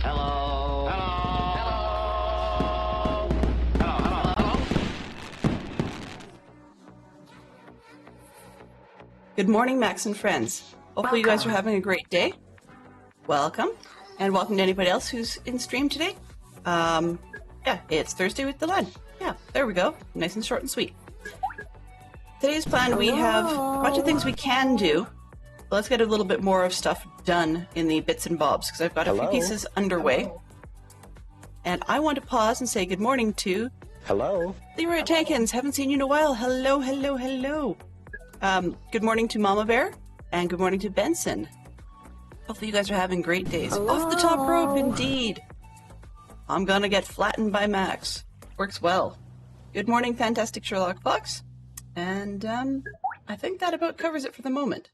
Hello. Hello. Hello. Hello. Hello. Good morning, Max and friends. Hopefully you guys are having a great day. Welcome, and welcome to anybody else who's in stream today. Yeah, it's Thursday with the Lad. Yeah, there we go. Nice and short and sweet. Today's plan, we have a bunch of things we can do. But let's get a little bit more of stuff done in the bits and bobs, because I've got a few pieces underway. And I want to pause and say good morning to... Hello. Leroy Tankins, haven't seen you in a while. Hello, hello, hello. Good morning to Mama Bear, and good morning to Benson. Hopefully you guys are having great days. Hello. Off the top rope, indeed. I'm gonna get flattened by Max. Works well. Good morning, Fantastic Sherlock Fox. And, I think that about covers it for the moment.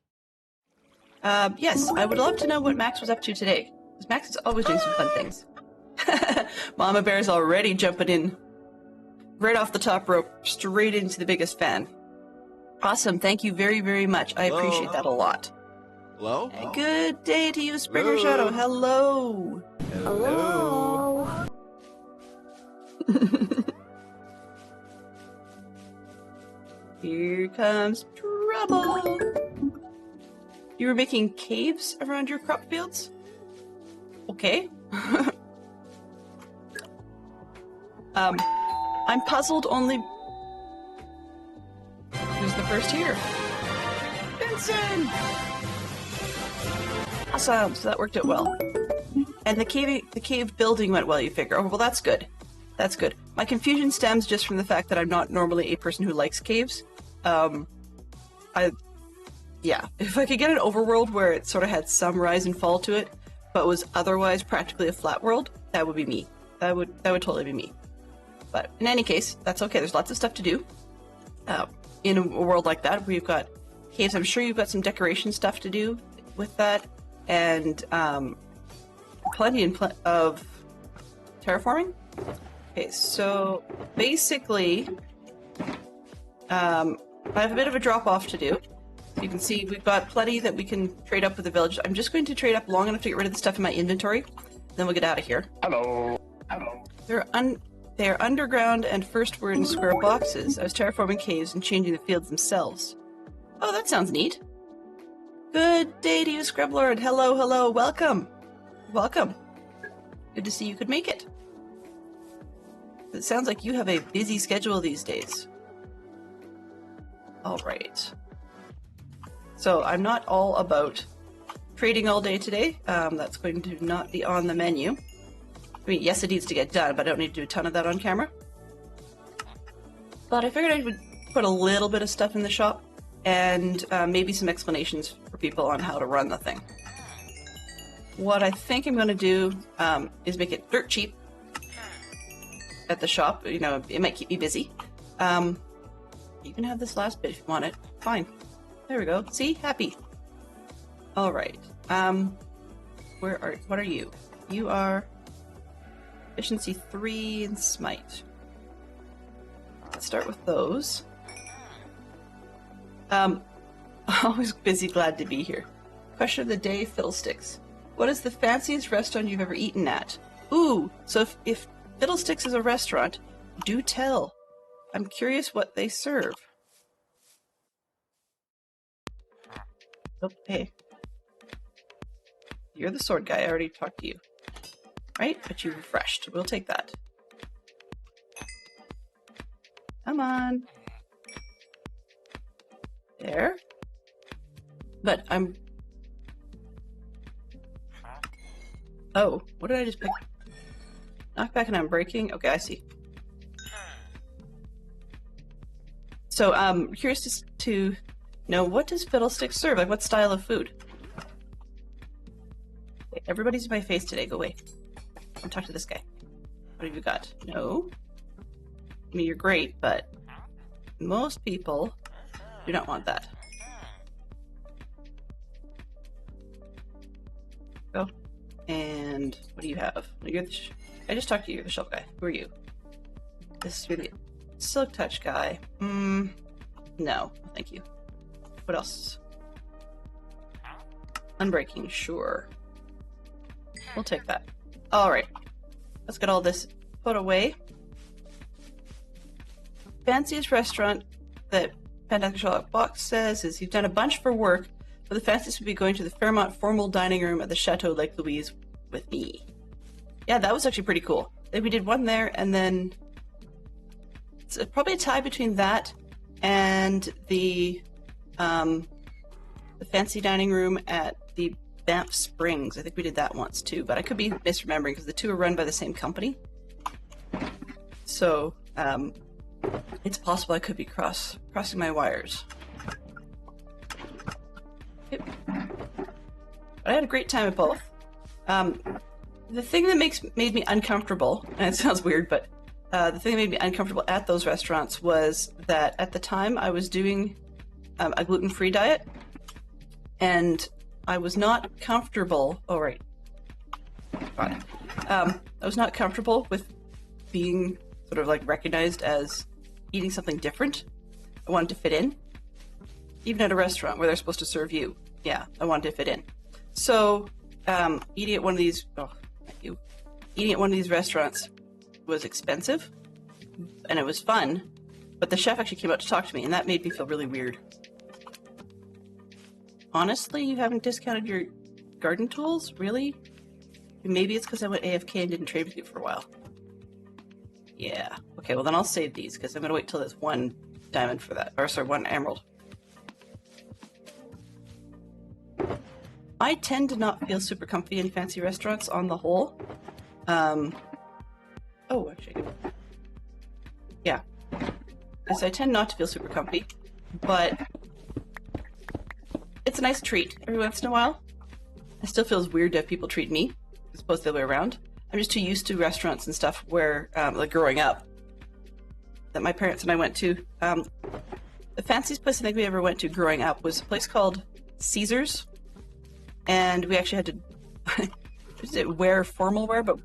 Yes, I would love to know what Max was up to today, because Max is always doing some fun things. Mama Bear's already jumping in right off the top rope, straight into the biggest fan. Awesome, thank you very, very much. I appreciate that a lot. Hello? Good day to you, Springer Shadow. Hello. Hello. Here comes trouble. You were making caves around your crop fields? Okay. I'm puzzled only... Who's the first here? Benson! Awesome, so that worked out well. And the cave building went well, you figure. Oh, well, that's good. That's good. My confusion stems just from the fact that I'm not normally a person who likes caves. Yeah, if I could get an overworld where it sort of had some rise and fall to it, but was otherwise practically a flat world, that would be me. That would totally be me. But in any case, that's okay. There's lots of stuff to do. In a world like that, we've got caves. I'm sure you've got some decoration stuff to do with that, and plenty of terraforming. Okay, so basically, I have a bit of a drop-off to do. You can see we've got plenty that we can trade up with the village. I'm just going to trade up long enough to get rid of the stuff in my inventory, then we'll get out of here. Hello. Hello. They're underground, and first were in square boxes. I was terraforming caves and changing the fields themselves. Oh, that sounds neat. Good day to you, Scrublord. Hello, hello, welcome. Welcome. Good to see you could make it. It sounds like you have a busy schedule these days. All right. So I'm not all about trading all day today. That's going to not be on the menu. I mean, yes, it needs to get done, but I don't need to do a ton of that on camera. But I figured I would put a little bit of stuff in the shop and maybe some explanations for people on how to run the thing. What I think I'm going to do is make it dirt cheap at the shop. You know, it might keep me busy. You can have this last bit if you want it. Fine. There we go. See? Happy. All right. What are you? You are efficiency 3 and smite. Let's start with those. Always busy, glad to be here. Question of the day, Fiddlesticks. What is the fanciest restaurant you've ever eaten at? Ooh, so if Fiddlesticks is a restaurant, do tell. I'm curious what they serve. Oh, hey. You're the sword guy. I already talked to you. Right? But you refreshed. We'll take that. Come on. There. But I'm... Oh, what did I just pick? Knockback and I'm breaking? Okay, I see. So, curious to know, what does Fiddlesticks serve? Like, what style of food? Wait, everybody's in my face today. Go away. I'll talk to this guy. What have you got? No? I mean, you're great, but most people do not want that. Go. And what do you have? You're the I just talked to you, the shelf guy. Who are you? This is really Silk Touch guy. No, thank you. What else? Unbreaking, sure. We'll take that. Alright. Let's get all this put away. Fanciest restaurant that Fantastic Sherlock Box says is you've done a bunch for work, but the fanciest would be going to the Fairmont formal dining room at the Chateau Lake Louise with me. Yeah, that was actually pretty cool. We did one there, and then it's probably a tie between that and the fancy dining room at the Banff Springs. I think we did that once too, but I could be misremembering because the two are run by the same company. So it's possible I could be crossing my wires. Yep. But I had a great time at both. The thing that made me uncomfortable, and it sounds weird, but the thing that made me uncomfortable at those restaurants was that at the time I was doing a gluten-free diet, and I was not comfortable. Oh, right. Got it. I was not comfortable with being sort of like recognized as eating something different. I wanted to fit in. Even at a restaurant where they're supposed to serve you. Yeah, I wanted to fit in. So, eating at one of these... Oh, thank you. Eating at one of these restaurants was expensive, and it was fun, but the chef actually came out to talk to me, and that made me feel really weird. Honestly, you haven't discounted your garden tools? Really? Maybe it's because I went AFK and didn't trade with you for a while. Yeah. Okay, well then I'll save these, because I'm going to wait till there's one diamond for that. Or sorry, one emerald. I tend to not feel super comfy in fancy restaurants on the whole. Oh, actually. Yeah. So I tend not to feel super comfy, but it's a nice treat every once in a while. It still feels weird to have people treat me, as opposed to the other way around. I'm just too used to restaurants and stuff where, like growing up, that my parents and I went to. The fanciest place I think we ever went to growing up was a place called Caesars. And we actually had to wear formal wear, but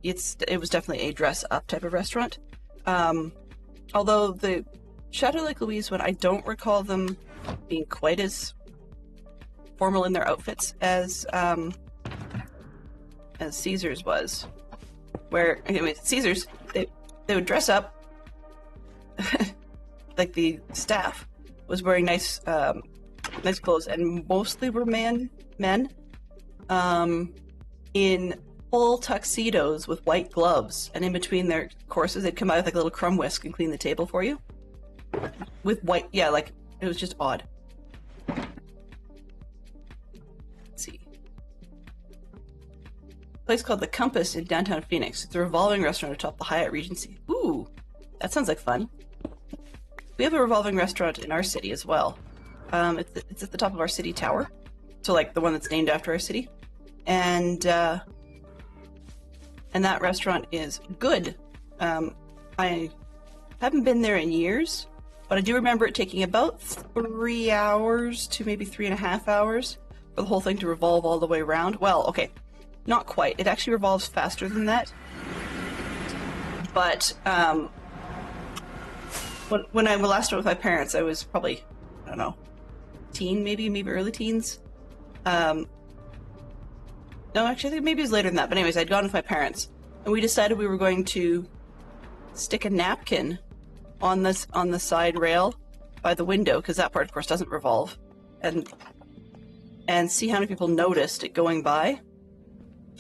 it was definitely a dress-up type of restaurant. Although the Chateau Lake Louise one, I don't recall them being quite as formal in their outfits as Caesars was. Where, anyway, Caesars, they would dress up, like the staff was wearing nice clothes, and mostly were men, in full tuxedos with white gloves, and in between their courses they'd come out with like a little crumb whisk and clean the table for you. With white, yeah, like, it was just odd. Let's see. A place called The Compass in downtown Phoenix. It's a revolving restaurant atop the Hyatt Regency. Ooh, that sounds like fun. We have a revolving restaurant in our city as well. It's at the top of our city tower. So like the one that's named after our city. And that restaurant is good. I haven't been there in years, but I do remember it taking about 3 hours to maybe 3.5 hours for the whole thing to revolve all the way around. Well, okay, not quite. It actually revolves faster than that. But when I last went with my parents, I was probably, I don't know, maybe early teens. No, actually, I think maybe it was later than that. But anyways, I'd gone with my parents, and we decided we were going to stick a napkin on the side rail by the window, because that part, of course, doesn't revolve, and see how many people noticed it going by,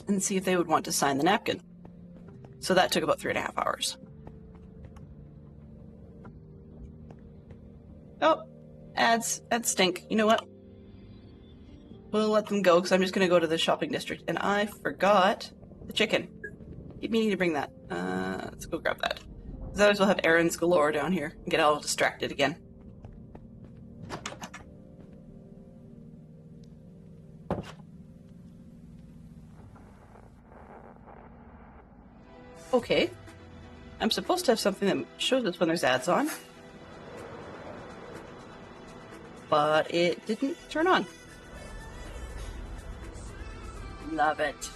and see if they would want to sign the napkin. So that took about 3.5 hours. Oh, ads stink. You know what? We'll let them go, because I'm just going to go to the shopping district. And I forgot the chicken. Keep meaning to bring that. Let's go grab that. Because otherwise we'll have errands galore down here and get all distracted again. Okay. I'm supposed to have something that shows us when there's ads on. But it didn't turn on. Love it.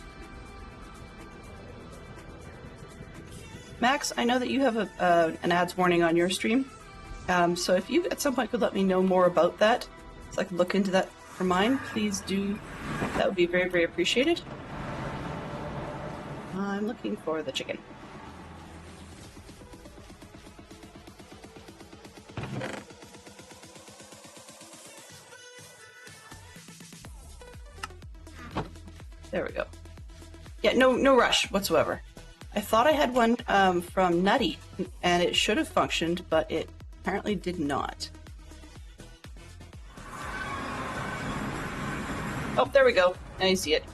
Max, I know that you have an ads warning on your stream, so if you at some point could let me know more about that, so I can look into that for mine, please do. That would be very, very appreciated. I'm looking for the chicken. There we go. Yeah, no rush whatsoever. I thought I had one from Nutty, and it should have functioned, but it apparently did not. Oh, there we go. Now you see it.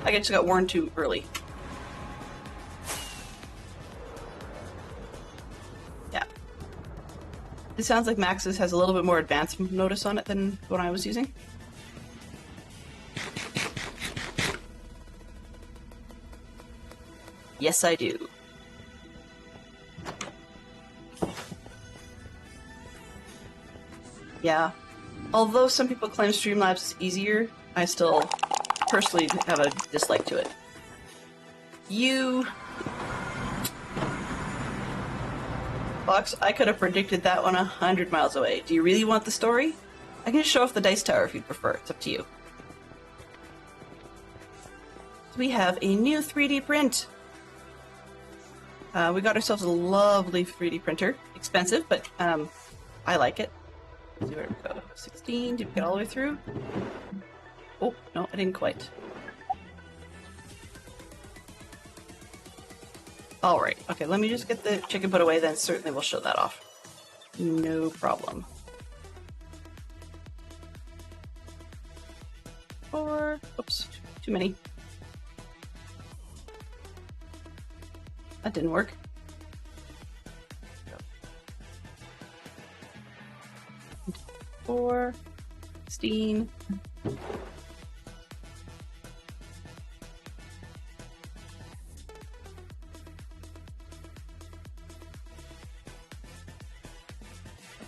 I just got warned too early. Yeah. It sounds like Max's has a little bit more advanced notice on it than what I was using. Yes, I do. Yeah. Although some people claim Streamlabs is easier, I still personally have a dislike to it. Fox, I could have predicted that one 100 miles away. Do you really want the story? I can just show off the dice tower if you'd prefer. It's up to you. We have a new 3D print. We got ourselves a lovely 3D printer. Expensive, but I like it. Let's see where we go. 16, did we get all the way through? Oh, no, I didn't quite. Alright, okay, let me just get the chicken put away, then certainly we'll show that off. No problem. 4, oops, too many. That didn't work. 4, 16.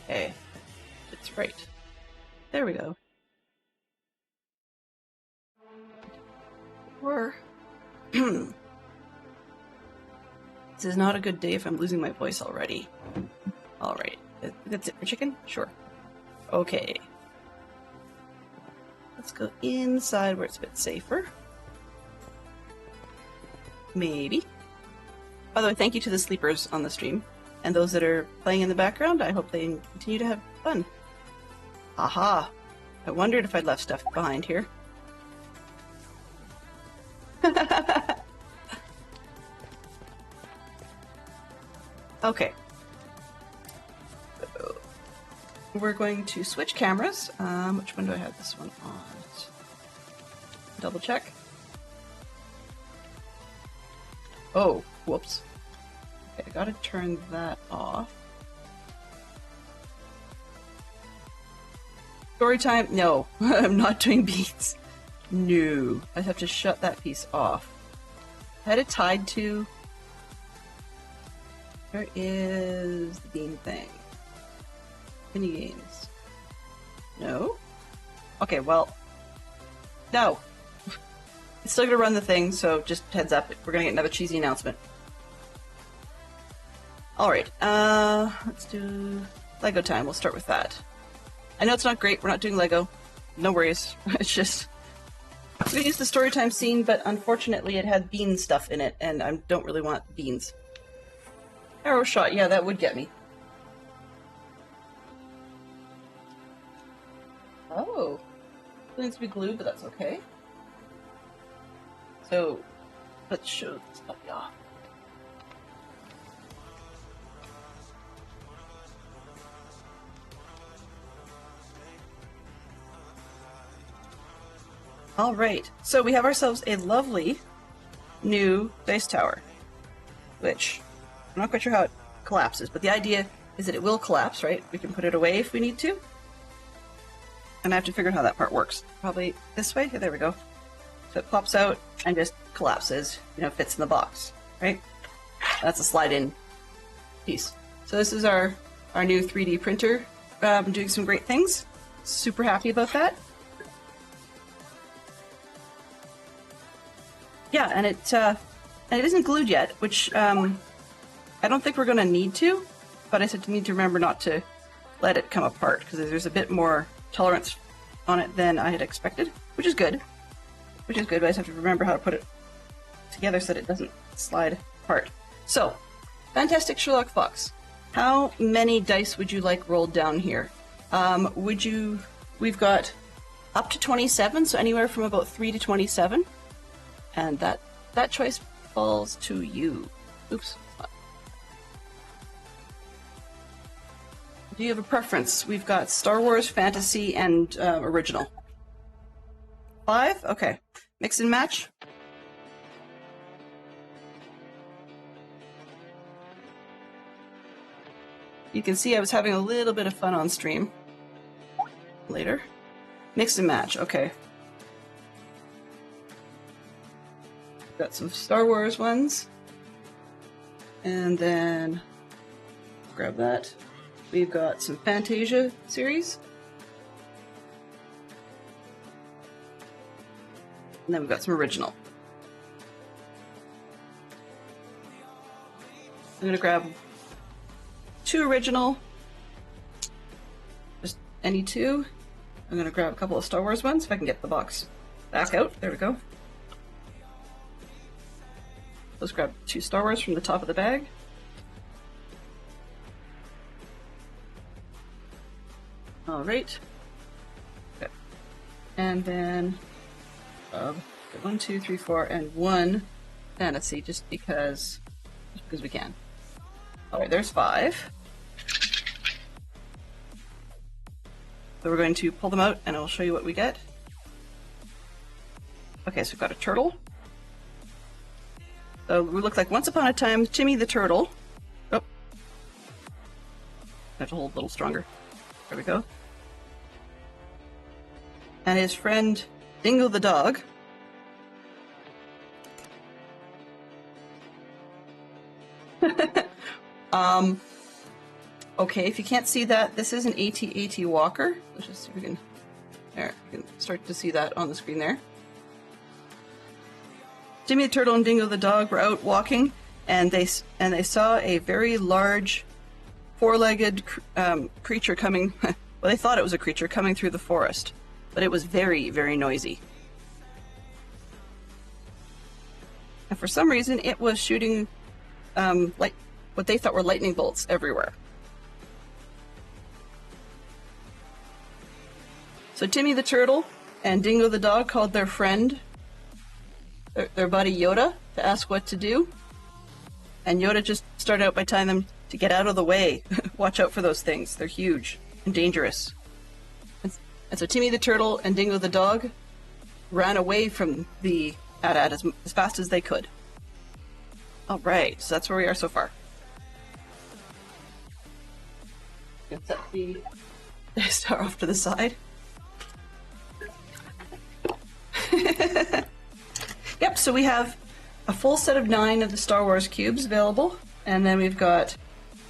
Okay, it's right. There we go. 4. This is not a good day if I'm losing my voice already. Alright, that's it for chicken? Sure. Okay. Let's go inside where it's a bit safer. Maybe. By the way, thank you to the sleepers on the stream. And those that are playing in the background, I hope they continue to have fun. Aha! I wondered if I'd left stuff behind here. Okay. We're going to switch cameras. Which one do I have this one on? Double check. Oh, whoops. Okay, I gotta turn that off. Story time? No, I'm not doing beats. No, I have to shut that piece off. I had it tied to... Where is the bean thing? Mini games. No? Okay, well... No! It's still gonna run the thing, so just heads up, we're gonna get another cheesy announcement. Alright, let's do Lego time. We'll start with that. I know it's not great, we're not doing Lego. No worries. It's just... We used the storytime scene, but unfortunately it had bean stuff in it, and I don't really want beans. Arrow shot, yeah, that would get me. Oh. It needs to be glued, but that's okay. So, let's show this puppy off. Alright, so we have ourselves a lovely new dice tower, which I'm not quite sure how it collapses, but the idea is that it will collapse, right? We can put it away if we need to. And I have to figure out how that part works. Probably this way? There we go. So it pops out and just collapses, you know, fits in the box, right? That's a slide-in piece. So this is our new 3D printer doing some great things. Super happy about that. Yeah, and it isn't glued yet, which I don't think we're going to need to, but I said to need to remember not to let it come apart, because there's a bit more tolerance on it than I had expected, which is good. Which is good, but I just have to remember how to put it together so that it doesn't slide apart. So, Fantastic Sherlock Fox. How many dice would you like rolled down here? We've got up to 27, so anywhere from about 3 to 27. And that choice falls to you. Oops. Do you have a preference? We've got Star Wars, Fantasy, and Original. 5? Okay. Mix and match? You can see I was having a little bit of fun on stream. Later. Mix and match, okay. Got some Star Wars ones. And then grab that. We've got some Fantasia series. And then we've got some original. I'm gonna grab 2 original. Just any 2. I'm gonna grab a couple of Star Wars ones if I can get the box back out. There we go. Let's grab 2 Star Wars from the top of the bag. All right. Okay. And then 1, 2, 3, 4, and 1 fantasy, just because we can. All right, there's 5. So we're going to pull them out, and I'll show you what we get. Okay, so we've got a turtle. So we look like Once Upon a Time, Timmy the Turtle. Oh. I have to hold a little stronger. There we go. And his friend, Dingo the dog. Okay, if you can't see that, this is an AT-AT walker. Let's just see if we can... There, you can start to see that on the screen there. Jimmy the Turtle and Dingo the dog were out walking, and they saw a very large, 4-legged creature coming... well, they thought it was a creature coming through the forest, but it was very, very noisy. And for some reason, it was shooting like what they thought were lightning bolts everywhere. So Timmy the Turtle and Dingo the dog called their friend, their buddy Yoda, to ask what to do. And Yoda just started out by telling them to get out of the way. Watch out for those things. They're huge and dangerous. And so Timmy the Turtle and Dingo the dog ran away from the AT-AT as fast as they could. All right, so that's where we are so far. Let's set the star off to the side. Yep, so we have a full set of 9 of the Star Wars cubes available, and then we've got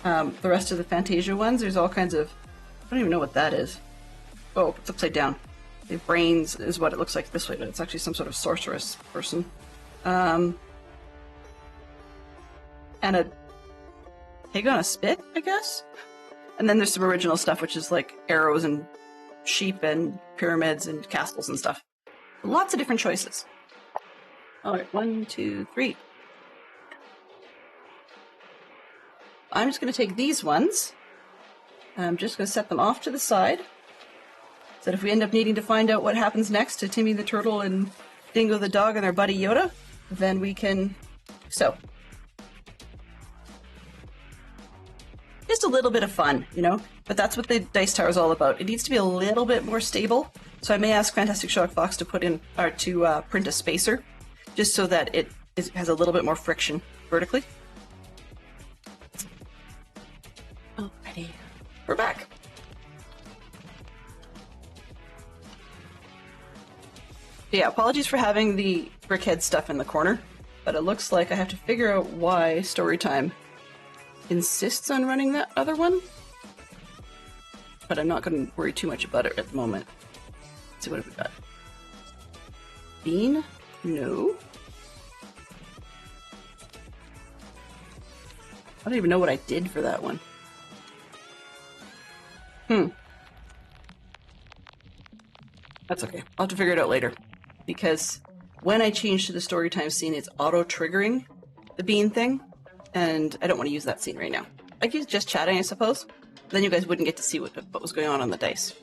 the rest of the Fantasia ones. There's all kinds of... I don't even know what that is. Oh, it's upside down. The brains is what it looks like this way, but it's actually some sort of sorceress person. And a pig on a spit, I guess? And then there's some original stuff, which is like arrows and sheep and pyramids and castles and stuff. Lots of different choices. All right, 1, 2, 3. I'm just going to take these ones. I'm just going to set them off to the side. So that if we end up needing to find out what happens next to Timmy the Turtle and Dingo the dog and their buddy Yoda, then we can... So. Just a little bit of fun, you know? But that's what the Dice Tower is all about. It needs to be a little bit more stable. So I may ask Fantastic Sherlock Fox to put in, or to print a spacer, just so that it has a little bit more friction vertically. Alrighty, we're back. Yeah, apologies for having the brickhead stuff in the corner, but it looks like I have to figure out why Storytime insists on running that other one. But I'm not going to worry too much about it at the moment. Let's see, what have we got? Bean? No. I don't even know what I did for that one. That's okay. I'll have to figure it out later. Because when I change to the story time scene, it's auto-triggering the bean thing, and I don't want to use that scene right now. I could use just chatting, I suppose. Then you guys wouldn't get to see what was going on the dice.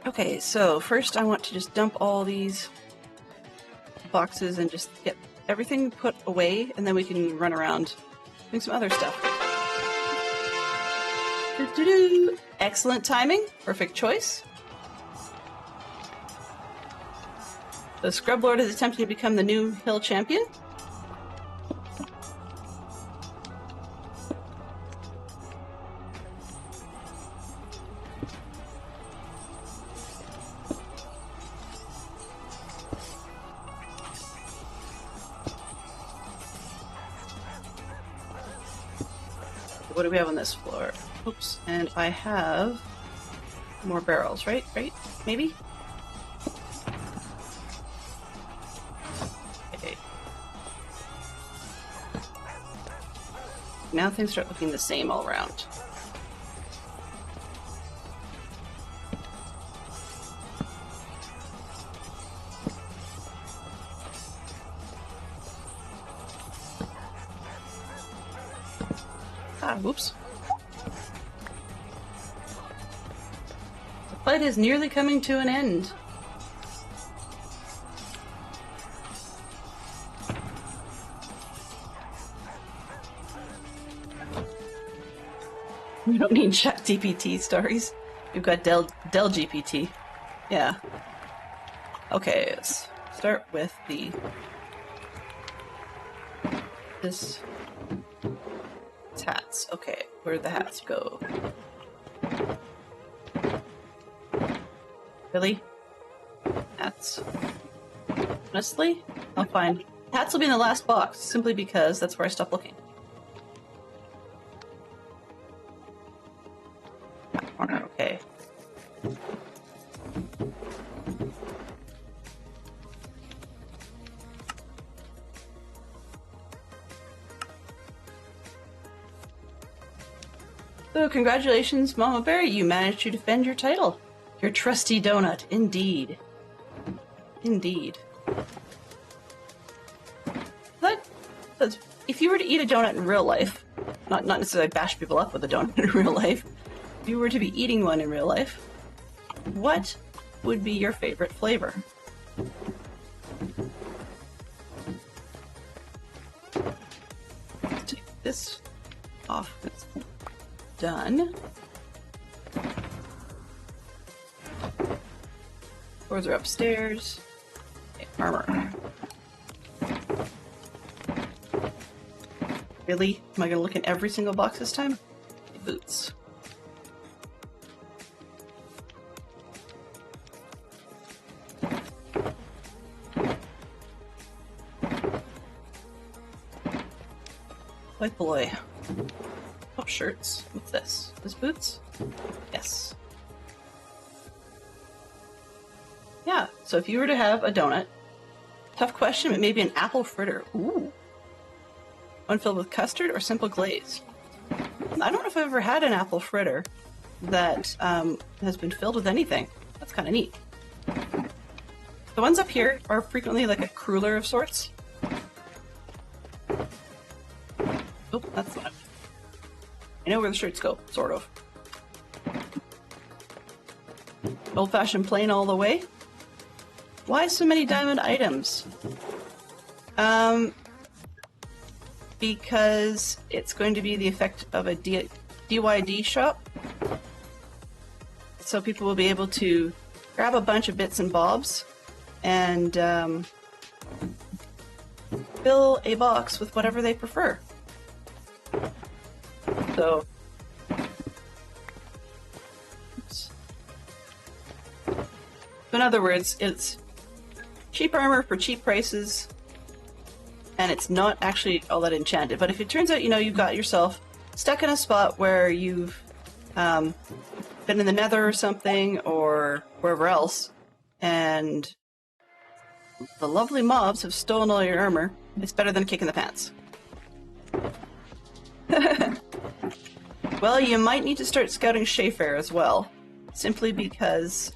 Okay, so first I want to just dump all these boxes and just get everything put away, and then we can run around doing some other stuff. Doo-doo-doo. Excellent timing. Perfect choice. The Scrub Lord is attempting to become the new hill champion. What do we have on this floor? Oops, and I have more barrels, right? Right? Maybe? Okay. Now things start looking the same all around. Ah, whoops. The fight is nearly coming to an end. We don't need ChatGPT stories. We've got Dell GPT. Yeah. Okay, let's start with this hats. Okay, where did the hats go? Really? Hats? Honestly? I'll find. Hats will be in the last box, simply because that's where I stopped looking. Okay. So, congratulations, Mama Bear, you managed to defend your title. Your trusty donut, indeed. Indeed. But if you were to eat a donut in real life, not necessarily bash people up with a donut in real life, if you were to be eating one in real life, what would be your favorite flavor? Let's take this off. It's done. Doors are upstairs. Okay, armor. Really? Am I gonna look in every single box this time? Boots. White boy. Oh, shirts. What's this? This boots? Yes. Yeah, so if you were to have a donut, tough question, but maybe an apple fritter. Ooh. One filled with custard or simple glaze? I don't know if I've ever had an apple fritter that has been filled with anything. That's kind of neat. The ones up here are frequently like a cruller of sorts. Oh, that's not. I know where the shirts go, sort of. Old-fashioned plain all the way. Why so many diamond items? Because it's going to be the effect of a DYD shop. So people will be able to grab a bunch of bits and bobs and fill a box with whatever they prefer. So, in other words, it's cheap armor for cheap prices, and it's not actually all that enchanted. But if it turns out, you know, you've got yourself stuck in a spot where you've been in the nether or something, or wherever else, and the lovely mobs have stolen all your armor, it's better than a kick in the pants. Well, you might need to start scouting Shayfair as well, simply because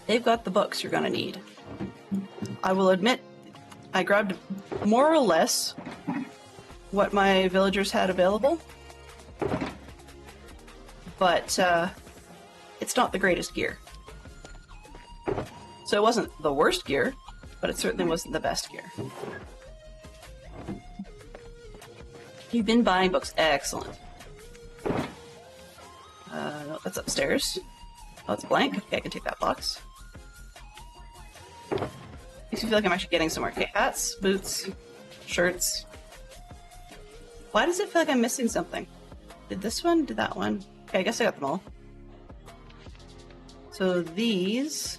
they've got the books you're gonna need. I will admit, I grabbed more or less what my villagers had available, but it's not the greatest gear. So it wasn't the worst gear, but it certainly wasn't the best gear. You've been buying books. Excellent. No, that's upstairs. Oh, it's blank. Okay, I can take that box. Makes me feel like I'm actually getting somewhere. Okay, hats, boots, shirts. Why does it feel like I'm missing something? Did this one? Did that one? Okay, I guess I got them all. So these...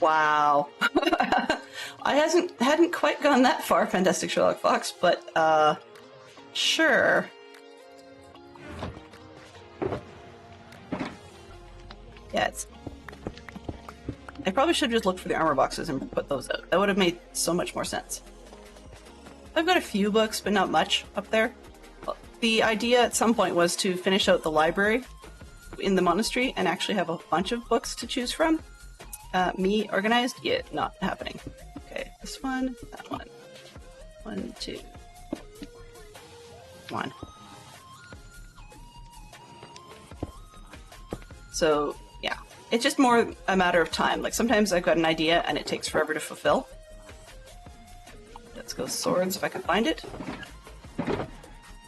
Wow. I hadn't quite gone that far, Fantastic Sherlock Fox, but sure. Yeah, it's... I probably should have just looked for the armor boxes and put those out. That would have made so much more sense. I've got a few books, but not much up there. The idea at some point was to finish out the library in the monastery and actually have a bunch of books to choose from. Me organized? Yeah, not happening. Okay, this one, that one. 1, 2, 1. So, yeah. It's just more a matter of time. Like, sometimes I've got an idea and it takes forever to fulfill. Let's go swords if I can find it.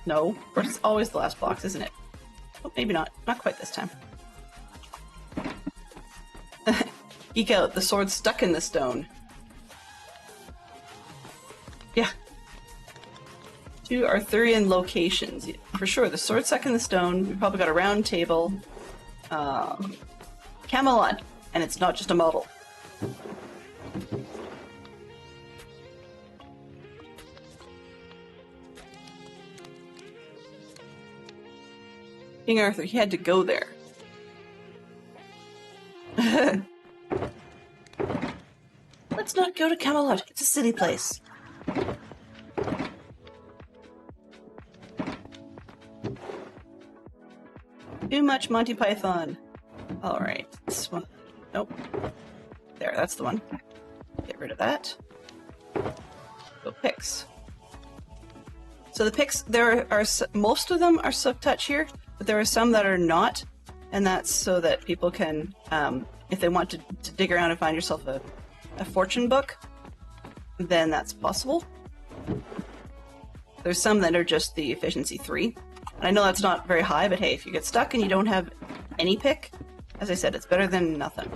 No, of course it's always the last box, isn't it? Oh, maybe not. Not quite this time. Geek out, the sword's stuck in the stone. Yeah. 2 Arthurian locations. For sure, the sword's stuck in the stone. We probably got a round table. Camelot. And it's not just a model. King Arthur, he had to go there. Let's not go to Camelot. It's a city place. Too much Monty Python. Alright, this one. Nope. There, that's the one. Get rid of that. Go picks. So the picks, there are most of them are silk touch here, but there are some that are not, and that's so that people can, if they want to dig around and find yourself a fortune book, then that's possible. There's some that are just the efficiency 3. And I know that's not very high, but hey, if you get stuck and you don't have any pick, as I said, it's better than nothing.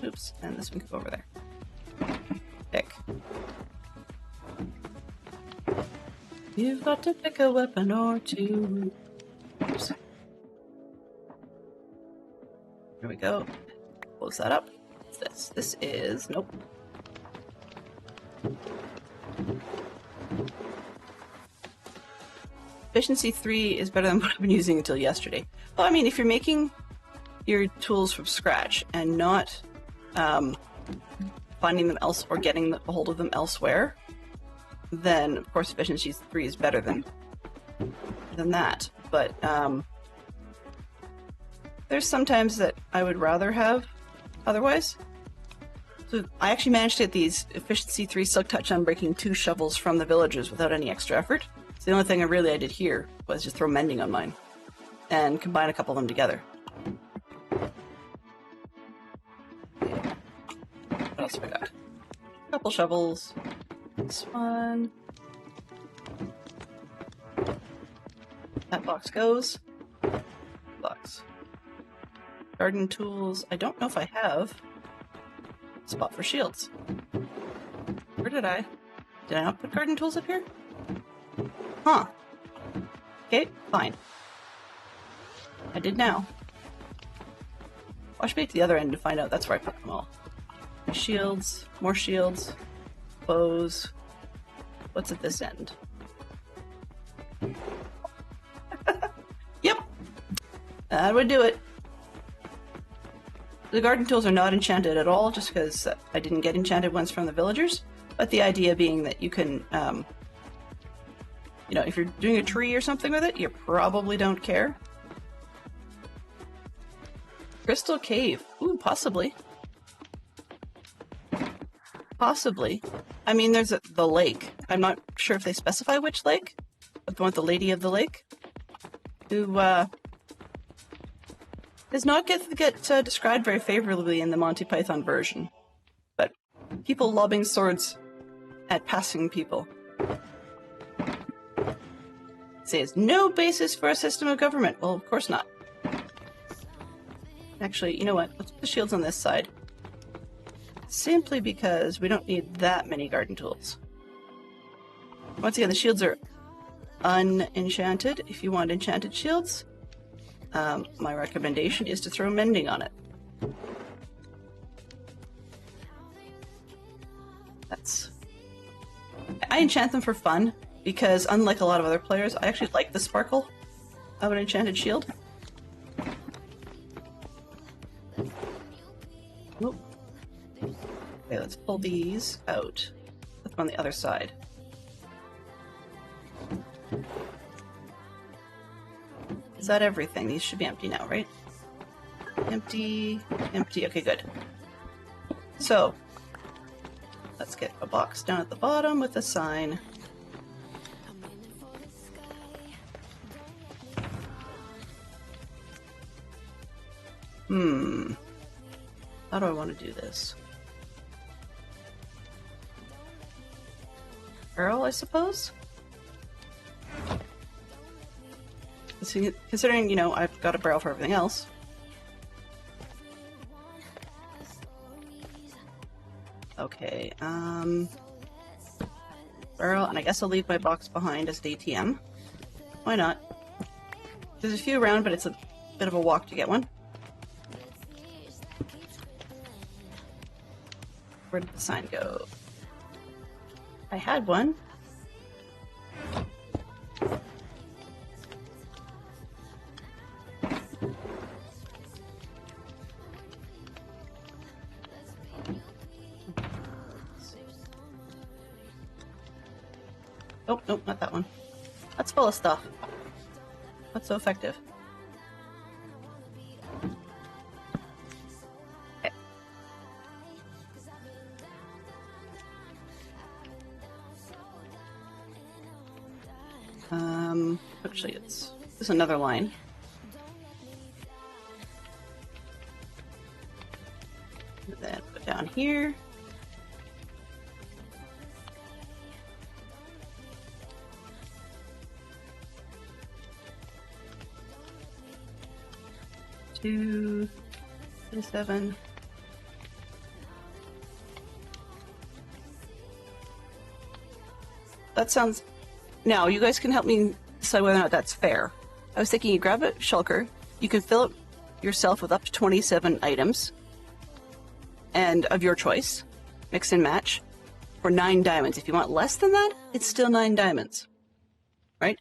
Oops, and this one can go over there. Pick. You've got to pick a weapon or two. Oops. Here we go. Close that up. What's this? This is... Nope. Efficiency 3 is better than what I've been using until yesterday. Well, I mean, if you're making your tools from scratch and not finding them else or getting a hold of them elsewhere, then of course efficiency 3 is better than that. But there's sometimes that I would rather have otherwise. So I actually managed to get these efficiency 3 silk touch unbreaking 2 shovels from the villagers without any extra effort. So the only thing I did here was just throw mending on mine and combine a couple of them together. What else have I got? A couple shovels. This one. That box goes. Box. Garden tools. I don't know if I have a spot for shields. Where did I? Did I not put garden tools up here? Huh. Okay, fine. I did now. Watch me to the other end to find out. That's where I put them all. Shields, more shields, bows. What's at this end? Yep! That would do it. The garden tools are not enchanted at all, just because I didn't get enchanted ones from the villagers. But the idea being that you can, you know, if you're doing a tree or something with it, you probably don't care. Crystal Cave. Ooh, possibly. Possibly. I mean, there's the lake. I'm not sure if they specify which lake, but the one with the Lady of the Lake, who does not get described very favorably in the Monty Python version. But people lobbing swords at passing people. Says no basis for a system of government. Well, of course not. Actually, you know what? Let's put the shields on this side. Simply because we don't need that many garden tools. Once again, the shields are unenchanted. If you want enchanted shields, my recommendation is to throw mending on it. I enchant them for fun, because unlike a lot of other players, I actually like the sparkle of an enchanted shield. Oop. Okay, let's pull these out. Put them on the other side. Is that everything? These should be empty now, right? Empty, empty. Okay, good. So, let's get a box down at the bottom with a sign. How do I want to do this? Barrel, I suppose? Considering, you know, I've got a barrel for everything else. Okay, barrel, and I guess I'll leave my box behind as an ATM. Why not? There's a few around, but it's a bit of a walk to get one. Where did the sign go? I had one. Oh, nope, not that one. That's full of stuff. Not so effective. Okay. Actually, there's another line. And then put down here. Two, 7. That sounds... Now, you guys can help me decide whether or not that's fair. I was thinking you grab a shulker, you can fill it yourself with up to 27 items, and of your choice, mix and match, for 9 diamonds. If you want less than that, it's still 9 diamonds. Right?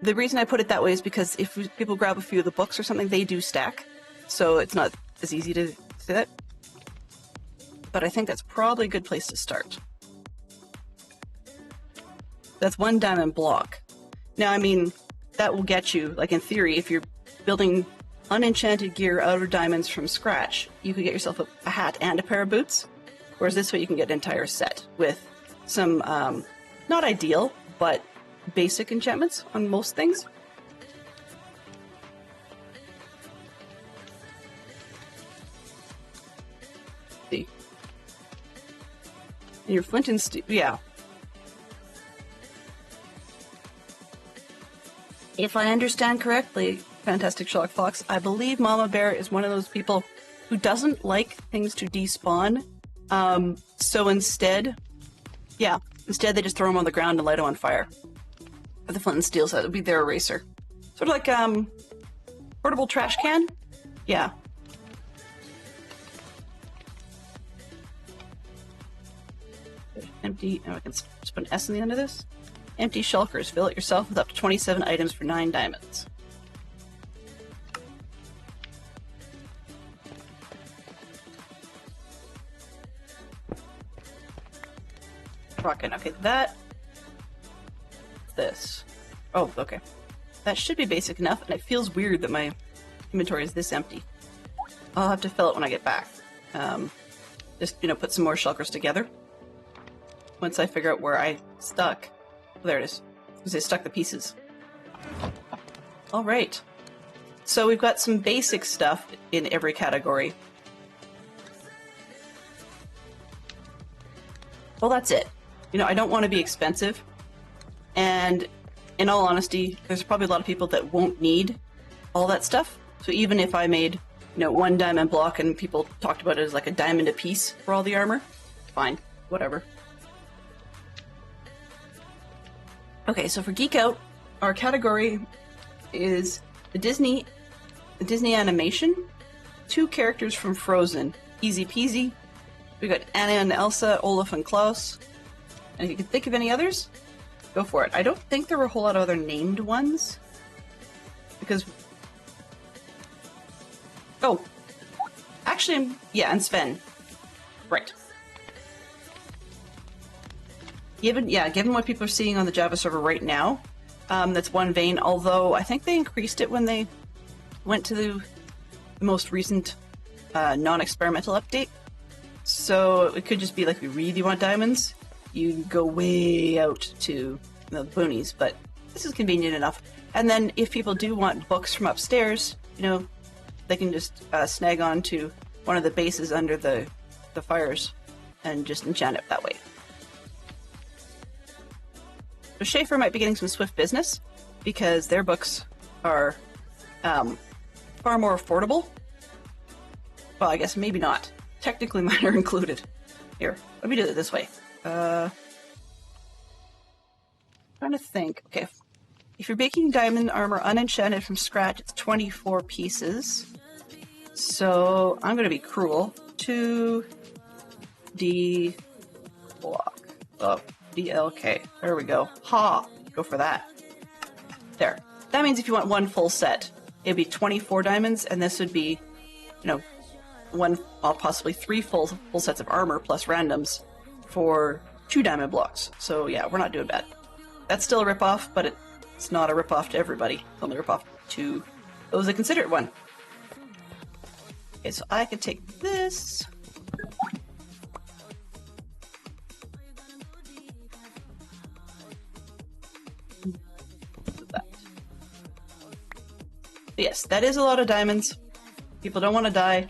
The reason I put it that way is because if people grab a few of the books or something, they do stack. So it's not as easy to say that. But I think that's probably a good place to start. That's 1 diamond block. Now, I mean, that will get you, like in theory, if you're building unenchanted gear out of diamonds from scratch, you could get yourself a hat and a pair of boots. Whereas this way you can get an entire set with some, not ideal, but basic enchantments on most things. See. And your flint and steel, yeah. If I understand correctly, Fantastic Sherlock Fox, I believe Mama Bear is one of those people who doesn't like things to despawn. So instead they just throw them on the ground and light them on fire. With the flint and steel, so it would be their eraser. Sort of like, portable trash can? Yeah. Empty, oh, I can just put an S in the end of this. Empty shulkers. Fill it yourself with up to 27 items for 9 diamonds. Rockin'. Okay, this. Oh, okay. That should be basic enough, and it feels weird that my inventory is this empty. I'll have to fill it when I get back. Just, put some more shulkers together. Once I figure out where I stuck. Oh, there it is. Because I stuck the pieces. Alright. So we've got some basic stuff in every category. Well, that's it. I don't want to be expensive. And in all honesty, there's probably a lot of people that won't need all that stuff. So even if I made, 1 diamond block and people talked about it as like a diamond a piece for all the armor, fine, whatever. Okay, so for Geek Out, our category is the Disney animation, 2 characters from Frozen, easy peasy. We got Anna and Elsa, Olaf and Klaus. And if you can think of any others, go for it. I don't think there were a whole lot of other named ones. Because... Oh. Actually, yeah, and Sven. Right. Given what people are seeing on the Java server right now, that's one vein, although I think they increased it when they went to the most recent non-experimental update. So it could just be like, we really want diamonds, you go way out to the boonies, but this is convenient enough. And then if people do want books from upstairs, they can just snag on to one of the bases under the fires and just enchant it that way. So Schaefer might be getting some swift business because their books are far more affordable. Well, I guess maybe not. Technically mine are included. Here, let me do it this way. Trying to think. Okay, if you're making diamond armor unenchanted from scratch, it's 24 pieces. So I'm going to be cruel. 2D block of DLK. There we go. Ha! Go for that. There. That means if you want 1 full set, it'd be 24 diamonds, and this would be, 1, possibly 3 full sets of armor plus randoms for 2 diamond blocks. So yeah, we're not doing bad. That's still a ripoff, but it's not a ripoff to everybody. It's only a ripoff to those that consider it one. Okay, so I can take this. That. Yes, that is a lot of diamonds. People don't want to die.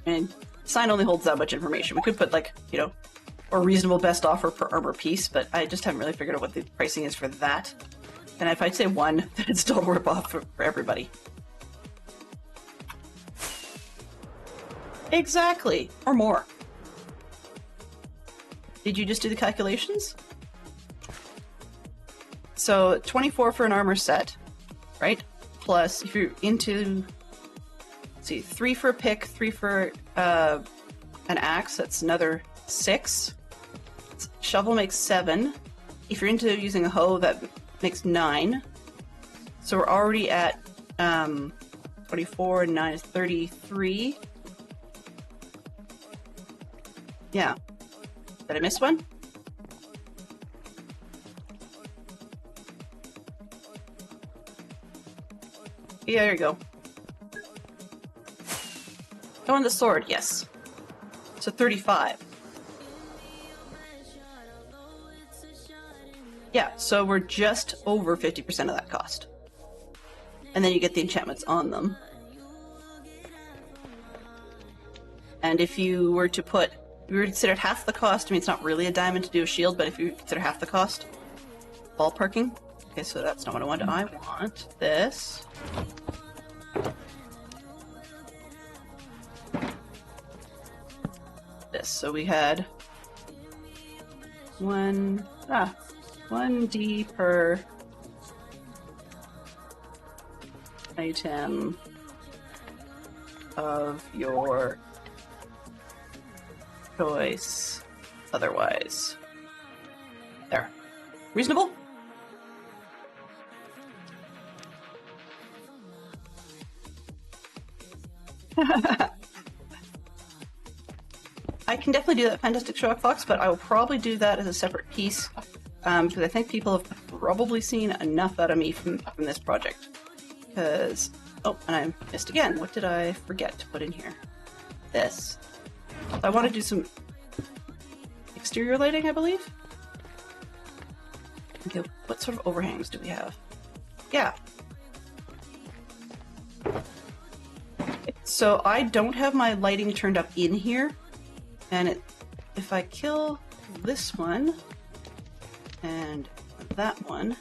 And sign only holds that much information. We could put a reasonable best offer per armor piece, but I just haven't really figured out what the pricing is for that. And if I'd say 1, then it's still a rip-off for everybody. Exactly! Or more. Did you just do the calculations? So 24 for an armor set, right? Plus, if you're into... Let's see, 3 for a pick, 3 for an axe, that's another 6. Shovel makes 7. If you're into using a hoe, that makes 9. So we're already at 24 and 9 is 33. Yeah. Did I miss one? Yeah, there you go. Oh, and the sword, yes. So 35. Yeah, so we're just over 50% of that cost. And then you get the enchantments on them. And if you were to put, if you were to consider half the cost, I mean, it's not really a diamond to do a shield, but if you consider half the cost, ballparking. Okay, so that's not what I want. I want this. This. So we had 1D per item of your choice otherwise. There. Reasonable? I can definitely do that Fantastic Sherlock Fox, but I will probably do that as a separate piece because I think people have probably seen enough out of me from this project. Because, oh, and I missed again. What did I forget to put in here? This. I want to do some exterior lighting, I believe. Okay, what sort of overhangs do we have? Yeah. So I don't have my lighting turned up in here, and if I kill this one and that one,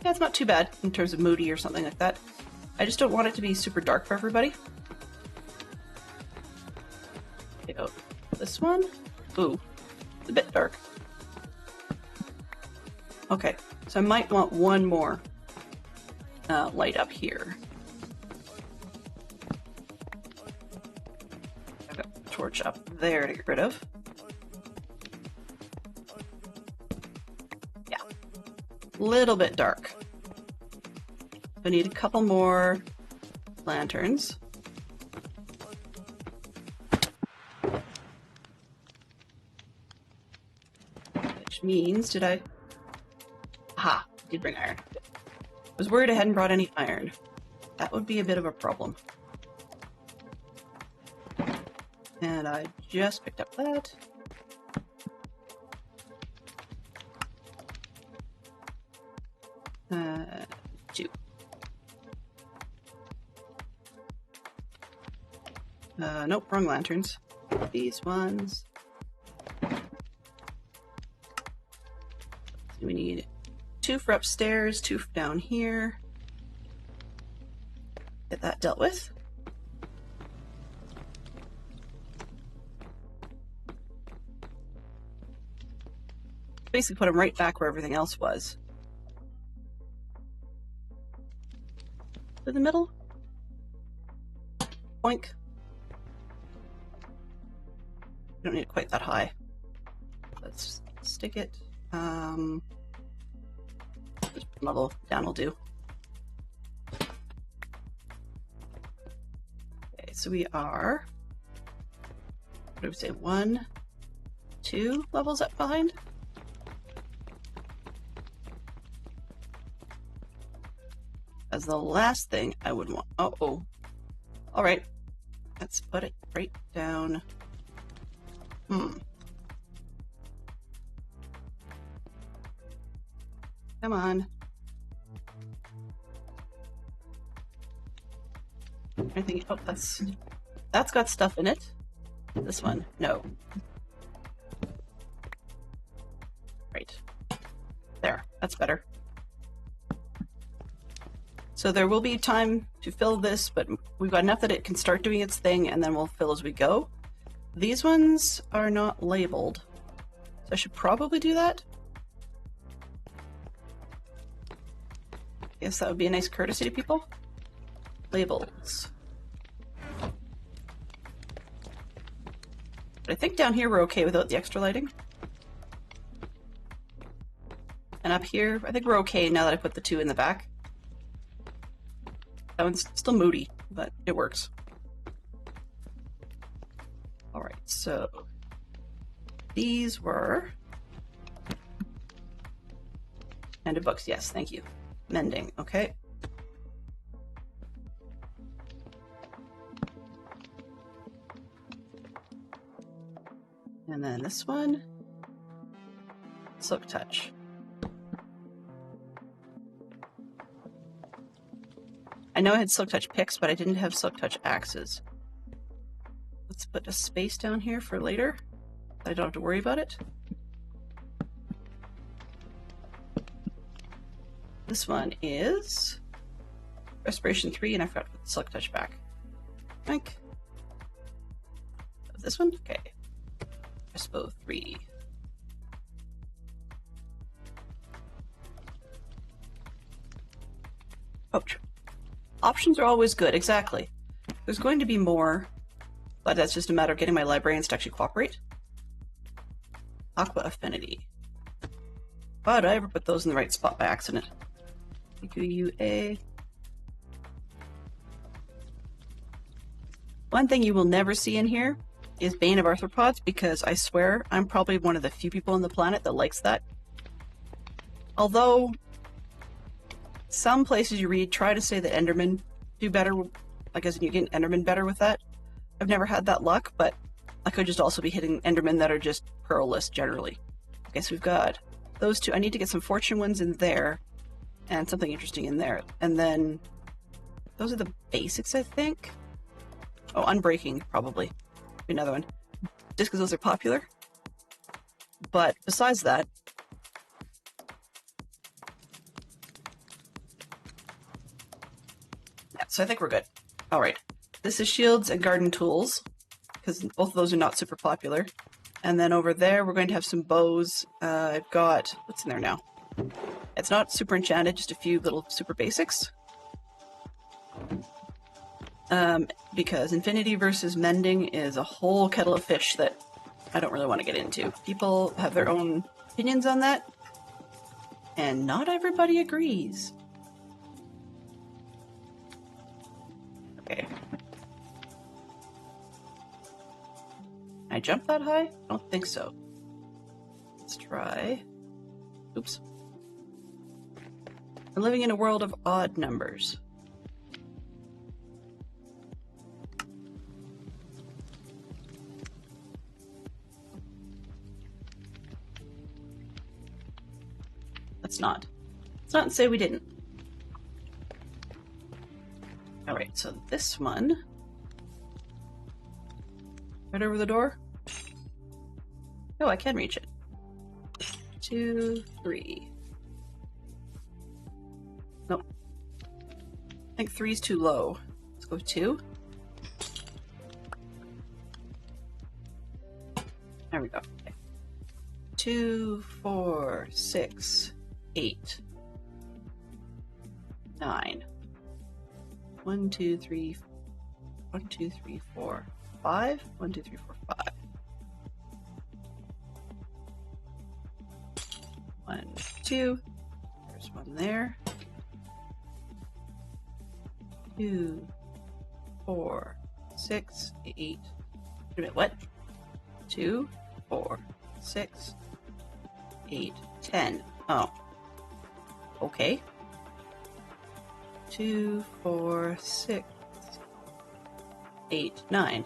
yeah, it's not too bad in terms of moody or something like that. I just don't want it to be super dark for everybody. Okay, oh, this one, ooh, it's a bit dark. Okay, so I might want one more light up here. I've got a torch up there to get rid of. Yeah, little bit dark. I need a couple more lanterns. Which means, did I? Aha, I did bring iron. I was worried I hadn't brought any iron. That would be a bit of a problem. And I just picked up that. Two. Nope, wrong lanterns. These ones. We need 2 for upstairs, 2 for down here. Get that dealt with. Basically put them right back where everything else was. In the middle. Boink. We don't need it quite that high. Let's stick it. Just level down will do. Okay, so we are, what do we say, 1, 2 levels up behind? As the last thing I would want. Uh-oh. All right. Let's put it right down. Come on. I think, oh, that's got stuff in it. This one, no. Right. There, that's better. So there will be time to fill this, but we've got enough that it can start doing its thing, and then we'll fill as we go. These ones are not labeled, so I should probably do that. Guess that would be a nice courtesy to people. Labels. But I think down here we're okay without the extra lighting. And up here, I think we're okay now that I put the 2 in the back. That one's still moody, but it works. All right, so these were mended books. Yes, thank you. Mending, okay. And then this one, Silk Touch. I know I had Silk Touch picks, but I didn't have Silk Touch axes. Let's put a space down here for later. I don't have to worry about it. This one is Respiration 3, and I forgot to put the Silk Touch back. Think. This one? Okay. Respo 3. Ouch. Options are always good, exactly. There's going to be more, but that's just a matter of getting my librarians to actually cooperate. Aqua Affinity. Why did I ever put those in the right spot by accident? UA. One thing you will never see in here is Bane of Arthropods, because I swear I'm probably one of the few people on the planet that likes that. Although some places you read try to say that Endermen do better, like as in you get Enderman better with that. I've never had that luck, but I could just also be hitting Endermen that are just pearlless generally. Okay, so we've got those two. I need to get some fortune ones in there and something interesting in there. And then those are the basics, I think. Oh, unbreaking, probably. Another one. Just because those are popular. But besides that, yeah, so I think we're good. All right. This is shields and garden tools, because both of those are not super popular. And then over there, we're going to have some bows. I've got, what's in there now? It's not super enchanted, just a few little super basics. Because infinity versus mending is a whole kettle of fish that I don't really want to get into. People have their own opinions on that, and not everybody agrees. Okay. Can I jump that high? I don't think so. Let's try. Oops. I'm living in a world of odd numbers. Let's not. Let's not say we didn't. Alright, so this one. Right over the door? Oh, I can reach it. 2, 3. Nope. I think 3 is too low. Let's go 2. There we go. Okay. 2, 4, 6, 8, 9. 1, 2, 3, 1, 2, 3, 4, 5. 1, 2, 3, 4, 5. 1, 2. There's one there. 2, 4, 6, 8. Wait a minute, what? 2, 4, 6, 8, 10. Oh. Okay. 2, 4, 6, 8, 9.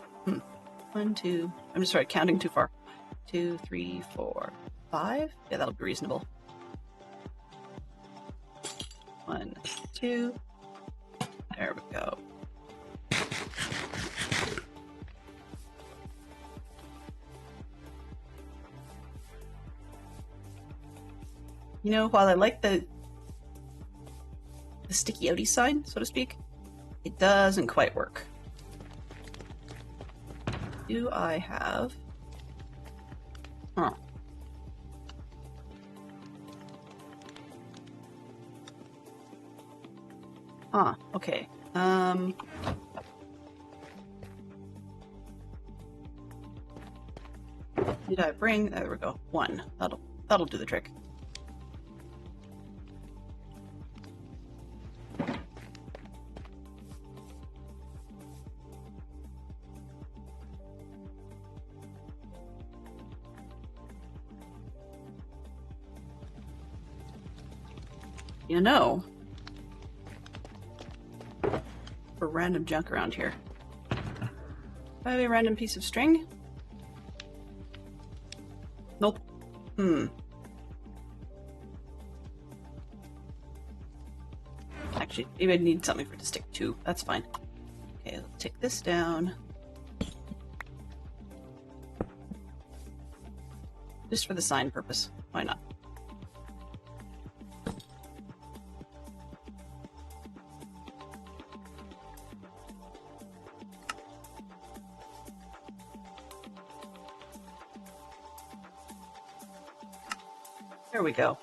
1, 2. I'm just sorry, counting too far. 2, 3, 4, 5. Yeah, that'll be reasonable. 1, 2. There we go. You know, while I like the sticky outy sign, so to speak, it doesn't quite work. Do I have... Huh. Huh, okay. Did I bring... There we go. 1. That'll do the trick. You know, for random junk around here. Do I have a random piece of string? Nope. Actually, maybe I need something for it to stick to. That's fine. Okay, let's take this down. Just for the sign purpose. Why not? There we go.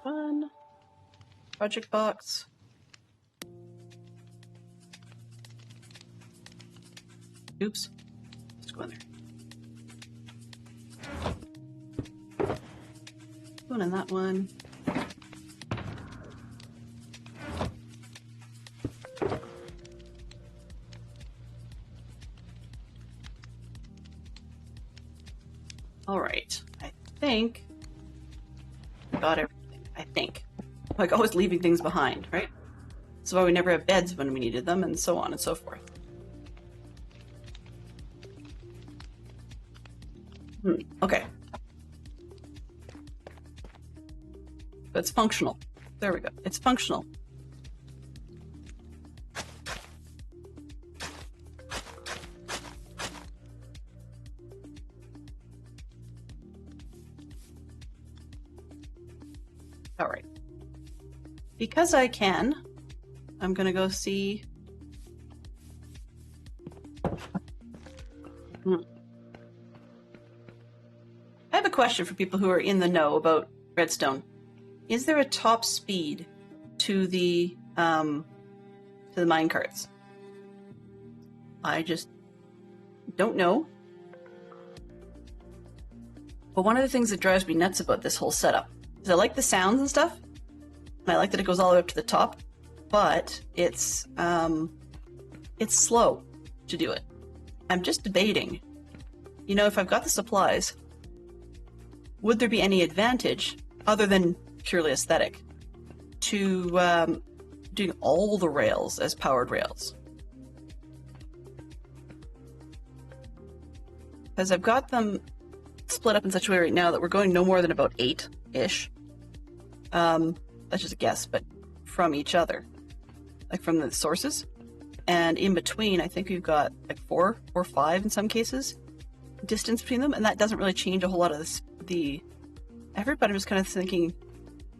Fun. Project box. Oops. Let's go in there. One in that one. think I got everything. I think. Like always leaving things behind, right? That's why we never have beds when we needed them, and so on and so forth. Okay. But it's functional. There we go. It's functional. All right. Because I can, I'm gonna go see. I have a question for people who are in the know about redstone. Is there a top speed to the mine carts? I just don't know. But one of the things that drives me nuts about this whole setup is I like the sounds and stuff, and I like that it goes all the way up to the top, but it's slow to do it. I'm just debating, you know, if I've got the supplies, would there be any advantage other than purely aesthetic to doing all the rails as powered rails? Because I've got them split up in such a way right now that we're going no more than about 8-ish. That's just a guess, but from each other, like from the sources. And in between, I think we've got like 4 or 5 in some cases distance between them, and that doesn't really change a whole lot of the effort, but I'm just kind of thinking,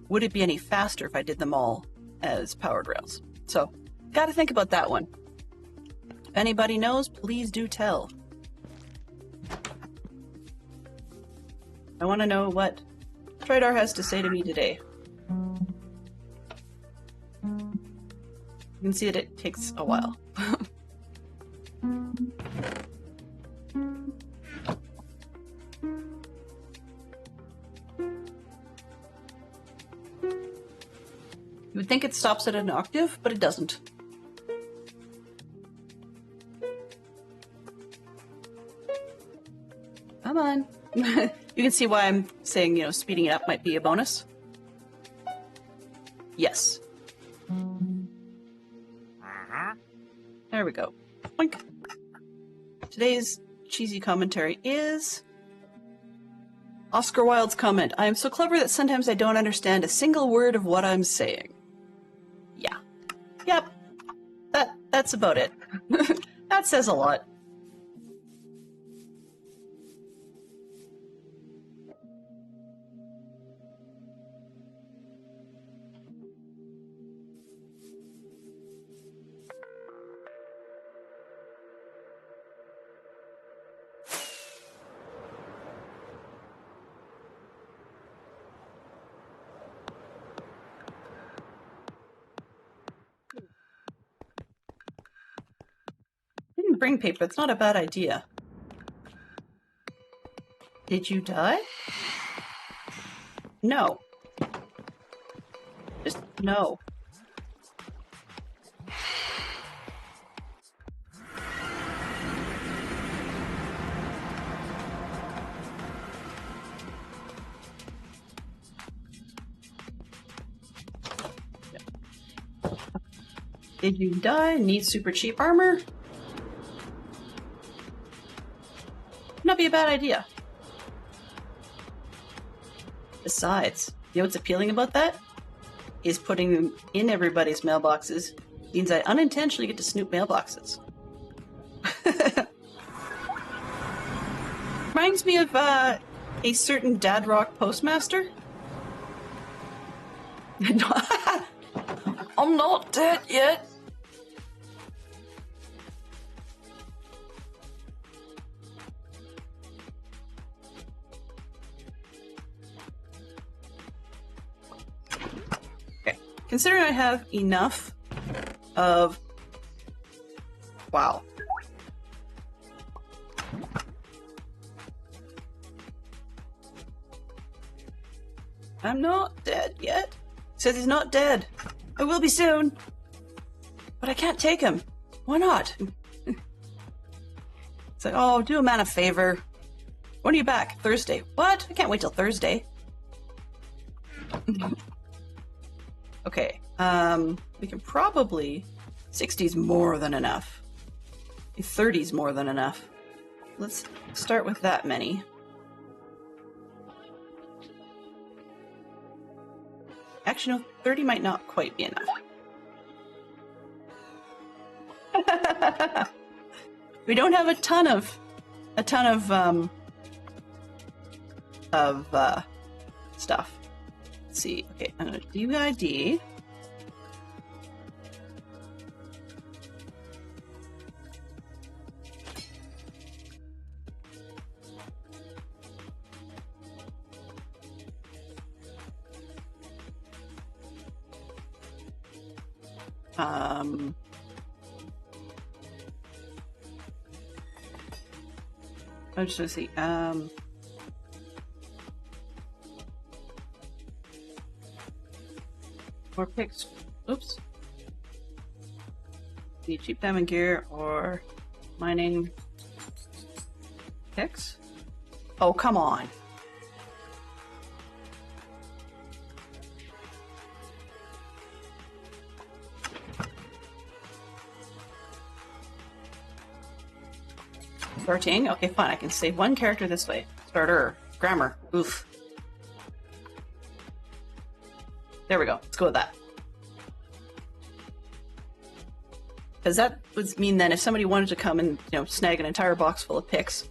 would it be any faster if I did them all as powered rails? So, got to think about that one. If anybody knows, please do tell. I want to know what Tridar has to say to me today. You can see that it takes a while. You would think it stops at an octave, but it doesn't. Come on. You can see why I'm saying, you know, speeding it up might be a bonus. Yes. There we go. Boink. Today's cheesy commentary is Oscar Wilde's comment. I am so clever that sometimes I don't understand a single word of what I'm saying. Yeah. Yep. That's about it. That says a lot. Didn't bring paper. It's not a bad idea. Did you die? No. Just no. Did you die? Need super cheap armor? Not be a bad idea. Besides, you know what's appealing about that? Is putting them in everybody's mailboxes means I unintentionally get to snoop mailboxes. Reminds me of a certain dad rock postmaster. I'm not dead yet. Considering I have enough of... Wow. I'm not dead yet. Says he's not dead. I will be soon. But I can't take him. Why not? It's like, oh, do a man a favor. When are you back? Thursday. What? I can't wait till Thursday. Okay. We can probably... 60's more than enough. 30's more than enough. Let's start with that many. Actually, no, 30 might not quite be enough. We don't have a ton of stuff. Let's see. Okay, I'm gonna do ID. I'm just gonna see. More picks. Oops. The cheap diamond gear or mining picks? Oh, come on. Starting? Okay, fine. I can save one character this way. Starter. Grammar. Oof. There we go. Let's go with that. Because that would mean then if somebody wanted to come and, snag an entire box full of picks,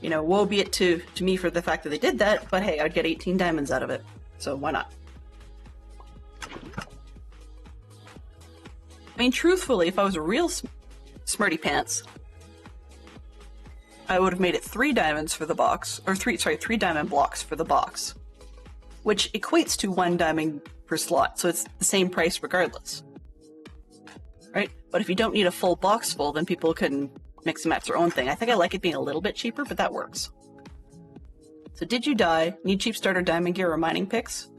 woe be it to me for the fact that they did that, but hey, I'd get 18 diamonds out of it. So why not? I mean, truthfully, if I was a real smarty pants, I would have made it 3 diamonds for the box, or 3 diamond blocks for the box, which equates to 1 diamond per slot, so it's the same price regardless. Right? But if you don't need a full box full, then people can mix and match their own thing. I think I like it being a little bit cheaper, but that works. So did you die? Need cheap starter diamond gear or mining picks?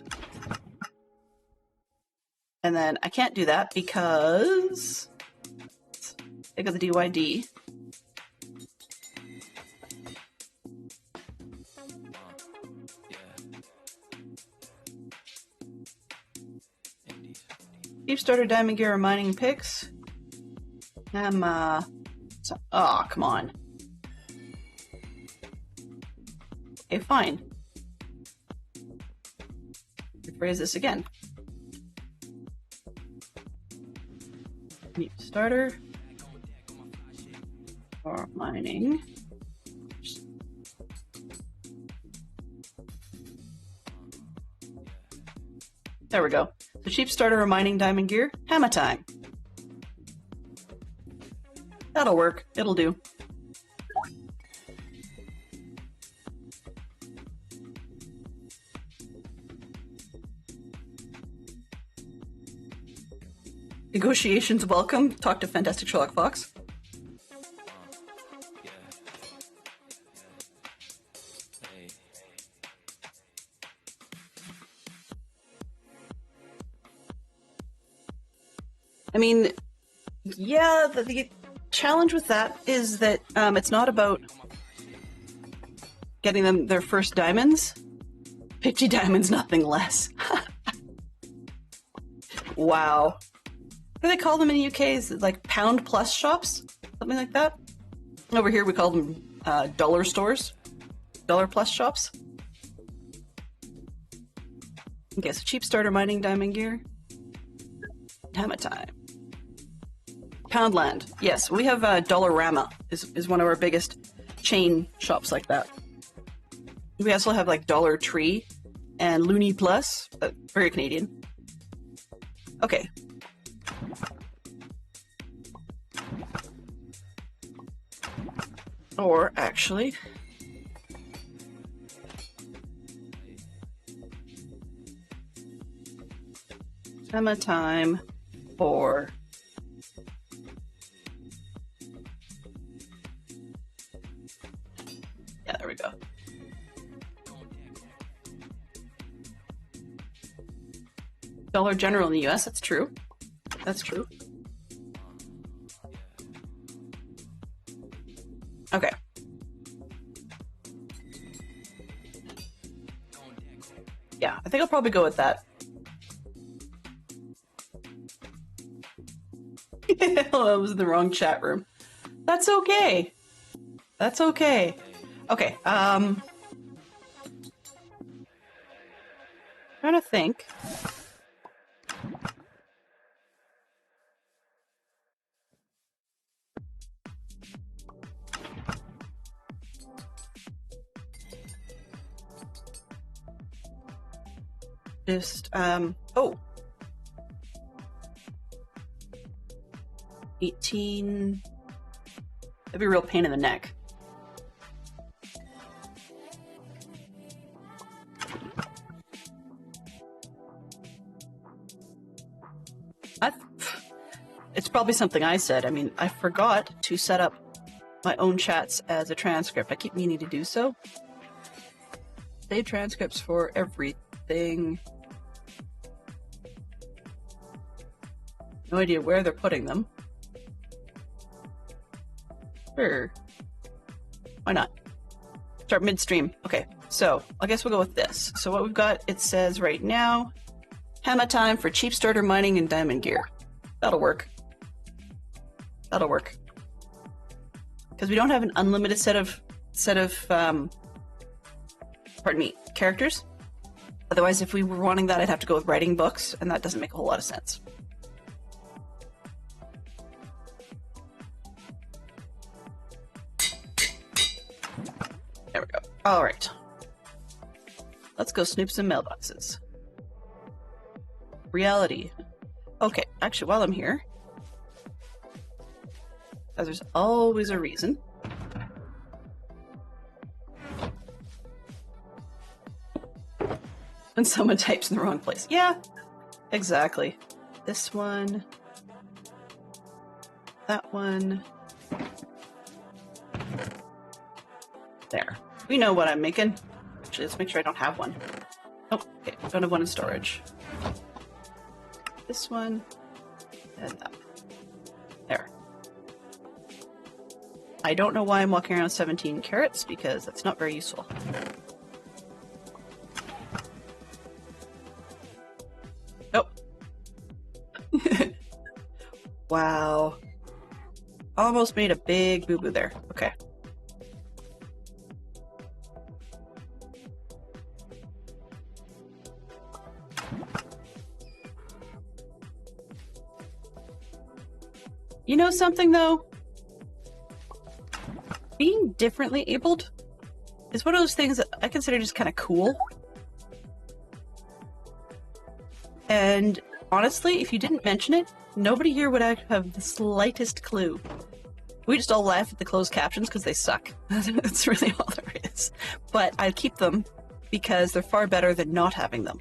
And then I can't do that because I got the DYD. Cheap starter diamond gear or mining picks. Oh, come on. Okay, fine. Rephrase this again. Cheap starter or mining. There we go. The cheap starter or mining diamond gear, hammer time. That'll work. It'll do. Negotiations welcome. Talk to Fantastic Sherlock Fox. I mean, yeah, the challenge with that is that it's not about getting them their first diamonds. 50 diamonds, nothing less. Wow. What do they call them in the UK? Is it like pound plus shops? Something like that? Over here we call them dollar stores. Dollar plus shops. Okay, so cheap starter mining diamond gear. Hammer time. Poundland. Yes, we have Dollarama is one of our biggest chain shops like that. We also have like Dollar Tree and Looney Plus, very Canadian. Okay. Or actually, hammer time or yeah, there we go. Dollar General in the US, that's true. That's true. Okay. Yeah, I think I'll probably go with that. I was in the wrong chat room. That's okay. That's okay. Okay, trying to think. Just, oh. 18. That'd be a real pain in the neck. It's probably something I said. I mean, I forgot to set up my own chats as a transcript. I keep meaning to do so. Save transcripts for everything. No idea where they're putting them. Sure. Why not? Start midstream. Okay, so I guess we'll go with this. So what we've got, it says right now, Hammer time for cheap starter mining and diamond gear. That'll work. That'll work. Because we don't have an unlimited set of pardon me, characters. Otherwise, if we were wanting that, I'd have to go with writing books, and that doesn't make a whole lot of sense. There we go. All right. Let's go snoop some mailboxes. Reality. Okay, actually, while I'm here, because there's always a reason. When someone types in the wrong place. Yeah, exactly. This one. That one. There. We know what I'm making. Actually, let's make sure I don't have one. Oh, okay. Don't have one in storage. This one. And that one. There. I don't know why I'm walking around with 17 carrots, because that's not very useful. Oh. Wow. Almost made a big boo-boo there. Okay. You know something, though? Being differently abled is one of those things that I consider just kind of cool. And honestly, if you didn't mention it, nobody here would have the slightest clue. We just all laugh at the closed captions because they suck. That's really all there is. But I keep them because they're far better than not having them.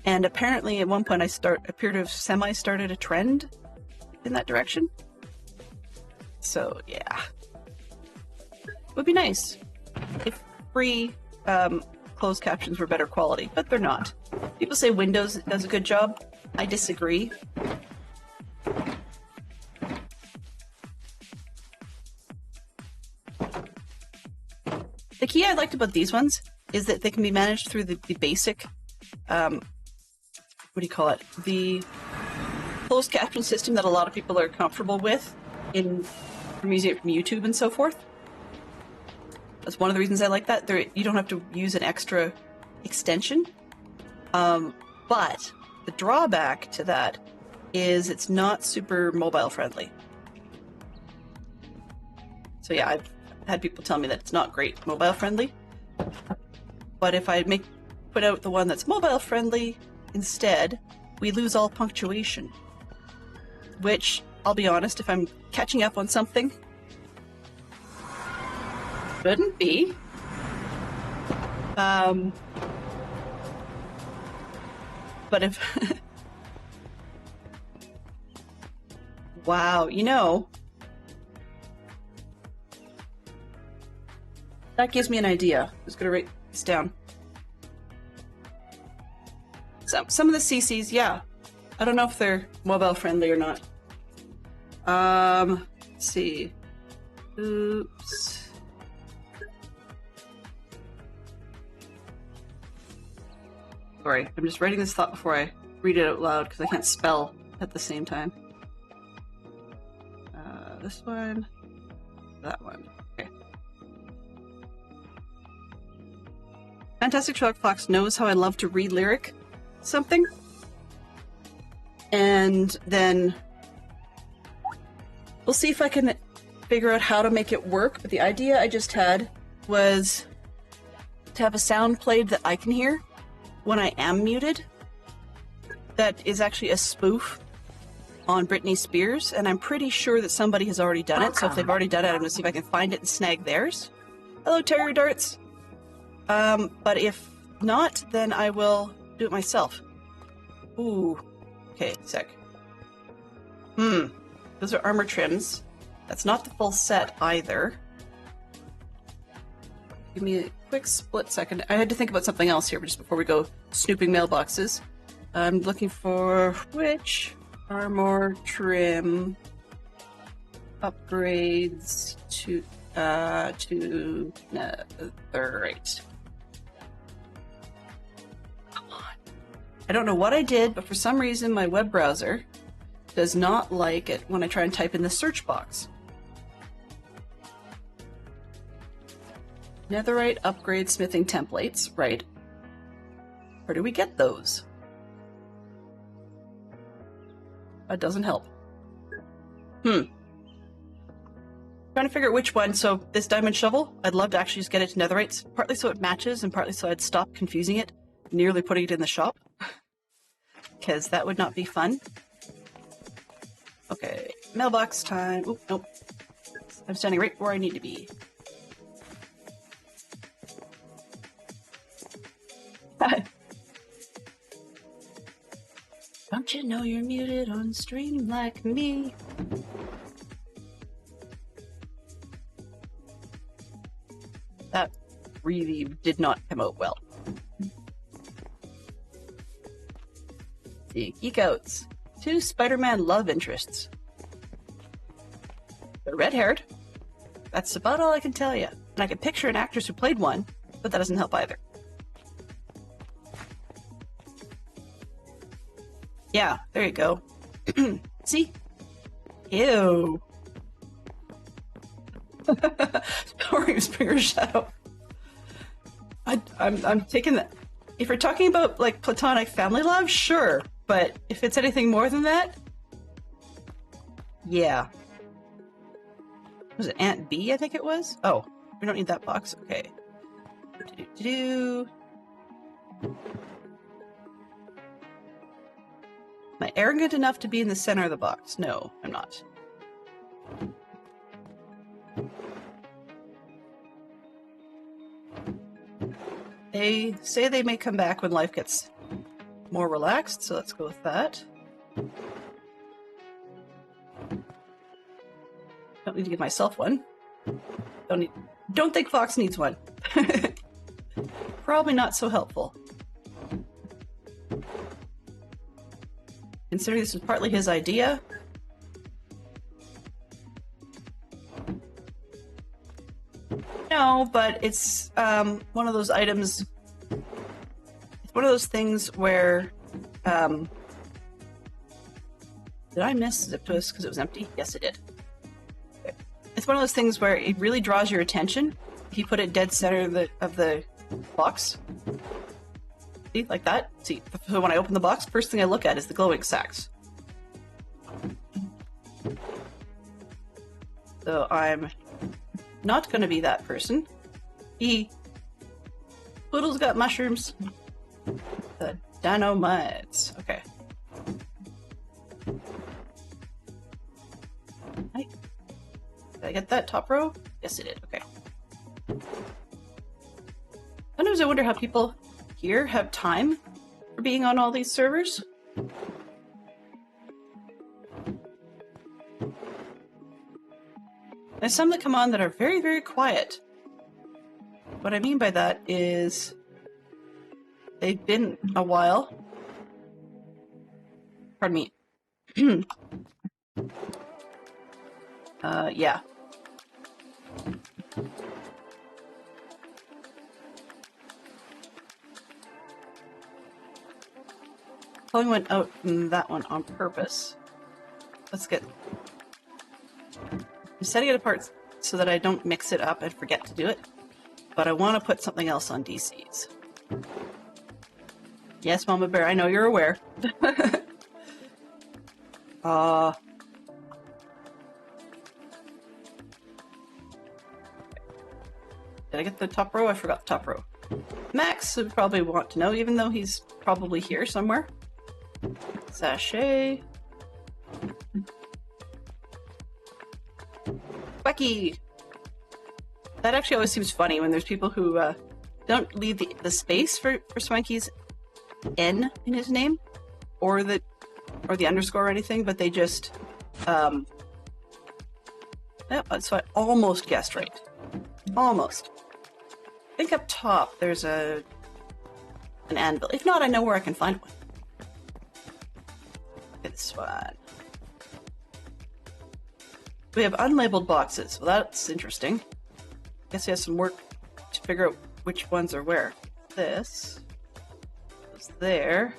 And apparently at one point I appear to have semi-started a trend in that direction. So yeah. It would be nice if free closed captions were better quality, but they're not. People say Windows does a good job. I disagree. The key I liked about these ones is that they can be managed through the basic, what do you call it? The closed caption system that a lot of people are comfortable with from using it from YouTube and so forth. That's one of the reasons I like that. You don't have to use an extra extension. But the drawback to that is it's not super mobile friendly. So yeah, I've had people tell me that it's not great mobile friendly. But if I put out the one that's mobile friendly instead, we lose all punctuation. Which, I'll be honest, if I'm catching up on something, shouldn't be. But if... Wow, you know... That gives me an idea. I'm just gonna write this down. Some of the CCs, yeah. I don't know if they're mobile friendly or not. Let's see. Oops. Sorry, I'm just writing this thought before I read it out loud because I can't spell at the same time. This one, that one. Okay. Fantastic Sherlock Fox knows how I love to read lyric something, and then we'll see if I can figure out how to make it work. But the idea I just had was to have a sound played that I can hear when I am muted. That is actually a spoof on Britney Spears, and I'm pretty sure that somebody has already done it. So if they've already done it, I'm going to see if I can find it and snag theirs. Hello, Terry Darts. But if not, then I will do it myself. Ooh. Okay, sec. Those are armor trims. That's not the full set either. Give me a quick split second. I had to think about something else here just before we go snooping mailboxes. I'm looking for which armor trim upgrades to netherite. Come on. I don't know what I did, but for some reason my web browser does not like it when I try and type in the search box. Netherite upgrade smithing templates, right? Where do we get those? That doesn't help. Trying to figure out which one. So this diamond shovel, I'd love to actually just get it to netherites, partly so it matches and partly so I'd stop confusing it, nearly putting it in the shop. Because that would not be fun. Okay, mailbox time. Oop, nope. I'm standing right where I need to be. Don't you know you're muted on stream like me? That really did not come out well. See, geek outs. 2 Spider-Man love interests. They're red-haired. That's about all I can tell you. And I can picture an actress who played one, but that doesn't help either. Yeah, there you go. See? Ew. Story Springer Shadow. I'm taking that. If you're talking about like platonic family love, sure. But if it's anything more than that, yeah. Was it Aunt B? I think it was. Oh, we don't need that box. Okay. Am I arrogant enough to be in the center of the box? No, I'm not. They say they may come back when life gets more relaxed, so let's go with that. Don't need to give myself one. Don't think Fox needs one. Probably not so helpful. Considering this was partly his idea. No, but it's one of those items. It's one of those things where. Did I miss Ziptos because it was empty? Yes, it did. Okay. It's one of those things where it really draws your attention if you put it dead center of the box. See, like that. See, so when I open the box, first thing I look at is the glowing sacks. So I'm not going to be that person. Poodle's got mushrooms. The dynamites. Okay. Right. Did I get that top row? Yes, I did. Okay. Sometimes I wonder how people here have time for being on all these servers. There's some that come on that are very, very quiet. What I mean by that is they've been a while. Pardon me. Yeah. Probably went out from that one on purpose. Let's get... I'm setting it apart so that I don't mix it up and forget to do it. But I want to put something else on DCs. Yes, Mama Bear, I know you're aware. Did I get the top row? I forgot the top row. Max would probably want to know, even though he's probably here somewhere. Sachet. Becky! That actually always seems funny when there's people who don't leave the space for Swanky's N in his name, or the underscore or anything, but they just yep, so I almost guessed right. Almost. I think up top there's an anvil. If not, I know where I can find one. This one. We have unlabeled boxes. Well, that's interesting. Guess he has some work to figure out which ones are where. This is there.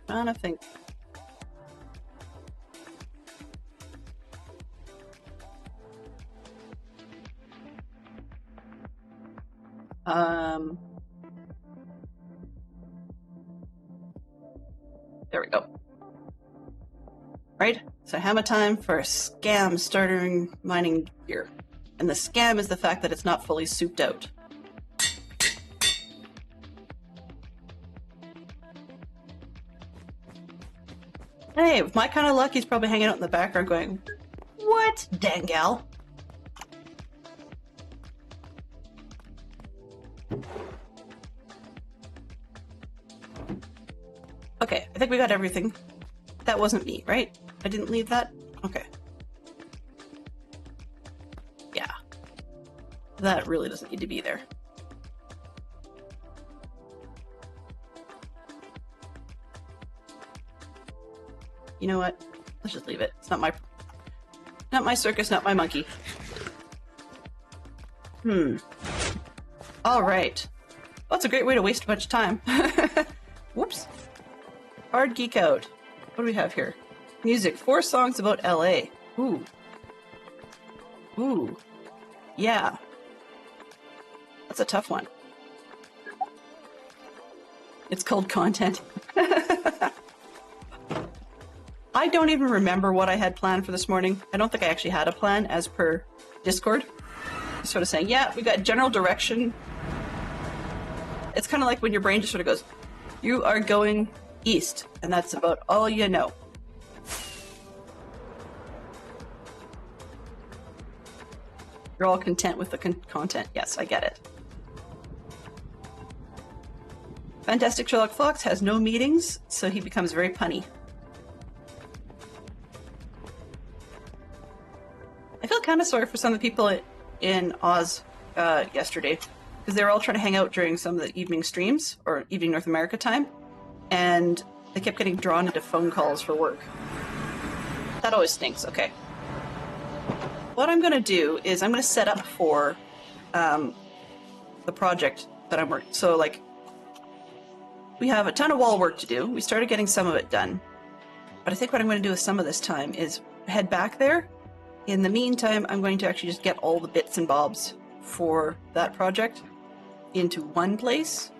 Trying to think. There we go. Right? So hammer time for a scam starter mining gear. And the scam is the fact that it's not fully souped out. Hey, with my kind of luck, he's probably hanging out in the background going, "What, Dangal?" Okay, I think we got everything. That wasn't me, right? I didn't leave that? Okay. Yeah. That really doesn't need to be there. You know what? Let's just leave it. It's not my circus, not my monkey. All right. Well, that's a great way to waste a bunch of time. Whoops. Hard geek out. What do we have here? Music. 4 songs about LA. Ooh. Ooh. Yeah. That's a tough one. It's called content. I don't even remember what I had planned for this morning. I don't think I actually had a plan as per Discord. Just sort of saying, yeah, we got general direction. It's kind of like when your brain just sort of goes, you are going east, and that's about all you know. You're all content with the content. Yes, I get it. Fantastic Sherlock Fox has no meetings, so he becomes very punny. I feel kind of sorry for some of the people in Oz yesterday, because they were all trying to hang out during some of the evening streams, or evening North America time, and they kept getting drawn into phone calls for work. That always stinks. Okay. What I'm going to do is I'm going to set up for the project that I'm working. So, like, we have a ton of wall work to do. We started getting some of it done. But I think what I'm going to do with some of this time is head back there. In the meantime, I'm going to actually just get all the bits and bobs for that project into one place.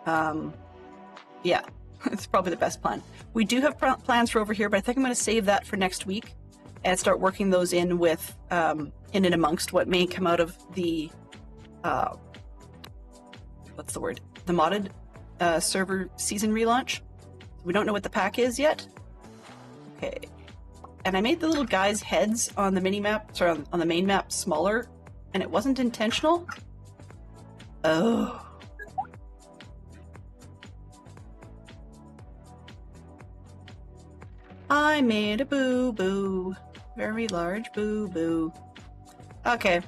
Yeah, it's probably the best plan. We do have plans for over here, but I think I'm going to save that for next week and start working those in with, in and amongst what may come out of the, what's the word? The modded server season relaunch. We don't know what the pack is yet. Okay. And I made the little guys' heads on the mini-map, sorry, on the main map smaller, and it wasn't intentional. Oh. I made a boo-boo. Very large boo-boo. Okay.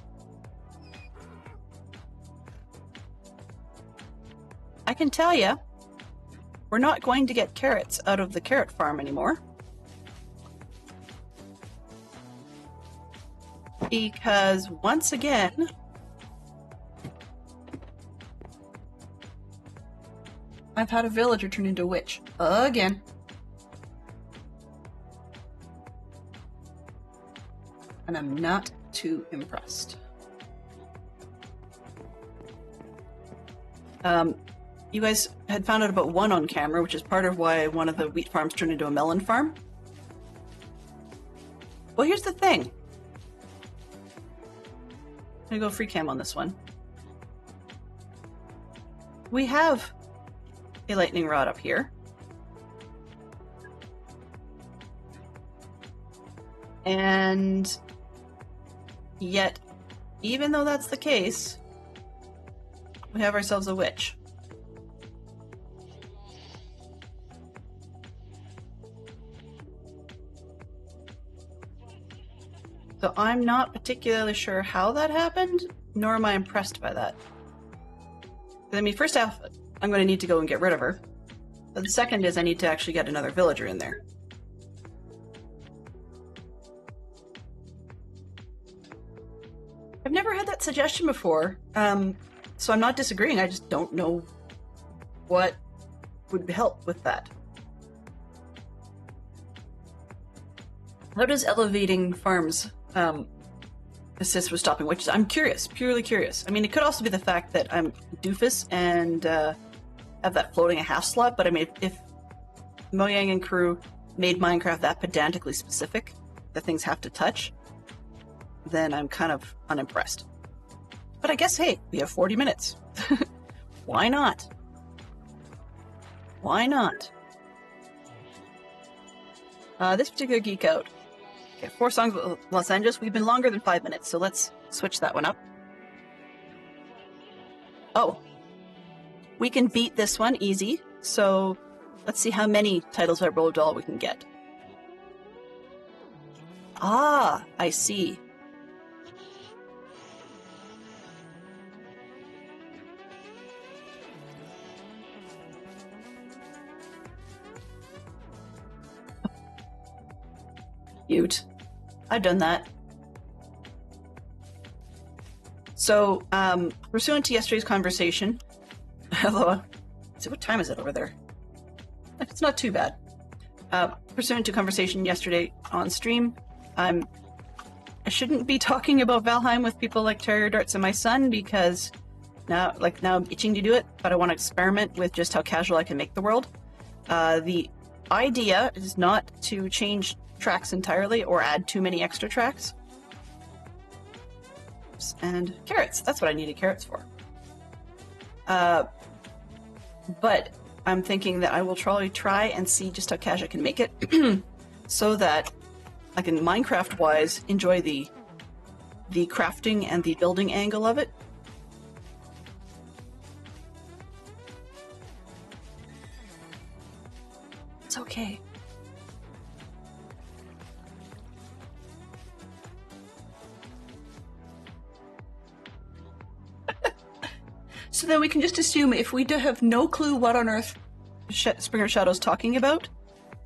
I can tell you, we're not going to get carrots out of the carrot farm anymore. Because once again, I've had a villager turn into a witch. Again. And I'm not too impressed. You guys had found out about one on camera, which is part of why one of the wheat farms turned into a melon farm. Well, here's the thing. I'm gonna go free cam on this one. We have a lightning rod up here. And yet, even though that's the case, we have ourselves a witch. So I'm not particularly sure how that happened, nor am I impressed by that. I mean, first off, I'm going to need to go and get rid of her. But the second is I need to actually get another villager in there. I've never had that suggestion before, so I'm not disagreeing. I just don't know what would help with that. How does elevating farms assist with stopping witches? I'm curious, purely curious. I mean, it could also be the fact that I'm doofus and have that floating a half slot, but I mean, if Mojang and crew made Minecraft that pedantically specific that things have to touch, then I'm kind of unimpressed. But I guess, hey, we have 40 minutes. Why not? Why not? This particular geek out. Okay, 4 songs with Los Angeles. We've been longer than 5 minutes, so let's switch that one up. Oh. We can beat this one easy, so let's see how many titles by Roll Doll we can get. Ah, I see. Cute. I've done that. So, pursuant to yesterday's conversation, hello, so what time is it over there? It's not too bad. Pursuant to conversation yesterday on stream, I shouldn't be talking about Valheim with people like Terrier Darts and my son because now I'm itching to do it, but I want to experiment with just how casual I can make the world. The idea is not to change tracks entirely or add too many extra tracks. And carrots, that's what I needed carrots for. But I'm thinking that I will probably try and see just how casual I can make it so that I can Minecraft-wise enjoy the crafting and the building angle of it. It's okay. So then we can just assume if we do have no clue what on earth Springer Shadow's talking about,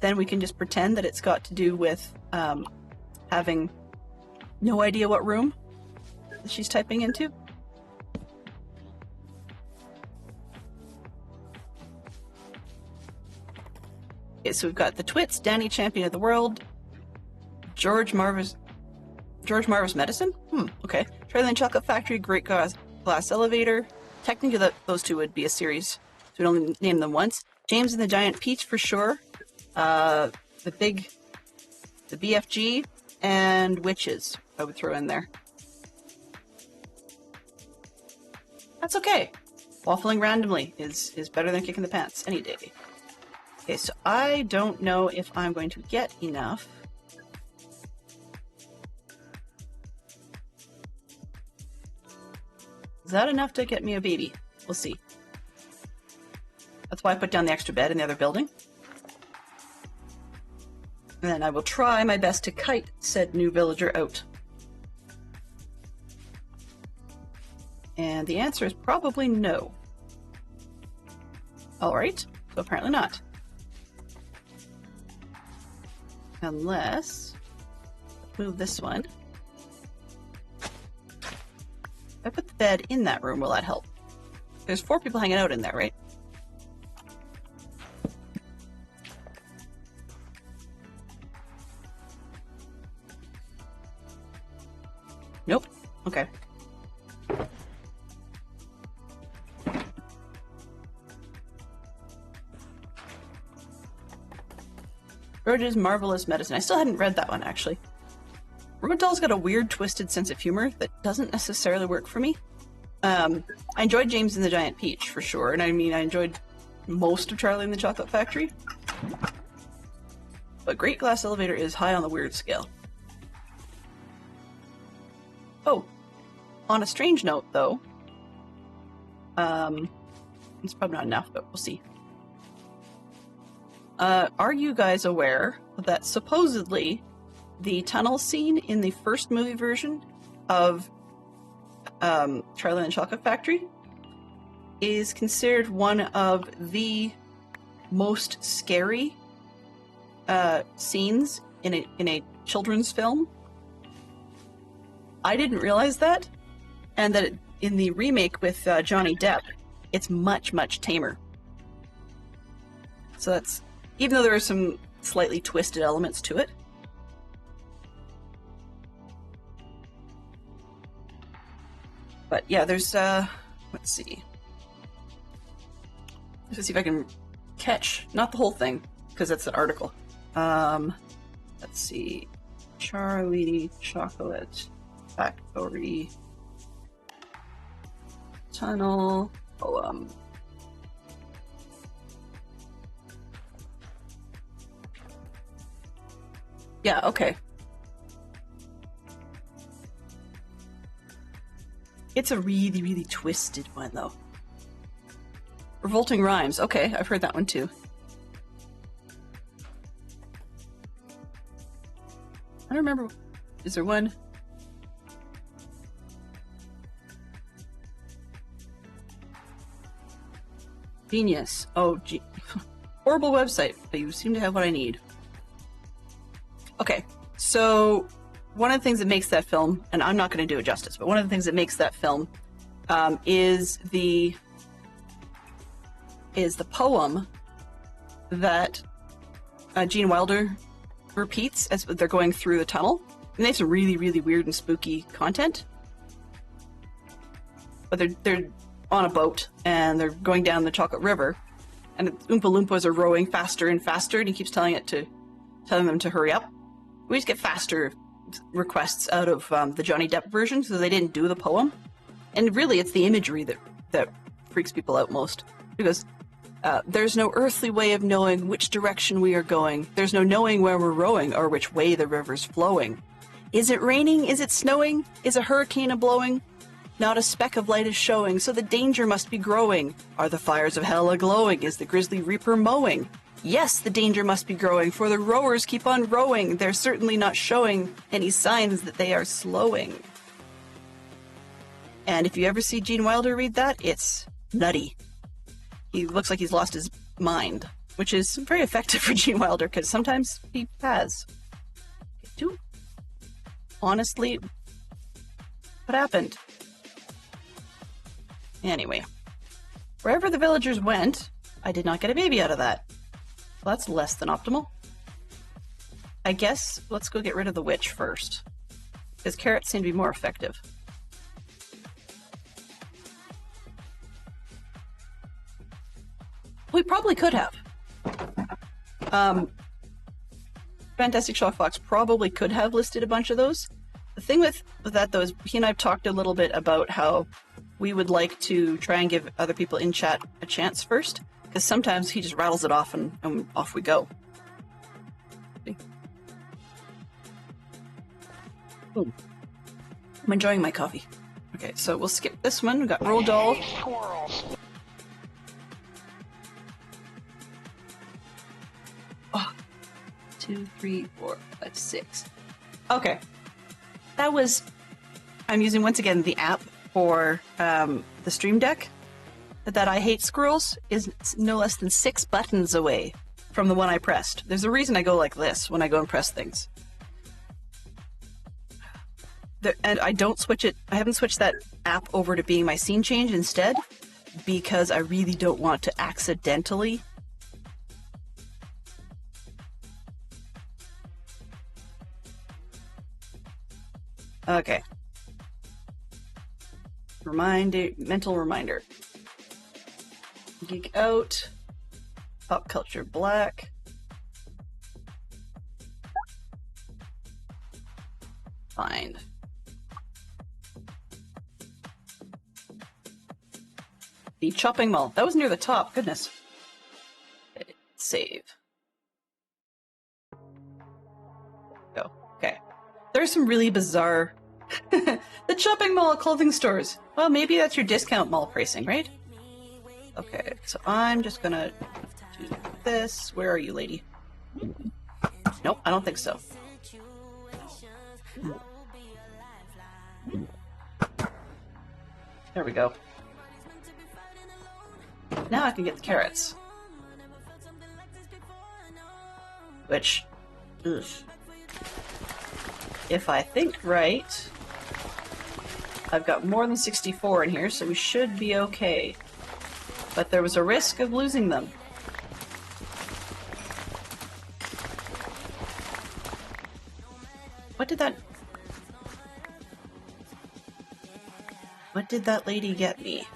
then we can just pretend that it's got to do with having no idea what room she's typing into. Okay, so we've got the Twits, Danny Champion of the World, George Marvis Medicine? Okay. Charlie and Chocolate Factory, Great Glass Elevator. Technically, those two would be a series, so we'd only name them once. James and the Giant Peach for sure. The BFG, and Witches I would throw in there. That's okay. Waffling randomly is better than kicking the pants any day. Okay, so I don't know if I'm going to get enough. Is that enough to get me a baby? We'll see. That's why I put down the extra bed in the other building. And then I will try my best to kite said new villager out. And the answer is probably no. Alright, so apparently not. Unless, move this one. bed in that room, will that help? There's 4 people hanging out in there, right? Nope. Okay. Roge's Marvelous Medicine. I still hadn't read that one, actually. Roald Dahl's got a weird, twisted sense of humor that doesn't necessarily work for me. I enjoyed James and the Giant Peach, for sure, and I mean, I enjoyed most of Charlie and the Chocolate Factory. But Great Glass Elevator is high on the weird scale. Oh, on a strange note, though, it's probably not enough, but we'll see. Are you guys aware that supposedly the tunnel scene in the first movie version of Charlie and the Chocolate Factory is considered one of the most scary scenes in a children's film? I didn't realize that, and that in the remake with Johnny Depp, it's much, much tamer. So that's, even though there are some slightly twisted elements to it. But yeah, there's, let's see. Let's see if I can catch, not the whole thing, because that's an article. Let's see. Charlie Chocolate Factory Tunnel poem. Yeah, okay. It's a really, really twisted one, though. Revolting Rhymes. Okay, I've heard that one, too. I don't remember. Is there one? Genius. Oh, horrible website, but you seem to have what I need. Okay, so one of the things that makes that film, and I'm not going to do it justice, but one of the things that makes that film is the poem that Gene Wilder repeats as they're going through the tunnel. And they have some really, really weird and spooky content. But they're on a boat, and they're going down the Chocolate River, and the Oompa Loompas are rowing faster and faster, and he keeps telling them to hurry up. We just get faster requests out of the Johnny Depp version, so they didn't do the poem. And really, it's the imagery that freaks people out most. Because there's no earthly way of knowing which direction we are going. There's no knowing where we're rowing or which way the river's flowing. Is it raining? Is it snowing? Is a hurricane a-blowing? Not a speck of light is showing, so the danger must be growing. Are the fires of hell a-glowing? Is the grisly reaper mowing? Yes, the danger must be growing, for the rowers keep on rowing. They're certainly not showing any signs that they are slowing. And if you ever see Gene Wilder read that, it's nutty. He looks like he's lost his mind, which is very effective for Gene Wilder, because sometimes he has. Dude, honestly, what happened? Anyway, wherever the villagers went, I did not get a baby out of that. Well, that's less than optimal. I guess let's go get rid of the witch first, because carrots seem to be more effective. We probably could have. Fantastic Shock Fox probably could have listed a bunch of those. The thing with that, though, is he and I have talked a little bit about how we would like to try and give other people in chat a chance first, because sometimes he just rattles it off and off we go. Ooh. I'm enjoying my coffee. Okay, so we'll skip this one. We've got Roald Dahl. Oh, 2, 3, 4, 5, 6. Okay. That was... I'm using, once again, the app for the Stream Deck. That I Hate Squirrels is no less than 6 buttons away from the one I pressed. There's a reason I go like this when I go and press things. and I don't switch it. I haven't switched that app over to being my scene change instead because I really don't want to accidentally. Okay. Mental reminder. Geek out. Pop culture black. Find. The chopping mall. That was near the top. Goodness. Save. Go. Okay. There's some really bizarre... The chopping mall clothing stores. Well, maybe that's your discount mall pricing, right? Okay, so I'm just gonna do this. Where are you, lady? Nope, I don't think so. There we go. Now I can get the carrots. Which, ugh. If I think right, I've got more than 64 in here, so we should be okay. But there was a risk of losing them. What did that lady get me?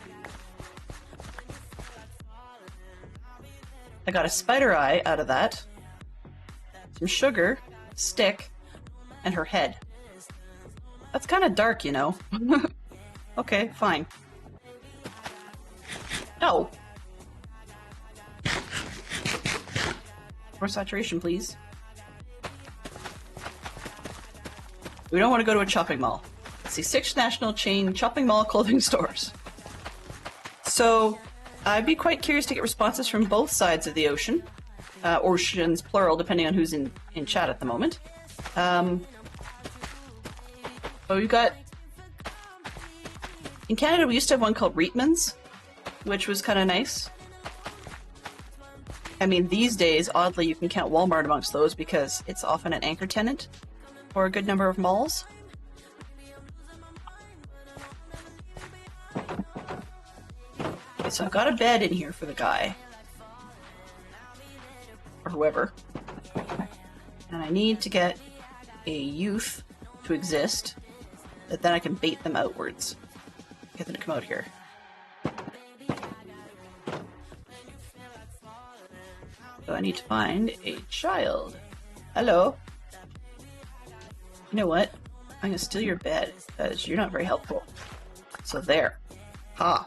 I got a spider eye out of that, some sugar, stick, and her head. That's kind of dark, you know. Okay, fine. No! More saturation, please. We don't want to go to a shopping mall. Let's see, 6 national chain shopping mall clothing stores. So, I'd be quite curious to get responses from both sides of the ocean. Oceans, plural, depending on who's in chat at the moment. But we've got... In Canada, we used to have one called Reitman's, which was kind of nice. I mean, these days, oddly, you can count Walmart amongst those because it's often an anchor tenant for a good number of malls. Okay, so I've got a bed in here for the guy. Or whoever. And I need to get a youth to exist, that then I can bait them outwards. Get them to come out here. So I need to find a child. Hello. You know what? I'm gonna steal your bed, because you're not very helpful. So there. Ha.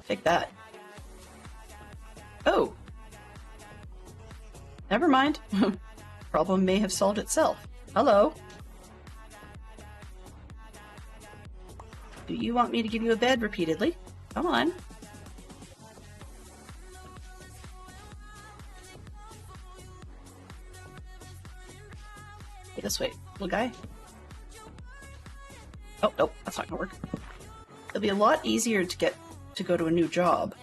Take that. Oh. Never mind. Problem may have solved itself. Hello. Do you want me to give you a bed repeatedly? Come on. Hey, this way, little guy. Oh, nope, that's not gonna work. It'll be a lot easier to get to go to a new job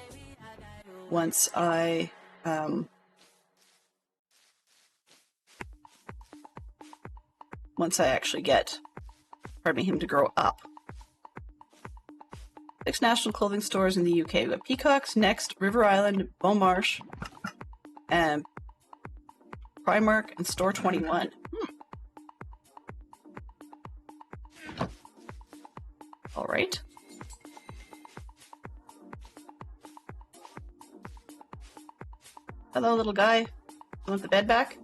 once I actually get, pardon me, him to grow up. 6 national clothing stores in the UK. We've got Peacocks, Next, River Island, Beaumarsh, and Primark, and Store 21. All right. Hello, little guy. You want the bed back?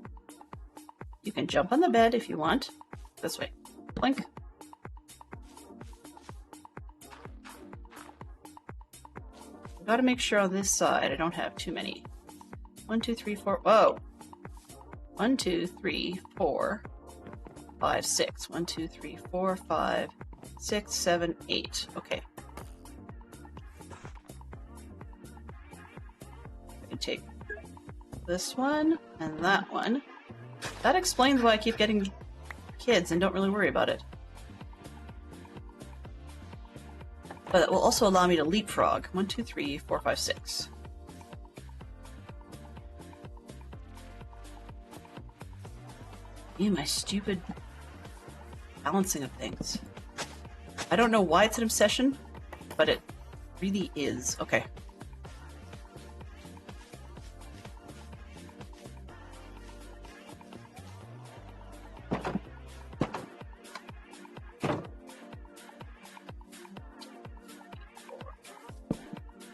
You can jump on the bed if you want. This way. Blink. Gotta make sure on this side I don't have too many. 1, 2, 3, 4. Whoa. 1, 2, 3, 4, 5, 6. 1, 2, 3, 4, 5, 6, 7, 8. Okay. I can take this one and that one. That explains why I keep getting kids and don't really worry about it. But it will also allow me to leapfrog. 1, 2, 3, 4, 5, 6. Yeah, my stupid balancing of things. I don't know why it's an obsession, but it really is. Okay.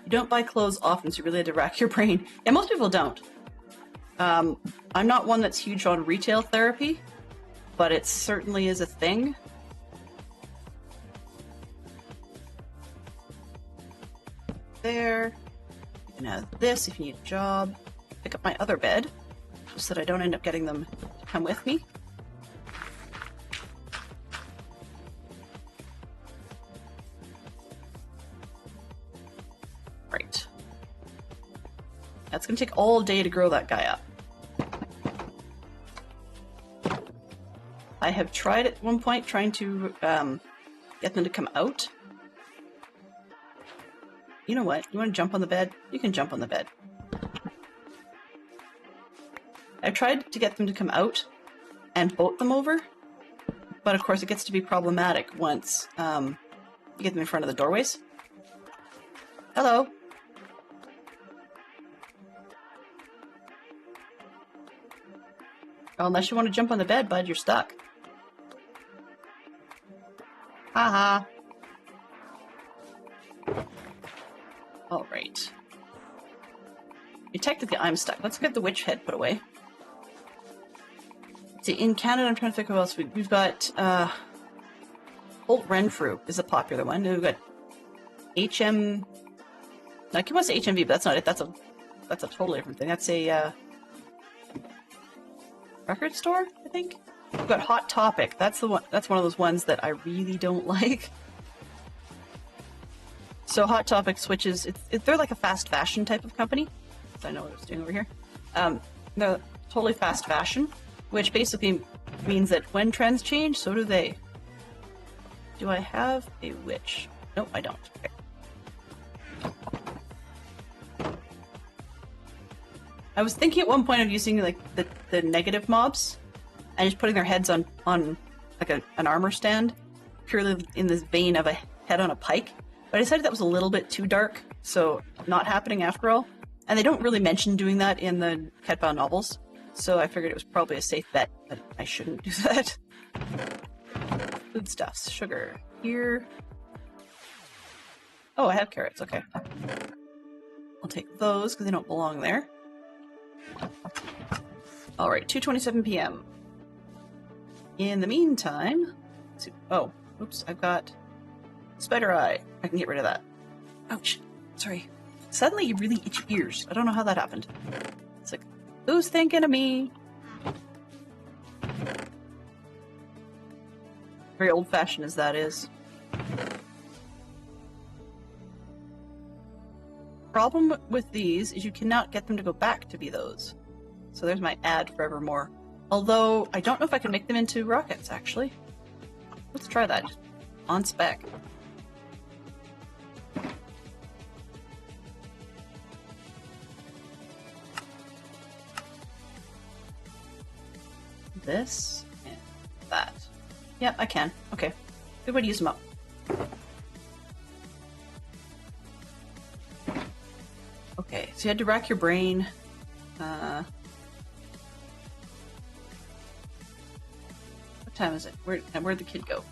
You don't buy clothes often, so you really had to rack your brain. Yeah, most people don't. I'm not one that's huge on retail therapy, but it certainly is a thing. There. You can have this if you need a job. Pick up my other bed, just so that I don't end up getting them to come with me. Right. That's gonna take all day to grow that guy up. I have tried at one point trying to get them to come out. You know what? You want to jump on the bed? You can jump on the bed. I tried to get them to come out and boat them over, but of course it gets to be problematic once you get them in front of the doorways. Hello. Well, unless you want to jump on the bed, bud, you're stuck. Haha. Alright. Technically, I'm stuck. Let's get the witch head put away. See, in Canada, I'm trying to think of what else we've got. Old Renfrew is a popular one. We've got HM. I can want to say HMV, but that's not it. That's a totally different thing. That's a record store, I think. We've got Hot Topic. That's the one. That's one of those ones that I really don't like. So Hot Topic switches. They're like a fast fashion type of company. I know what I was doing over here. They're totally fast fashion, which basically means that when trends change, so do they. Do I have a witch? Nope, I don't. Okay. I was thinking at one point of using like the negative mobs and just putting their heads on like an armor stand, purely in this vein of a head on a pike. But I decided that was a little bit too dark, so not happening after all. And they don't really mention doing that in the Catbound novels, so I figured it was probably a safe bet that I shouldn't do that. Foodstuffs, sugar, here. Oh, I have carrots, okay. I'll take those because they don't belong there. Alright, 2:27 p.m. In the meantime, let's see. Oh, oops, I've got spider eye. I can get rid of that. Ouch, sorry. Suddenly you really itch your ears. I don't know how that happened. It's like, who's thinking of me? Very old-fashioned as that is. Problem with these is you cannot get them to go back to be those. So there's my ad forevermore. Although, I don't know if I can make them into rockets, actually. Let's try that. On spec. This and that. Yep, I can. Okay. Good way to use them up. Okay, so you had to rack your brain. What time is it? Where'd the kid go?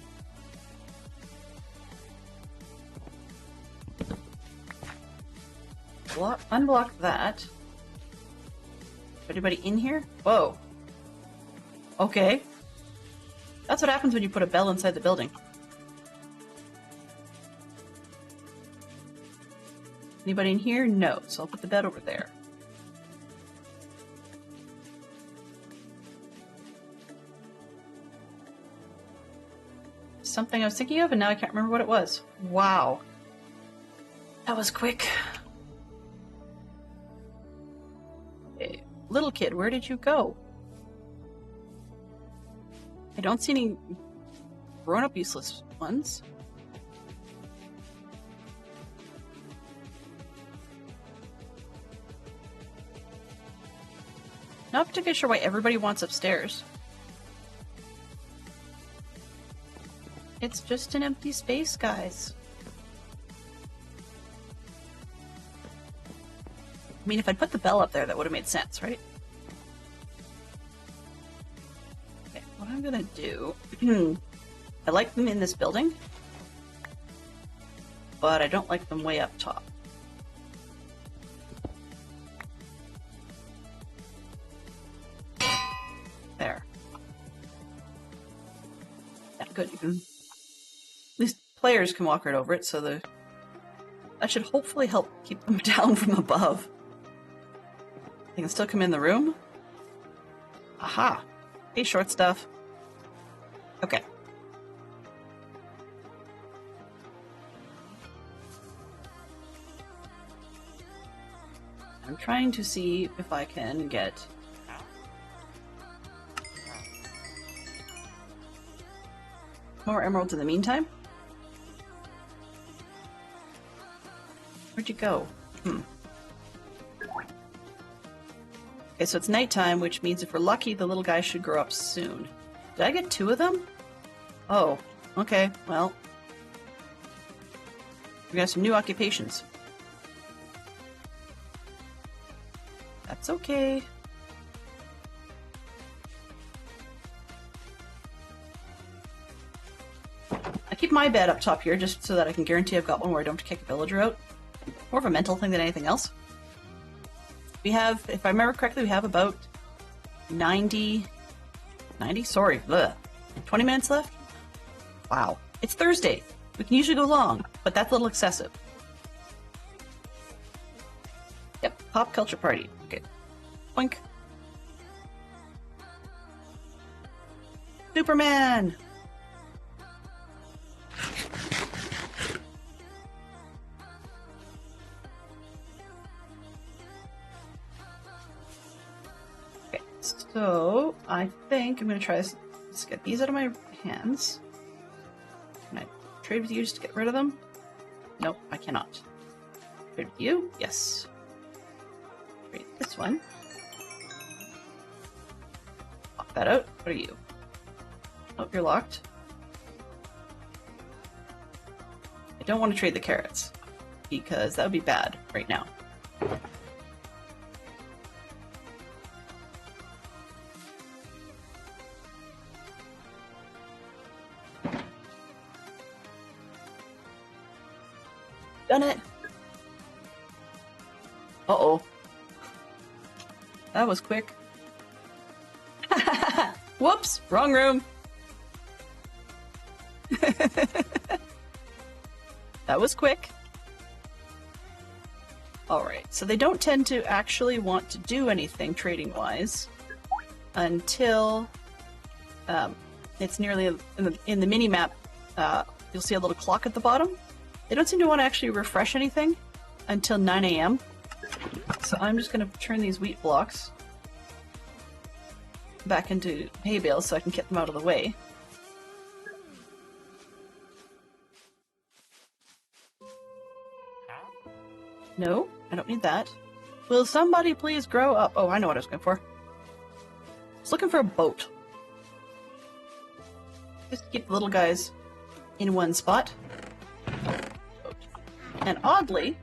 Unblock that. Anybody in here? Whoa. Okay. That's what happens when you put a bell inside the building. Anybody in here? No. So I'll put the bed over there. Something I was thinking of and now I can't remember what it was. Wow. That was quick. Okay. Little kid, where did you go? I don't see any grown-up useless ones. Not particularly sure why everybody wants upstairs. It's just an empty space, guys. I mean, if I'd put the bell up there, that would have made sense, right? Okay, what I'm gonna do... I like them in this building, but I don't like them way up top. There. Yeah, good. You can... At least players can walk right over it, so that should hopefully help keep them down from above. They can still come in the room. Aha! Hey, short stuff. Okay. I'm trying to see if I can get... more emeralds in the meantime. Where'd you go? Okay, so it's nighttime, which means if we're lucky, the little guy should grow up soon. Did I get 2 of them? Oh, okay, well. We got some new occupations. That's okay. I keep my bed up top here just so that I can guarantee I've got one where I don't have to kick a villager out. More of a mental thing than anything else. We have, if I remember correctly, we have about 90, sorry, 20 minutes left? Wow. It's Thursday. We can usually go long, but that's a little excessive. Yep, pop culture party. Okay. Boink. Superman! So, I think I'm going to try to get these out of my hands. Can I trade with you just to get rid of them? Nope, I cannot. Trade with you? Yes. Trade this one. Pop that out. What are you? Oh, you're locked. I don't want to trade the carrots, because that would be bad right now. Done it! Uh-oh. That was quick. Whoops! Wrong room! That was quick. Alright, so they don't tend to actually want to do anything trading-wise until it's nearly in the mini-map. You'll see a little clock at the bottom. They don't seem to want to actually refresh anything until 9 AM. So I'm just going to turn these wheat blocks back into hay bales so I can get them out of the way. No, I don't need that. Will somebody please grow up? Oh, I know what I was going for. I was looking for a boat. Just to keep the little guys in one spot. And oddly,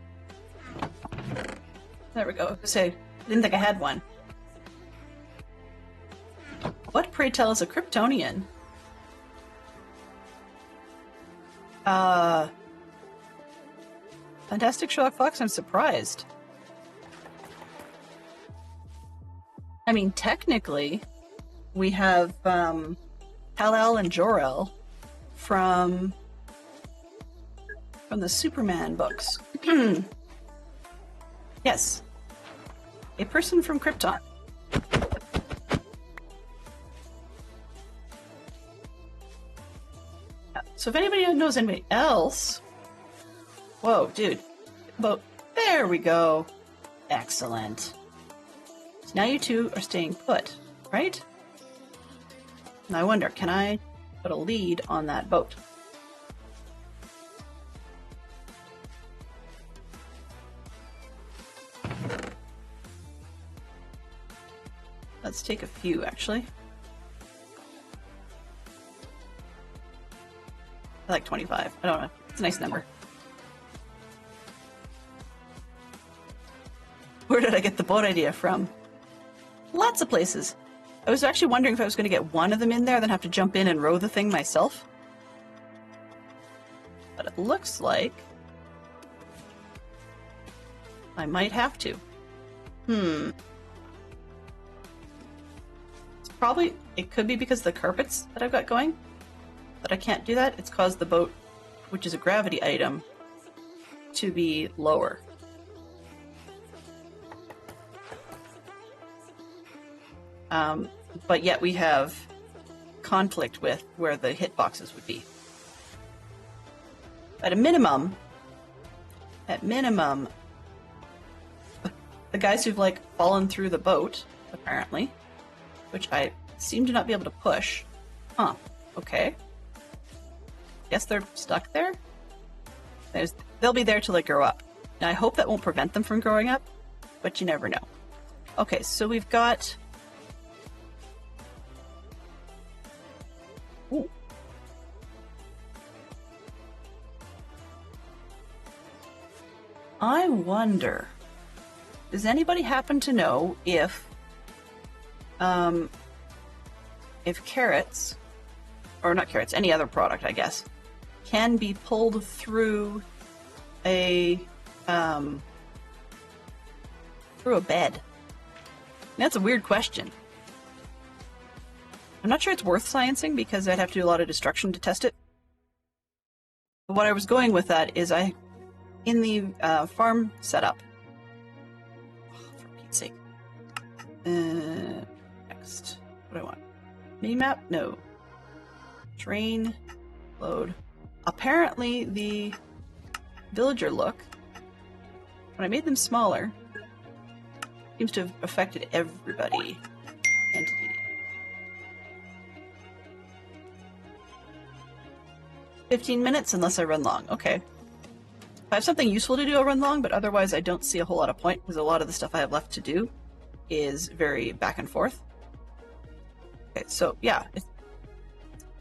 there we go. I was gonna say, I didn't think I had one. What, pray tell, is a Kryptonian? Fantastic Sherlock Fox, I'm surprised. I mean, technically, we have Kal-El and Jor-El from the Superman books. Yes. A person from Krypton. So if anybody knows anybody else... Whoa, dude. Boat. There we go. Excellent. So now you two are staying put, right? And I wonder, can I put a lead on that boat? Let's take a few, actually. I like 25. I don't know. It's a nice number. Where did I get the boat idea from? Lots of places. I was actually wondering if I was going to get one of them in there, then have to jump in and row the thing myself. But it looks like I might have to. It's probably, it could be because of the carpets that I've got going, but I can't do that. It's caused the boat, which is a gravity item, to be lower. But yet we have conflict with where the hitboxes would be. At minimum, the guys who've like fallen through the boat, apparently, which I seem to not be able to push. Huh. Okay. Guess they're stuck there? They'll be there till they grow up. Now I hope that won't prevent them from growing up, but you never know. Okay, so we've got... Ooh. I wonder, does anybody happen to know if carrots, or not carrots, any other product, I guess, can be pulled through a bed? That's a weird question. I'm not sure it's worth sciencing because I'd have to do a lot of destruction to test it. But what I was going with that is in the farm setup. Oh, for Pete's sake. Next. What do I want? Minimap? No. Train. Load. Apparently the villager look, when I made them smaller, seems to have affected everybody. Entity. 15 minutes unless I run long. Okay. If I have something useful to do, I'll run long, but otherwise I don't see a whole lot of point because a lot of the stuff I have left to do is very back and forth. Okay, so yeah.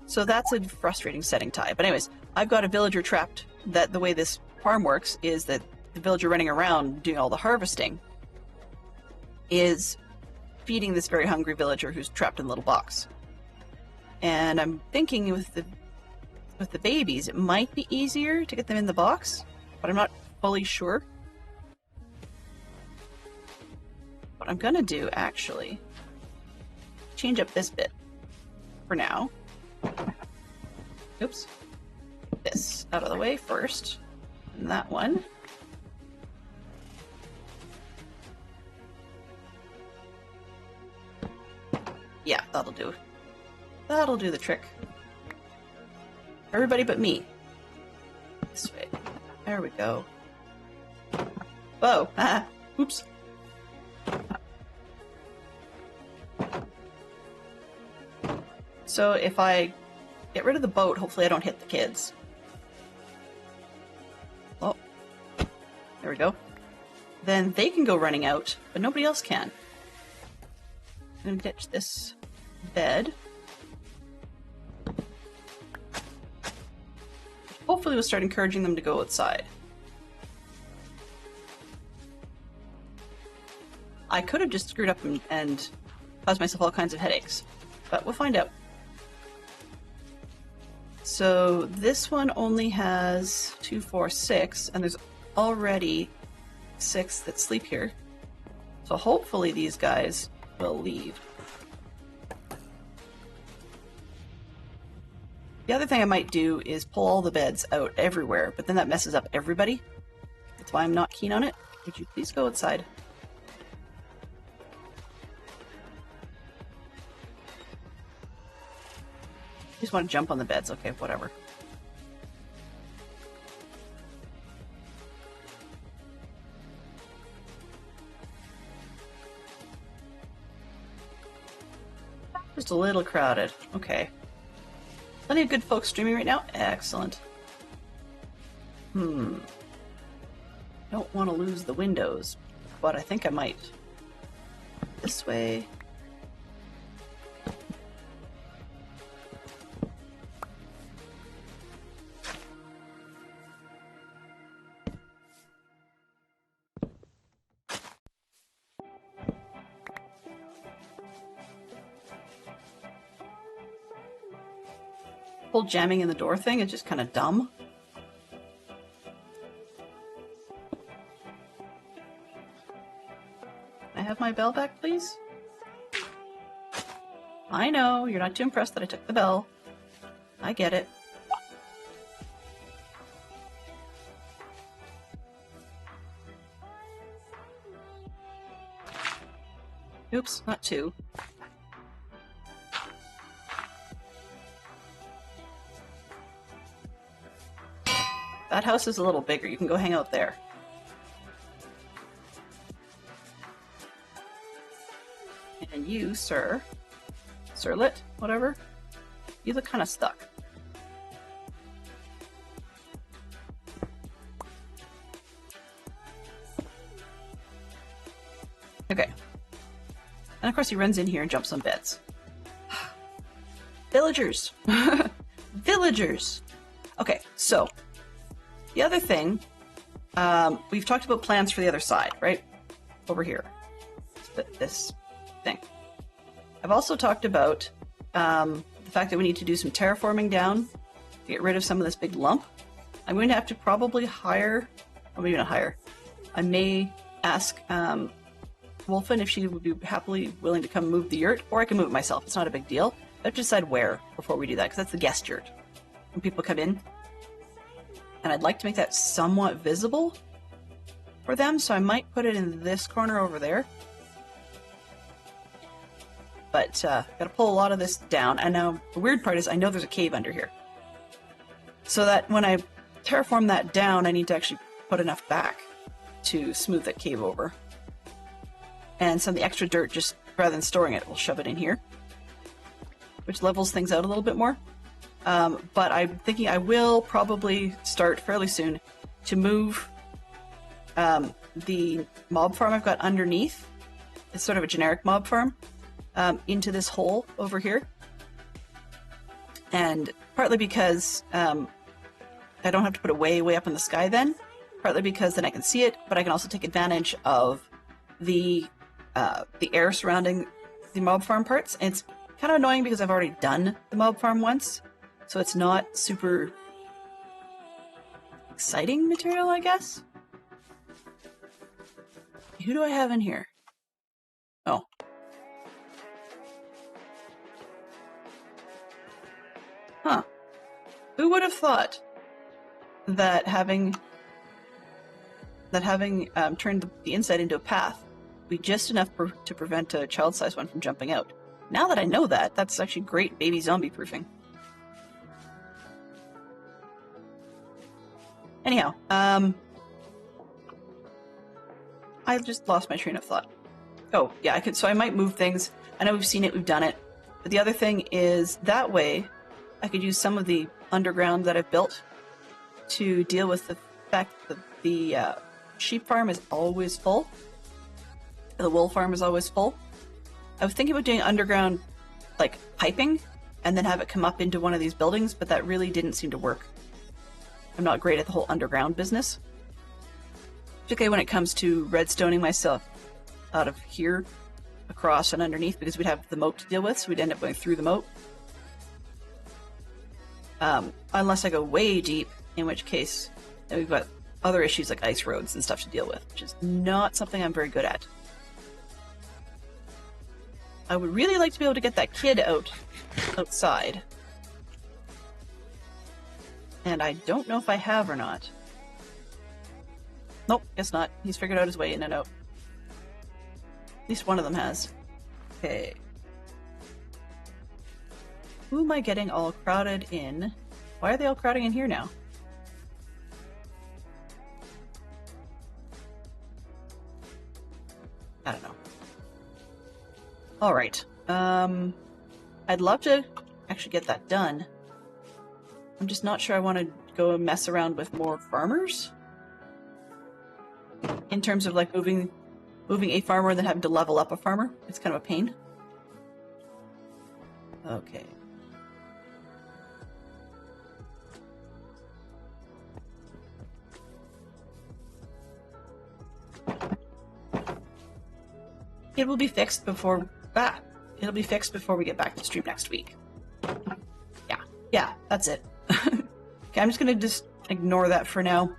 So that's a frustrating setting tie. But anyways, I've got a villager trapped that the way this farm works is that the villager running around doing all the harvesting is feeding this very hungry villager who's trapped in a little box. And I'm thinking with the babies, it might be easier to get them in the box, but I'm not fully sure. What I'm gonna do, actually, change up this bit for now. Oops. This out of the way first, and that one. Yeah, that'll do. That'll do the trick. Everybody but me. This way. There we go. Whoa! Ah, oops. So if I get rid of the boat, hopefully I don't hit the kids. Oh. There we go. Then they can go running out, but nobody else can. I'm gonna ditch this bed. Hopefully we'll start encouraging them to go outside. I could have just screwed up and caused myself all kinds of headaches, but we'll find out. So this one only has 2, 4, 6, and there's already 6 that sleep here. So hopefully these guys will leave. The other thing I might do is pull all the beds out everywhere, but then that messes up everybody. That's why I'm not keen on it. Would you please go outside? You just want to jump on the beds. Okay, whatever. Just a little crowded. Okay. Plenty of good folks streaming right now. Excellent. Don't want to lose the windows, but I think I might. This way. whole jamming in the door thing is just kind of dumb. Can I have my bell back, please? I know, you're not too impressed that I took the bell. I get it. Oops, not two. That house is a little bigger. You can go hang out there. And you, sir, Sirlet, whatever, you look kind of stuck. Okay. And of course he runs in here and jumps on beds. Villagers! Villagers! Okay, so the other thing, we've talked about plans for the other side, right? Over here. This thing. I've also talked about the fact that we need to do some terraforming down to get rid of some of this big lump. I'm going to have to probably hire, or maybe not hire, I may ask Wolfen if she would be happily willing to come move the yurt, or I can move it myself. It's not a big deal. I have to decide where before we do that, because that's the guest yurt. When people come in. And I'd like to make that somewhat visible for them, so I might put it in this corner over there. But gotta pull a lot of this down. And now the weird part is I know there's a cave under here. So that when I terraform that down, I need to actually put enough back to smooth that cave over. And some of the extra dirt, just rather than storing it, we'll shove it in here, which levels things out a little bit more. But I'm thinking I will probably start fairly soon to move the mob farm I've got underneath. It's sort of a generic mob farm into this hole over here. And partly because I don't have to put it way, way up in the sky then. Partly because then I can see it, but I can also take advantage of the air surrounding the mob farm parts. And it's kind of annoying because I've already done the mob farm once. So it's not super exciting material, I guess. Who do I have in here? Oh. Huh. Who would have thought that having turned the inside into a path would be just enough to prevent a child-sized one from jumping out? Now that I know that, that's actually great baby zombie proofing. Anyhow, I just lost my train of thought. Oh, yeah, so I might move things. I know we've seen it, we've done it. But the other thing is, that way, I could use some of the underground that I've built to deal with the fact that the sheep farm is always full. The wool farm is always full. I was thinking about doing underground, like, piping, and then have it come up into one of these buildings, but that really didn't seem to work. I'm not great at the whole underground business. Particularly when it comes to redstoning myself out of here, across and underneath, because we'd have the moat to deal with, so we'd end up going through the moat. Unless I go way deep, in which case then we've got other issues like ice roads and stuff to deal with, which is not something I'm very good at. I would really like to be able to get that kid outside. And I don't know if I have or not. Nope, guess not. He's figured out his way in and out. At least one of them has. Okay. Who am I getting all crowded in? Why are they all crowding in here now? I don't know. Alright. I'd love to actually get that done. I'm just not sure I want to go and mess around with more farmers. In terms of like moving a farmer and then having to level up a farmer. It's kind of a pain. Okay. It will be fixed before it'll be fixed before we get back to stream next week. Yeah. That's it. Okay, I'm just gonna just ignore that for now.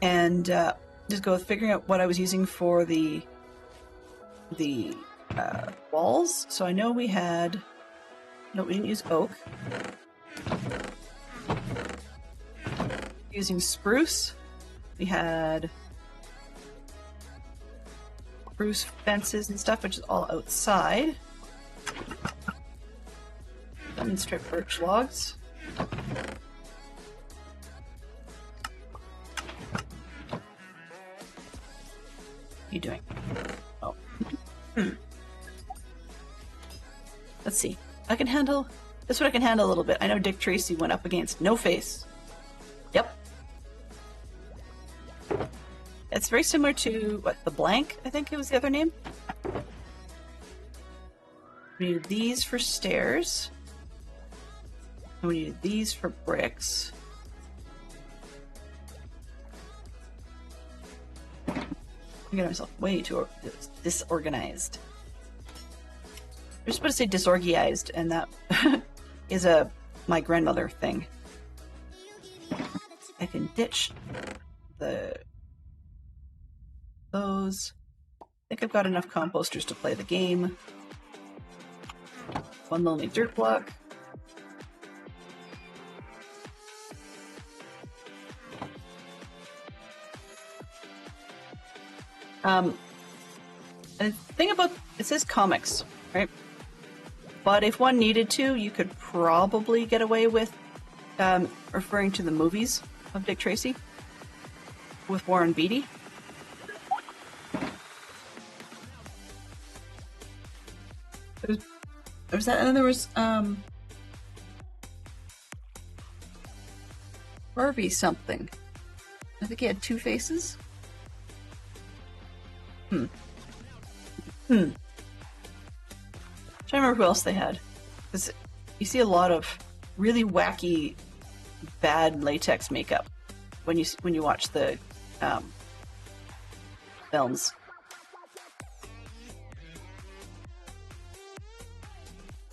And just go with figuring out what I was using for the walls. So I know we had... No, we didn't use oak. Using spruce. We had spruce fences and stuff, which is all outside. Lemon strip birch logs. What are you doing? Oh. Let's see. I can handle... This one I can handle a little bit. I know Dick Tracy went up against No Face. Yep. It's very similar to, what, the Blank, I think it was the other name? We needed these for stairs. And we needed these for bricks. I got myself way too disorganized. You're supposed to say disorganized, and that is my grandmother thing. I can ditch those. I think I've got enough composters to play the game. One lonely dirt block. And the thing about it says comics, right? But if one needed to, you could probably get away with referring to the movies of Dick Tracy with Warren Beatty. There's that, and then there was Harvey something. I think he had two faces. Trying to remember who else they had. Because you see a lot of really wacky, bad latex makeup when you watch the films.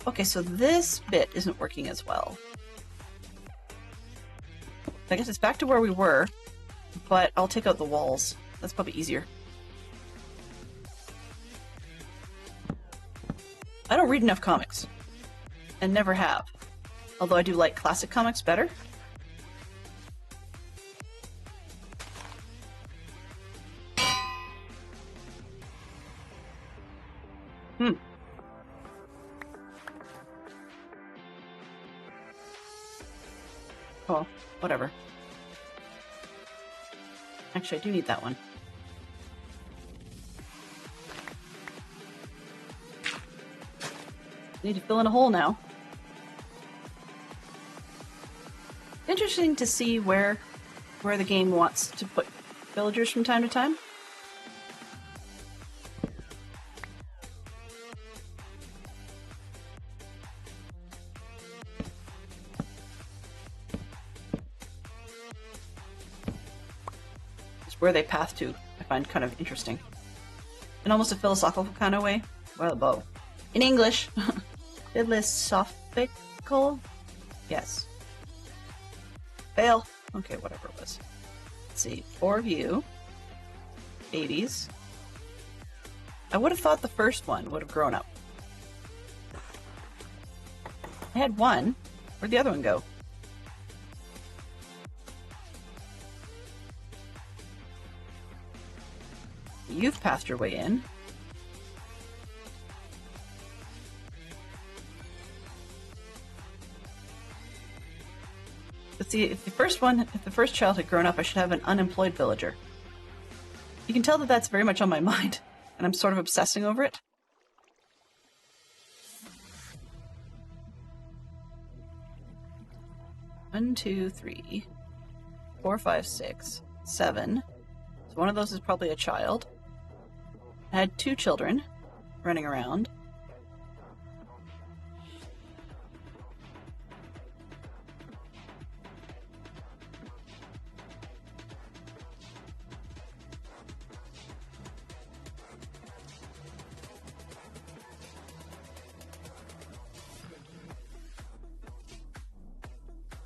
Okay, so this bit isn't working as well. I guess it's back to where we were, but I'll take out the walls. That's probably easier. I don't read enough comics, and never have. Although I do like classic comics better. Oh, whatever. Actually, I do need that one. Need to fill in a hole now. Interesting to see where the game wants to put villagers from time to time. Just where they path to, I find kind of interesting. In almost a philosophical kind of way. Well, bow. In English. Philosophical? Yes. Fail. Okay, whatever it was. Let's see. 4 view. 80s. I would have thought the first one would have grown up. I had one. Where'd the other one go? You've passed your way in. But see, if the first child had grown up, I should have an unemployed villager. You can tell that that's very much on my mind, and I'm sort of obsessing over it. One, 2, 3, 4, 5, 6, 7. So one of those is probably a child. I had 2 children running around.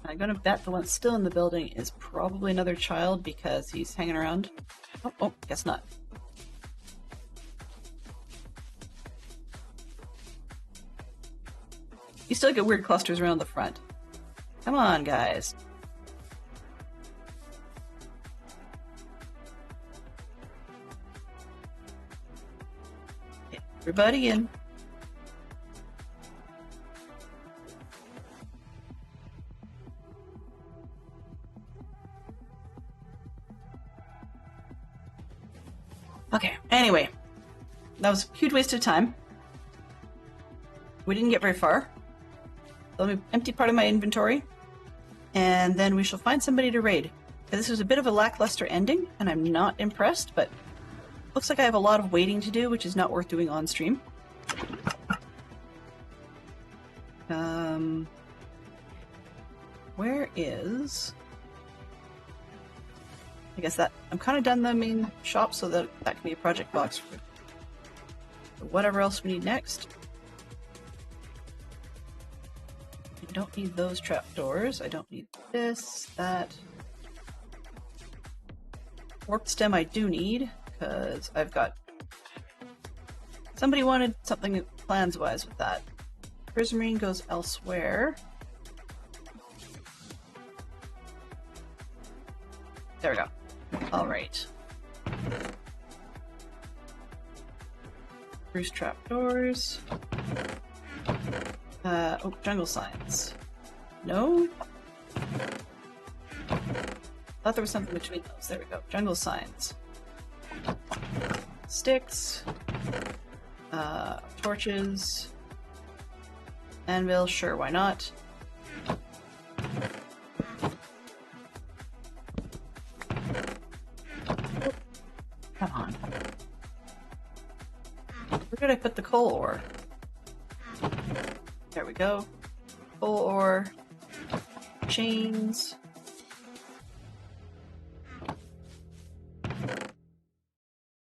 I'm gonna bet the one still in the building is probably another child because he's hanging around. Oh, guess not. You still get weird clusters around the front. Come on, guys. Everybody in. Okay, anyway. That was a huge waste of time. We didn't get very far. Let me empty part of my inventory, and then we shall find somebody to raid. This was a bit of a lackluster ending, and I'm not impressed, but looks like I have a lot of waiting to do, which is not worth doing on stream. Where is... I guess that... I'm kind of done the main shop, so that can be a project box for whatever else we need next. I don't need those trapdoors. I don't need this, that. Warped stem I do need, because I've got... Somebody wanted something plans-wise with that. Prismarine goes elsewhere. There we go. Alright. Spruce trapdoors. Oh, jungle signs. No? Thought there was something between those. There we go. Jungle signs. Sticks. Torches. Anvil, sure, why not? Come on. Where did I put the coal ore? There we go. Coal ore. Chains.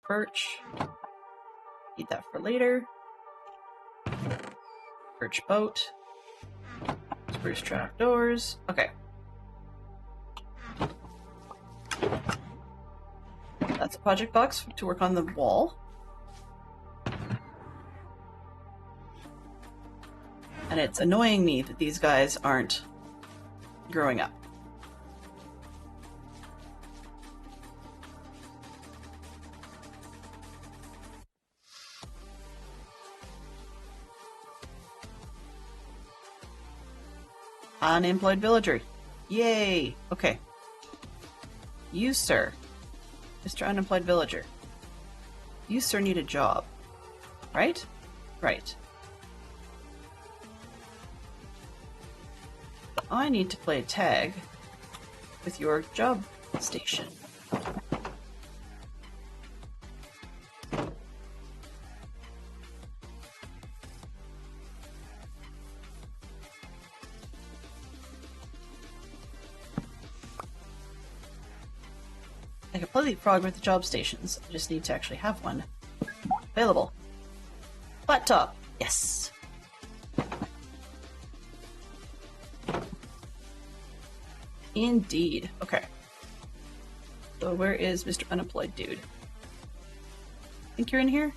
Birch. Need that for later. Birch boat. Spruce trapdoors. Okay. That's a project box to work on the wall. And it's annoying me that these guys aren't growing up. Unemployed villager. Yay! Okay. You, sir. Mr. Unemployed Villager. You, sir, need a job. Right? Right. I need to play tag with your job station. I can play leapfrog with the job stations. I just need to actually have one available. Flat top. Yes. Indeed. Okay. So where is Mr. Unemployed Dude? Think you're in here?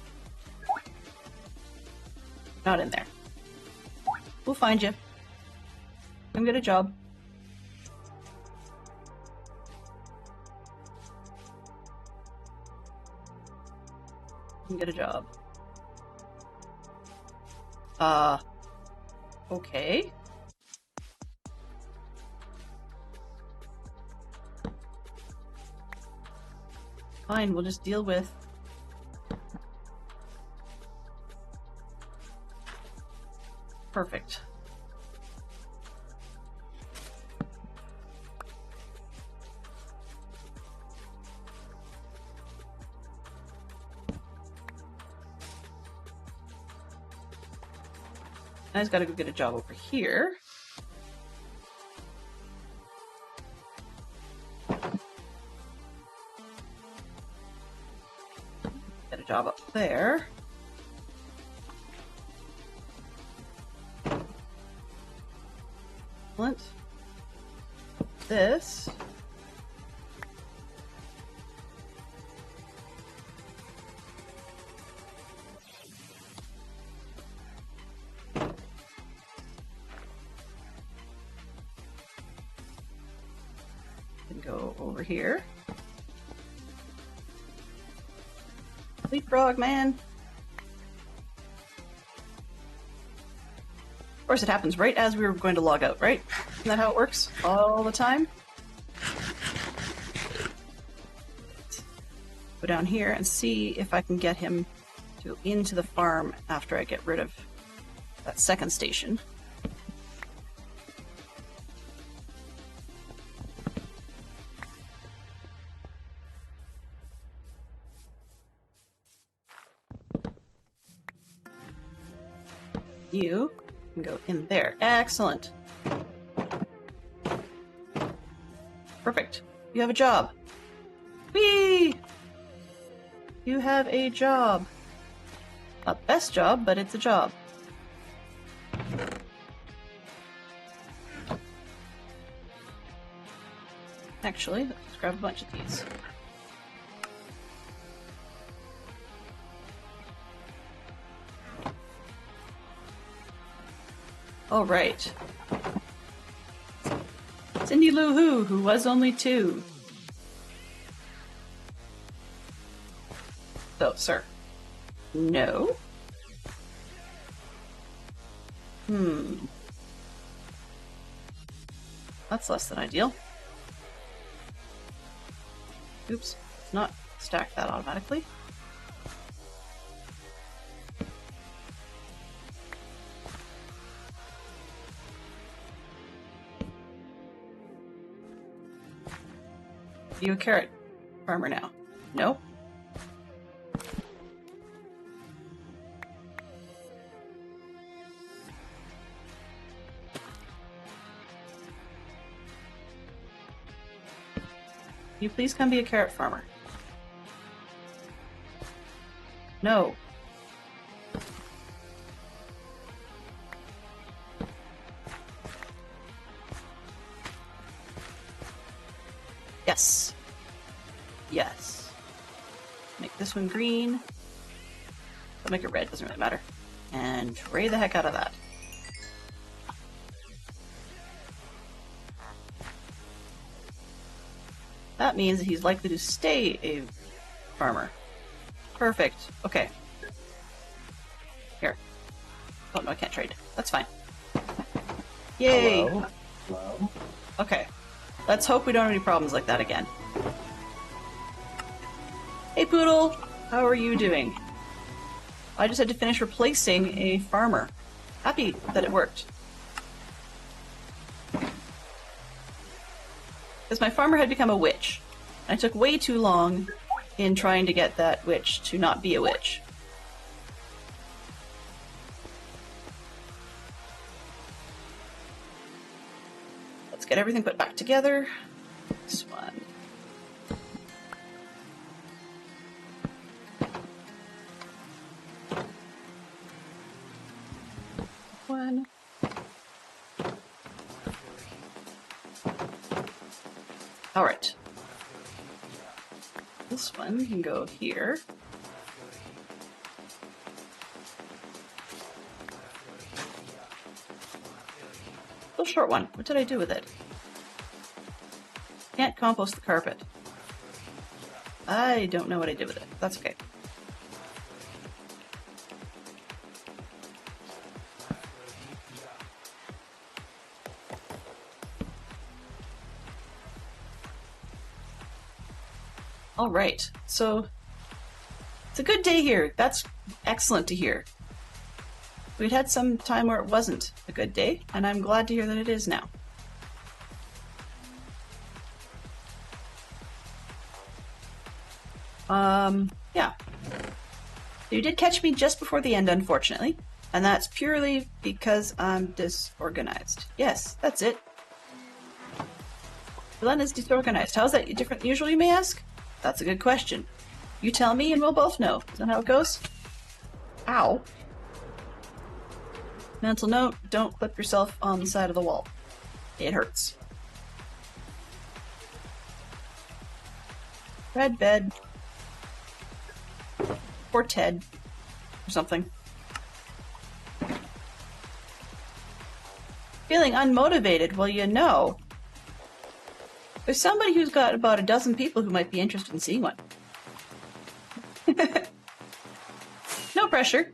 Not in there. We'll find you. Come get a job. Get a job. Okay. Fine, we'll just deal with... Perfect. I just gotta go get a job over here. Get a job up there. Excellent. this. And go over here. Leapfrog, man. Of course, it happens right as we were going to log out, right? Isn't that how it works all the time? Go down here and see if I can get him to into the farm after I get rid of that second station. You can go in there. Excellent. Perfect. You have a job. Whee! You have a job. A best job, but it's a job. Actually, let's grab a bunch of these. All right. Cindy Lou Who, who was only 2. So, sir. No. That's less than ideal. Oops. Let's not stack that automatically. Are you a carrot farmer now? No? Can you please come be a carrot farmer? No. Yes. Yes. Make this one green. I'll make it red, doesn't really matter. And tray the heck out of that. That means that he's likely to stay a farmer. Perfect. Okay. Here. Oh no, I can't trade. That's fine. Yay! Hello? Hello? Okay. Let's hope we don't have any problems like that again. Hey Poodle! How are you doing? I just had to finish replacing a farmer. Happy that it worked. Because my farmer had become a witch. And I took way too long in trying to get that witch to not be a witch. Let's get everything put back together. This one. One. All right. This one can go here. Little short one. What did I do with it? Can't compost the carpet. I don't know what I did with it. That's okay. All right, so it's a good day here. That's excellent to hear. We'd had some time where it wasn't a good day, and I'm glad to hear that it is now. Yeah. You did catch me just before the end, unfortunately, and that's purely because I'm disorganized. Yes, that's it. Elena's disorganized. How's that different than usual, you may ask? That's a good question. You tell me and we'll both know. Is that how it goes? Ow. Mental note, don't clip yourself on the side of the wall. It hurts. Red bed. Or Ted. Or something. Feeling unmotivated? Well, you know. There's somebody who's got about a dozen people who might be interested in seeing one. No pressure.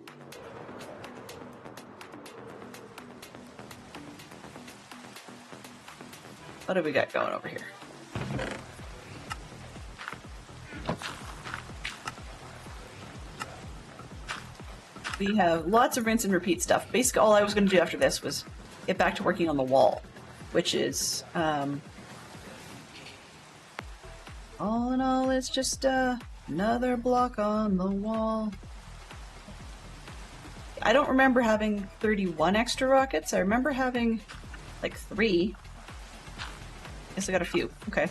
What have we got going over here? We have lots of rinse and repeat stuff. Basically, all I was going to do after this was get back to working on the wall, which is, all in all, it's just another block on the wall. I don't remember having 31 extra rockets. I remember having like 3. Guess I got a few. Okay.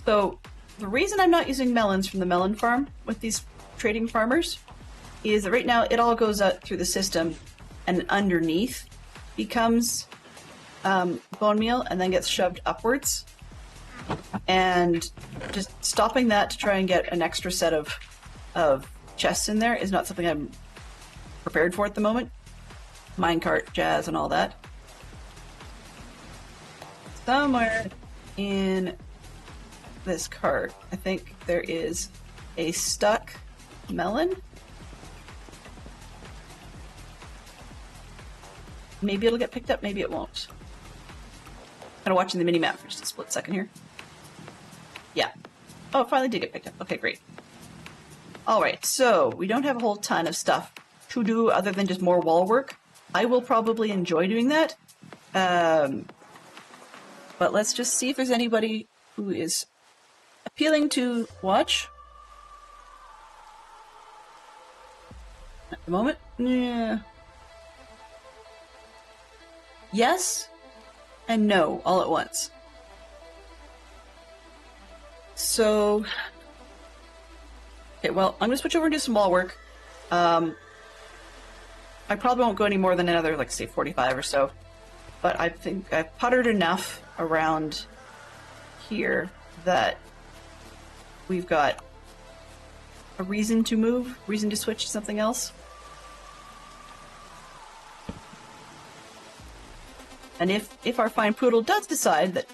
So the reason I'm not using melons from the melon farm with these trading farmers is that right now it all goes out through the system and underneath becomes bone meal and then gets shoved upwards. And just stopping that to try and get an extra set of chests in there is not something I'm prepared for at the moment. Minecart jazz and all that. Somewhere in this cart, I think there is a stuck melon. Maybe it'll get picked up, maybe it won't. Kind of watching the mini-map for just a split second here. Yeah. Oh, it finally did get picked up. Okay, great. Alright, so we don't have a whole ton of stuff to do other than just more wall work. I will probably enjoy doing that. But let's just see if there's anybody who is appealing to watch. At the moment, yeah. Yes and no all at once. So, okay, well, I'm going to switch over and do some wall work. I probably won't go any more than another, like, say, 45 or so. But I think I've puttered enough around here that we've got a reason to move, reason to switch to something else. And if our fine poodle does decide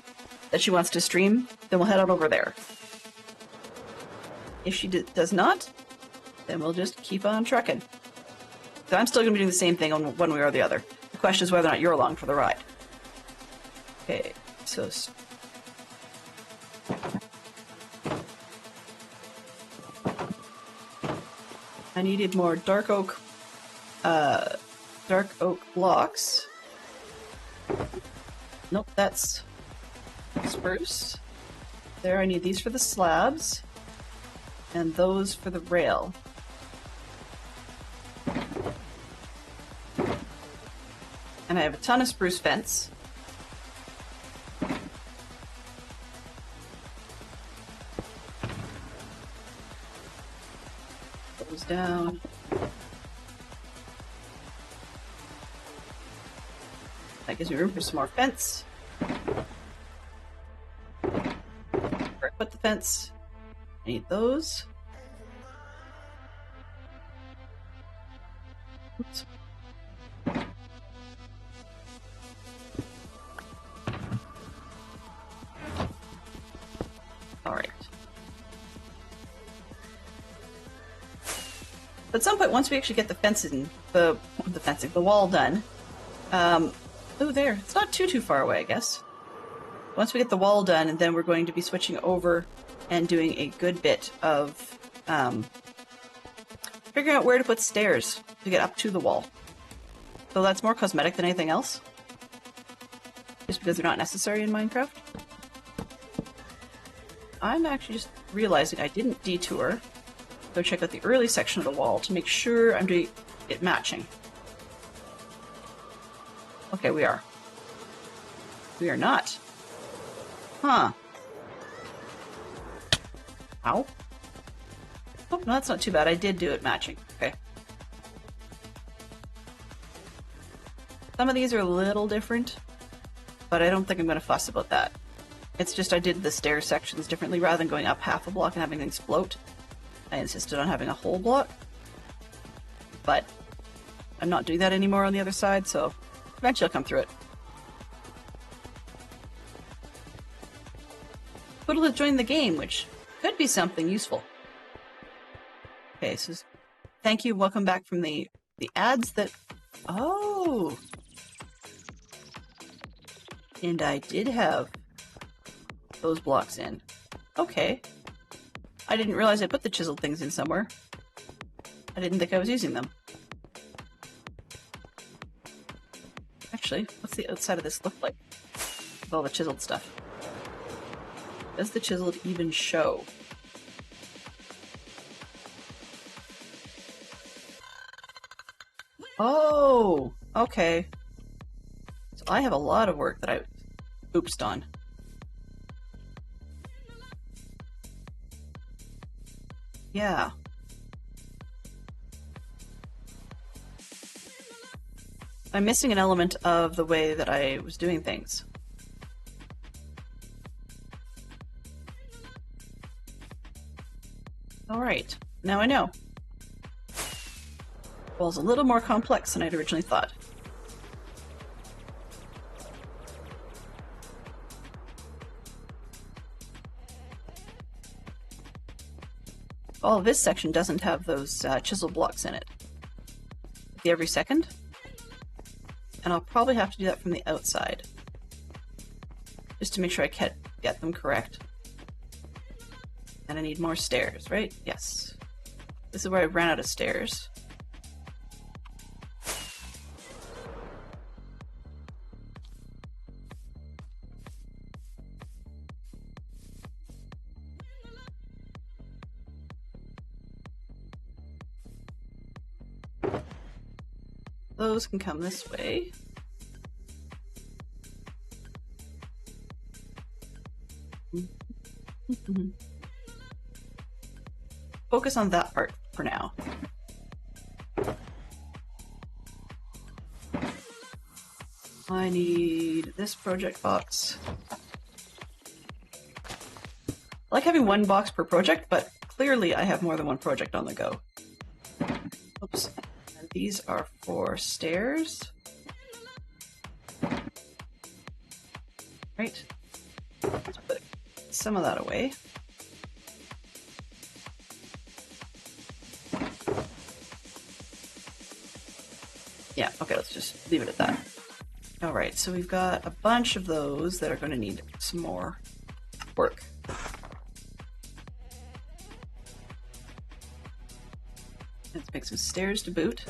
that she wants to stream, then we'll head on over there. If she does not, then we'll just keep on trucking. So I'm still going to be doing the same thing on one way or the other. The question is whether or not you're along for the ride. Okay, so... I needed more dark oak blocks. Nope, that's spruce. There, I need these for the slabs. And those for the rail. And I have a ton of spruce fence. Goes down. That gives me room for some more fence. Where I put the fence. I need those. Oops. Alright. At some point, once we actually get the fencing, the wall done, oh, there. It's not too far away, I guess. Once we get the wall done, and then we're going to be switching over and doing a good bit of figuring out where to put stairs to get up to the wall. So that's more cosmetic than anything else. Just because they're not necessary in Minecraft. I'm actually just realizing I didn't detour. Go check out the early section of the wall to make sure I'm doing it matching. Okay, we are. We are not. Huh. Ow. Oh, no, that's not too bad. I did do it matching. Okay. Some of these are a little different, but I don't think I'm going to fuss about that. It's just I did the stair sections differently. Rather than going up half a block and having things float, I insisted on having a whole block. But I'm not doing that anymore on the other side, so eventually I'll come through it. Poodle has joined the game, which could be something useful. Okay, so thank you. Welcome back from the ads that... Oh! And I did have those blocks in. Okay. I didn't realize I put the chiseled things in somewhere. I didn't think I was using them. Actually, what's the outside of this look like? With all the chiseled stuff. Does the chiseled even show? Oh! Okay. So I have a lot of work that I oopsed on. Yeah. I'm missing an element of the way that I was doing things. Alright, now I know. Well, it's a little more complex than I'd originally thought. All of this section doesn't have those chisel blocks in it. Every second. And I'll probably have to do that from the outside. Just to make sure I get them correct. And I need more stairs, right? Yes. This is where I ran out of stairs. Those can come this way. Focus on that part for now. I need this project box. I like having one box per project, but clearly I have more than one project on the go. Oops. And these are for stairs. Right. Let's put some of that away. Yeah, okay, let's just leave it at that. Alright, so we've got a bunch of those that are going to need some more work. Let's make some stairs to boot.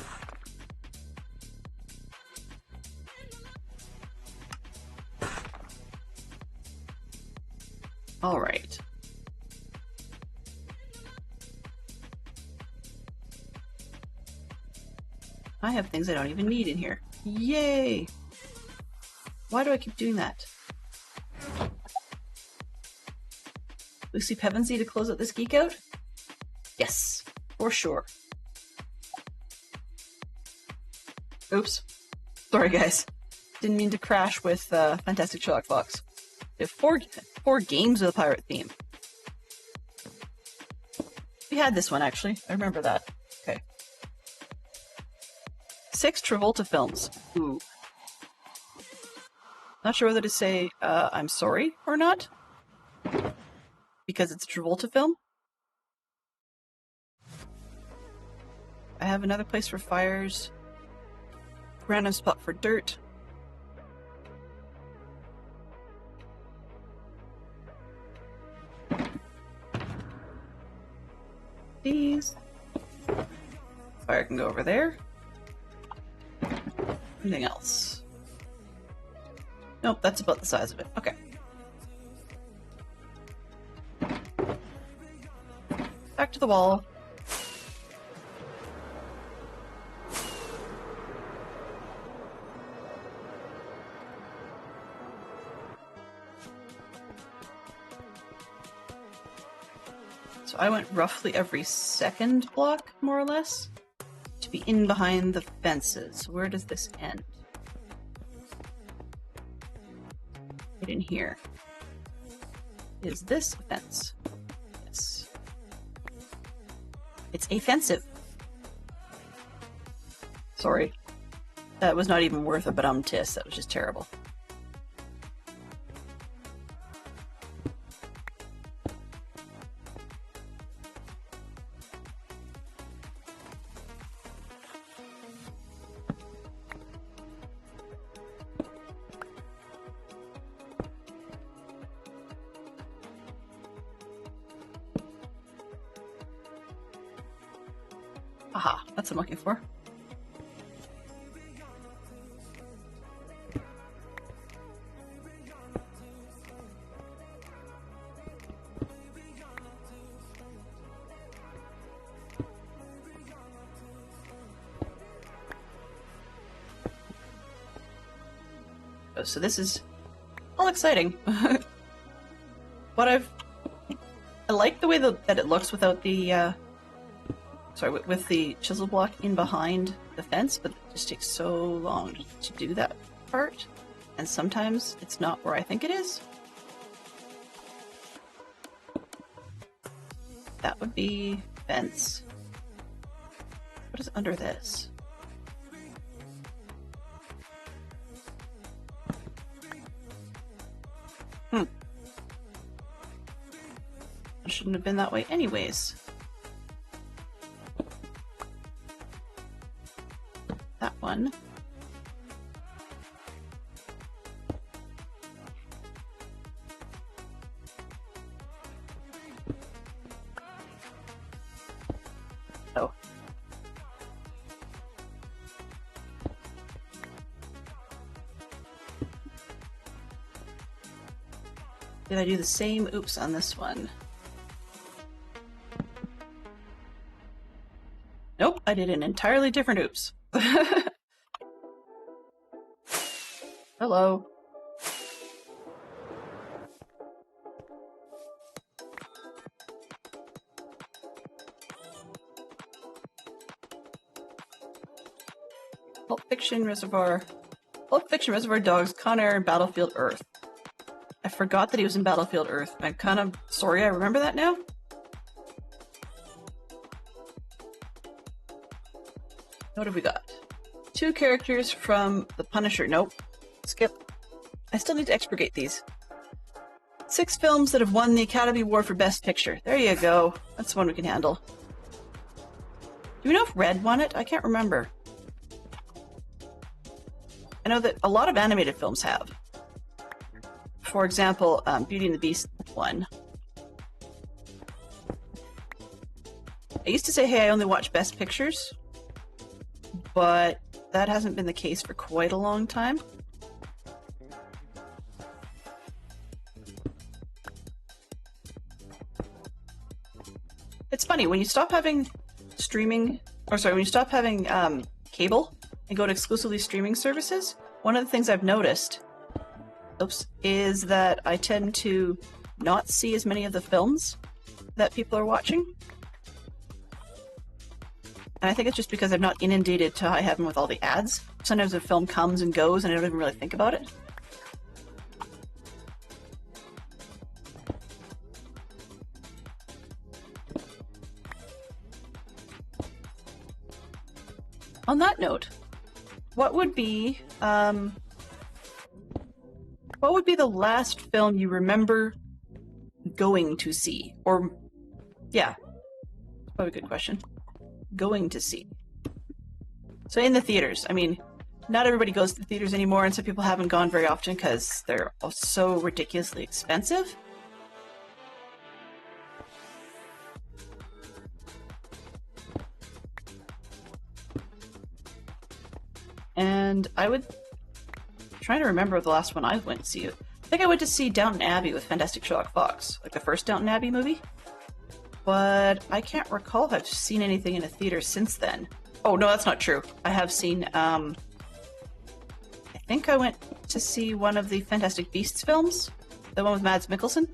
Alright. I have things I don't even need in here. Yay! Why do I keep doing that? Lucy Pevensey to close out this geek out? Yes, for sure. Oops. Sorry, guys. Didn't mean to crash with Fantastic Sherlock Fox. We have four games with a pirate theme. We had this one, actually. I remember that. Okay. 6 Travolta films. Ooh. Not sure whether to say I'm sorry or not. Because it's a Travolta film. I have another place for fires. Random spot for dirt. These. Fire can go over there. Anything else? Nope, that's about the size of it. Okay. Back to the wall. So I went roughly every second block, more or less, to be in behind the fences. Where does this end? Get in here. Is this a fence? Yes. It's offensive. Sorry. That was not even worth a ba-dum-tis. That was just terrible. Aha, that's what I'm looking for. Oh, so this is all exciting. I like the way that it looks without the with the chisel block in behind the fence, but it just takes so long to do that part, and sometimes it's not where I think it is. That would be fence. What is under this? It shouldn't have been that way anyways. That one. Oh. Did I do the same oops on this one? Nope, I did an entirely different oops. Hello. Pulp Fiction Reservoir Dogs, Con Air, and Battlefield Earth. I forgot that he was in Battlefield Earth. I'm kind of sorry I remember that now. What have we got? 2 characters from The Punisher. Nope. Skip. I still need to expurgate these. 6 films that have won the Academy Award for Best Picture. There you go. That's one we can handle. Do we know if Red won it? I can't remember. I know that a lot of animated films have. For example, Beauty and the Beast won. I used to say, hey, I only watch Best Pictures, but that hasn't been the case for quite a long time. It's funny, when you stop having cable and go to exclusively streaming services, one of the things I've noticed, is that I tend to not see as many of the films that people are watching. And I think it's just because I'm not inundated to high heaven with all the ads. Sometimes a film comes and goes and I don't even really think about it. On that note, what would be the last film you remember going to see? Or, yeah, probably a good question. Going to see. So in the theaters, I mean, not everybody goes to the theaters anymore, and some people haven't gone very often because they're so ridiculously expensive. And I'm trying to remember the last one I went to see. I think I went to see Downton Abbey with Fantastic Sherlock Fox, like the first Downton Abbey movie. But I can't recall if I've seen anything in a theater since then. Oh, no, that's not true. I have seen, I think I went to see one of the Fantastic Beasts films, the one with Mads Mikkelsen.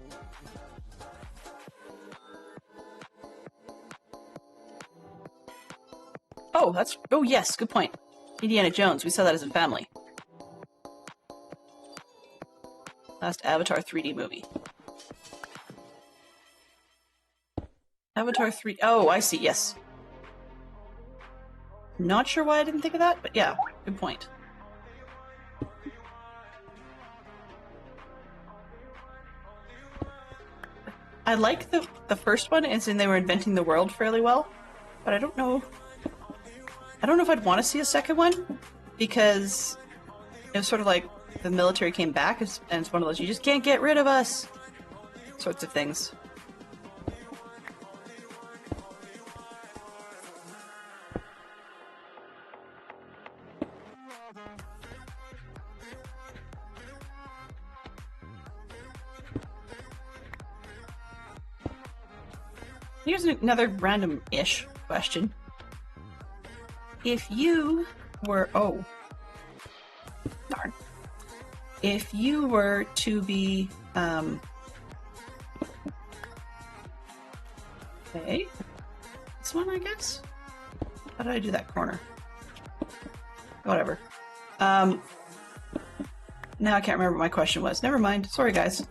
Oh, yes, good point. Indiana Jones, we saw that as a family. Last Avatar 3D movie. Avatar 3... Oh, I see, yes. Not sure why I didn't think of that, but yeah, good point. I like the first one, as in they were inventing the world fairly well, but I don't know if I'd want to see a second one, because it was sort of like the military came back, and it's one of those, you just can't get rid of us sorts of things. Here's another random-ish question. If you were... Oh. Darn. If you were to be... Okay. This one, I guess? How did I do that corner? Whatever. Now I can't remember what my question was. Never mind. Sorry, guys.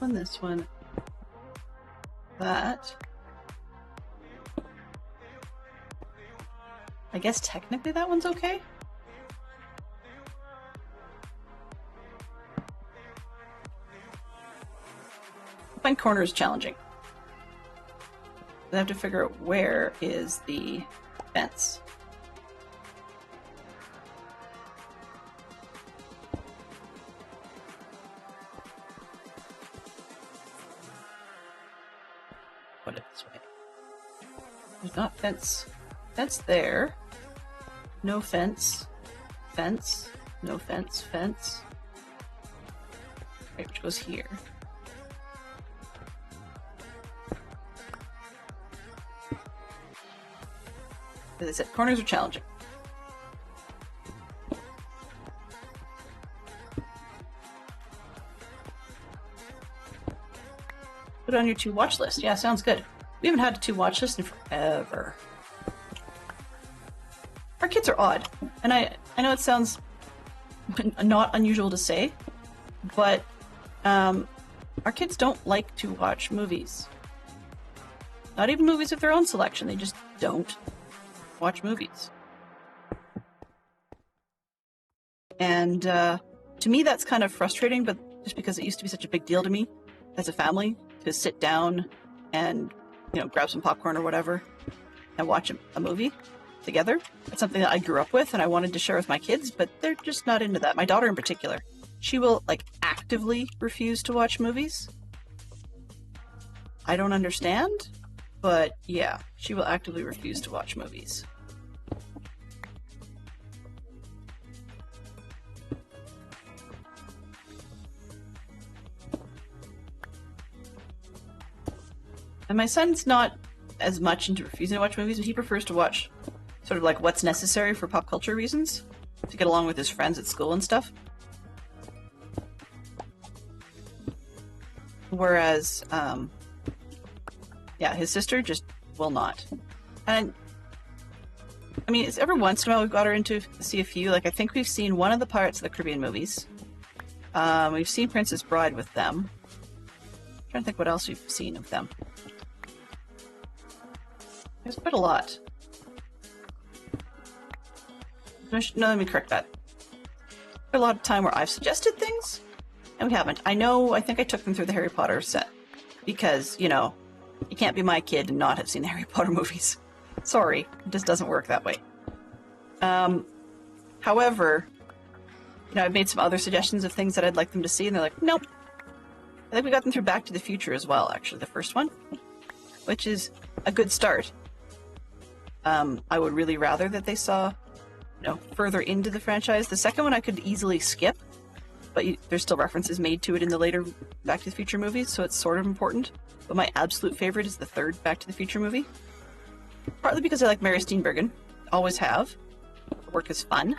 This one, that. I guess technically that one's okay. I find corners challenging. I have to figure out where is the fence. Put it this way. There's not fence. Fence there. No fence. Fence. No fence. Fence. Right, which goes here. As I said, corners are challenging. Put it on your to-watch list. Yeah, sounds good. We haven't had a to-watch list in forever. Our kids are odd. And I know it sounds not unusual to say, but our kids don't like to watch movies. Not even movies of their own selection. They just don't watch movies. And to me, that's kind of frustrating, but just because it used to be such a big deal to me as a family to sit down and, you know, grab some popcorn or whatever and watch a movie together. It's something that I grew up with and I wanted to share with my kids, but they're just not into that. My daughter in particular, she will like actively refuse to watch movies. I don't understand, but yeah, she will actively refuse to watch movies. And my son's not as much into refusing to watch movies, but he prefers to watch sort of like what's necessary for pop culture reasons to get along with his friends at school and stuff. Whereas, yeah, his sister just will not. And I mean, it's every once in a while we've got her into see a few. Like I think we've seen one of the Pirates of the Caribbean movies. We've seen Princess Bride with them. I'm trying to think what else we've seen of them. There's quite a lot. No, let me correct that. A lot of time where I've suggested things, and we haven't. I think I took them through the Harry Potter set, because, you know, you can't be my kid and not have seen the Harry Potter movies. Sorry, it just doesn't work that way. However, you know, I've made some other suggestions of things that I'd like them to see, and they're like, nope. I think we got them through Back to the Future as well, actually, the first one, which is a good start. I would really rather that they saw, you know, further into the franchise. The second one I could easily skip, but there's still references made to it in the later Back to the Future movies, so it's sort of important. But my absolute favorite is the third Back to the Future movie. Partly because I like Mary Steenburgen. Always have. Her work is fun.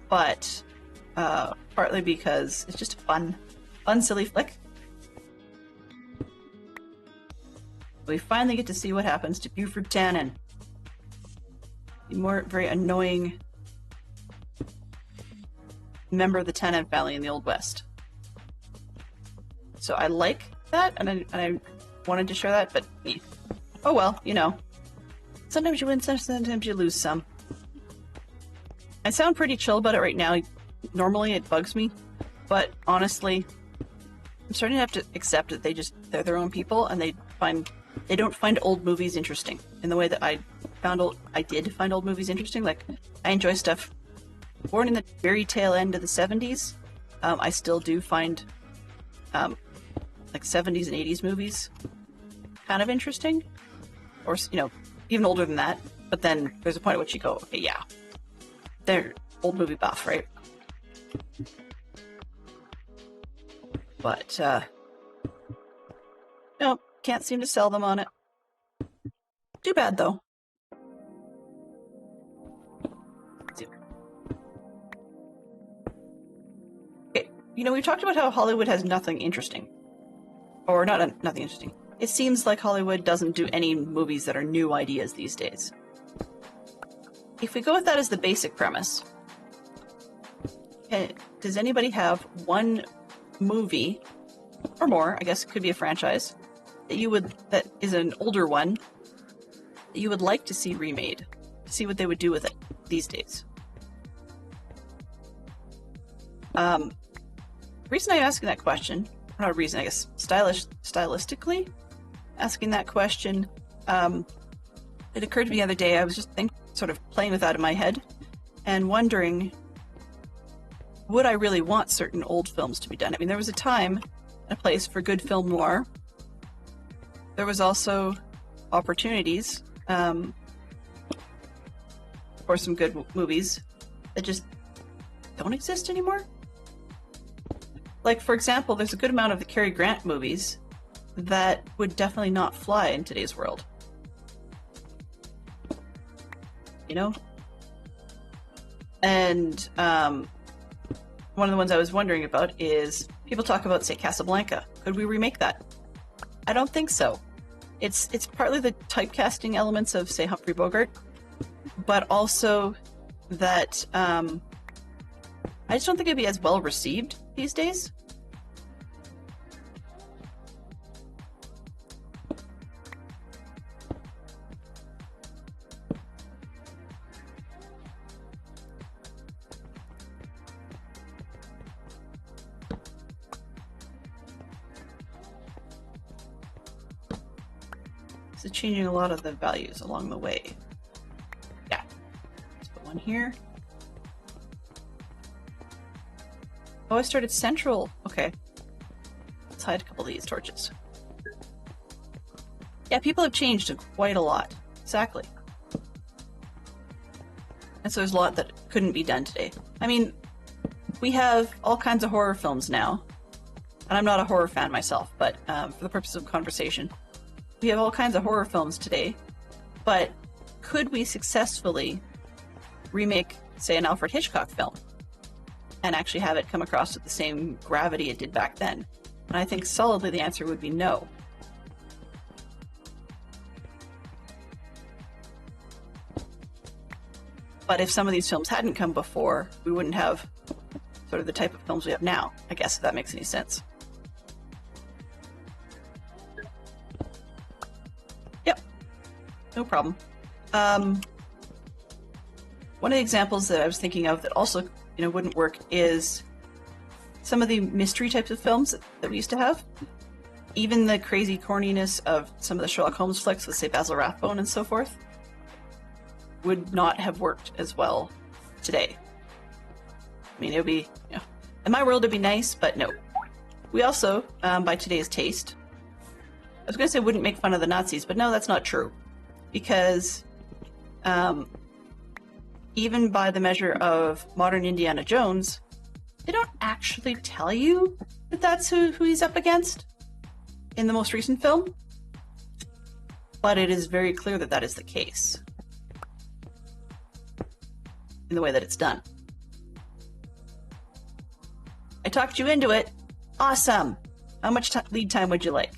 But partly because it's just a fun fun, silly flick. We finally get to see what happens to Buford Tannen. The very annoying member of the Tannen family in the Old West. So I like that, and I wanted to share that, but oh well, you know. Sometimes you win, sometimes you lose some. I sound pretty chill about it right now. Normally it bugs me, but honestly, I'm starting to have to accept that they're their own people, and they don't find old movies interesting in the way that I did find old movies interesting. Like, I enjoy stuff born in the very tail end of the 70s. I still do find like 70s and 80s movies kind of interesting, or even older than that. But then there's a point at which you go, okay, yeah, they're old movie buff, right? But no, can't seem to sell them on it. Too bad though. Okay, we've talked about how Hollywood has nothing interesting. Or nothing interesting. It seems like Hollywood doesn't do any movies that are new ideas these days. If we go with that as the basic premise, does anybody have one movie, or more, I guess it could be a franchise, that is an older one, that you would like to see remade, to see what they would do with it these days? The reason I'm asking that question, not a reason, I guess, stylistically asking that question, it occurred to me the other day. I was just sort of playing with that in my head and wondering, would I really want certain old films to be done? I mean, there was a time and a place for good film noir. There was also opportunities for some good movies that just don't exist anymore. Like, for example, there's a good amount of the Cary Grant movies that would definitely not fly in today's world. And one of the ones I was wondering about is, people talk about, say, Casablanca. Could we remake that? I don't think so. It's partly the typecasting elements of, say, Humphrey Bogart, but also that I just don't think it'd be as well received these days. So changing a lot of the values along the way. Yeah. Let's put one here. Oh, I started central. Okay. Let's hide a couple of these torches. Yeah, people have changed quite a lot. Exactly. And so there's a lot that couldn't be done today. I mean, we have all kinds of horror films now. And I'm not a horror fan myself, but for the purpose of conversation, we have all kinds of horror films today. But could we successfully remake, say, an Alfred Hitchcock film and actually have it come across with the same gravity it did back then? And I think solidly the answer would be no. But if some of these films hadn't come before, we wouldn't have sort of the type of films we have now, I guess, if that makes any sense. Yep, no problem. One of the examples that I was thinking of that also, wouldn't work is some of the mystery types of films that we used to have. Even the crazy corniness of some of the Sherlock Holmes flicks with, say, Basil Rathbone and so forth would not have worked as well today. I mean, it would be, in my world it'd be nice, but no. We also, by today's taste, I was going to say wouldn't make fun of the Nazis, but no, that's not true. Because even by the measure of modern Indiana Jones, they don't actually tell you that that's who he's up against in the most recent film. But it is very clear that that is the case in the way that it's done. I talked you into it. Awesome. How much lead time would you like?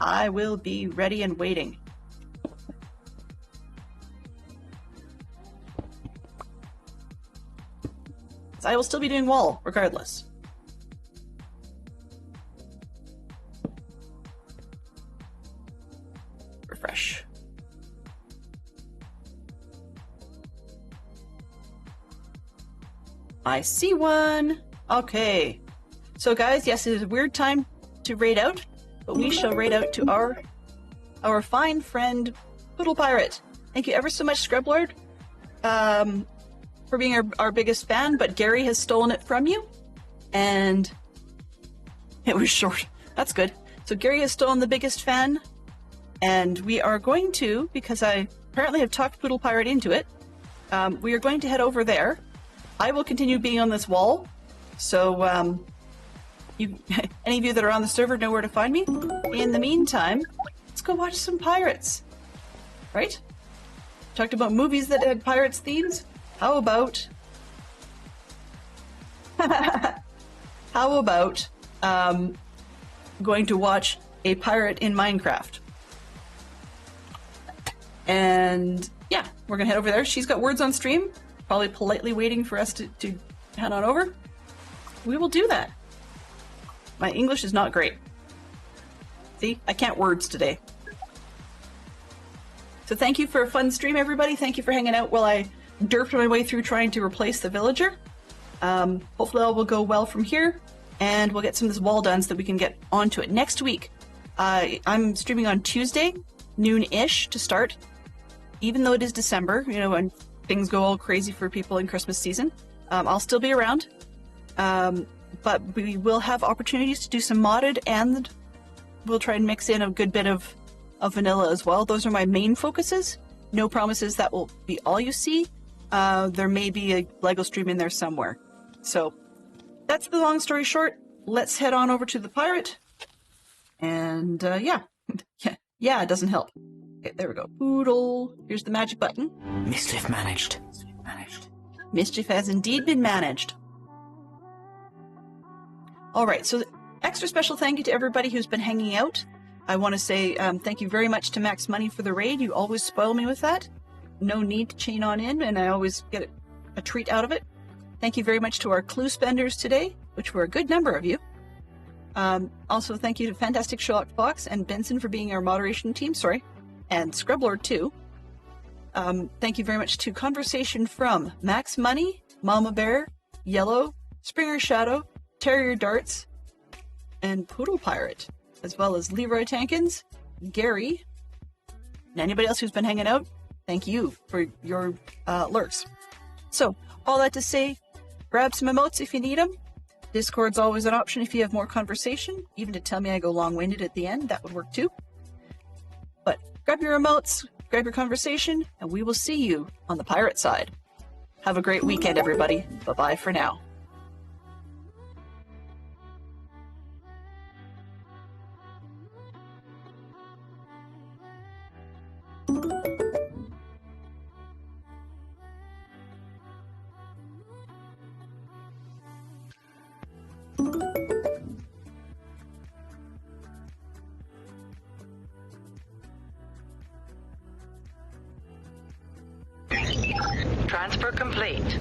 I will be ready and waiting. So I will still be doing wall, regardless. Refresh. I see one. Okay. So guys, yes, it is a weird time to raid out, but we shall raid out to our fine friend, Poodle Pirate. Thank you ever so much, Scrublord, for being our biggest fan, but Gary has stolen it from you, and it was short. That's good. So Gary has stolen the biggest fan, and we are going to, because I apparently have talked Poodle Pirate into it, we are going to head over there. I will continue being on this wall, so any of you that are on the server know where to find me. In the meantime, let's go watch some pirates. Right? Talked about movies that had pirates themes. How about going to watch a pirate in Minecraft? And yeah, we're gonna head over there. She's got words on stream, probably politely waiting for us to head on over. We will do that. My English is not great. See, I can't words today. So thank you for a fun stream, everybody. Thank you for hanging out while I derped my way through trying to replace the villager. Hopefully all will go well from here, and we'll get some of this wall done so that we can get onto it. Next week, I'm streaming on Tuesday, noon-ish to start. Even though it is December, you know, and things go all crazy for people in Christmas season, I'll still be around. But we will have opportunities to do some modded, and we'll try and mix in a good bit of vanilla as well. Those are my main focuses. No promises that will be all you see. There may be a Lego stream in there somewhere. So that's the long story short. Let's head on over to the pirate. And yeah. Yeah, it doesn't help. Okay, there we go. Poodle. Here's the magic button. Mischief managed. Mischief has indeed been managed. All right, so extra special thank you to everybody who's been hanging out. I want to say thank you very much to Max Money for the raid. You always spoil me with that. No need to chain on in, and I always get a treat out of it. Thank you very much to our clue spenders today, which were a good number of you. Also, thank you to Fantastic Sherlock Fox and Benson for being our moderation team. Sorry. And Scrublord too. Thank you very much to Conversation from Max Money, Mama Bear, Yellow, Springer Shadow, Terrier Darts, and Poodle Pirate, as well as Leroy Tankins, Gary, and anybody else who's been hanging out. Thank you for your lurks. So, all that to say, grab some emotes if you need them. Discord's always an option if you have more conversation, even to tell me I go long-winded at the end, that would work too. But grab your emotes, grab your conversation, and we will see you on the pirate side. Have a great weekend, everybody. Bye-bye for now. Transfer complete.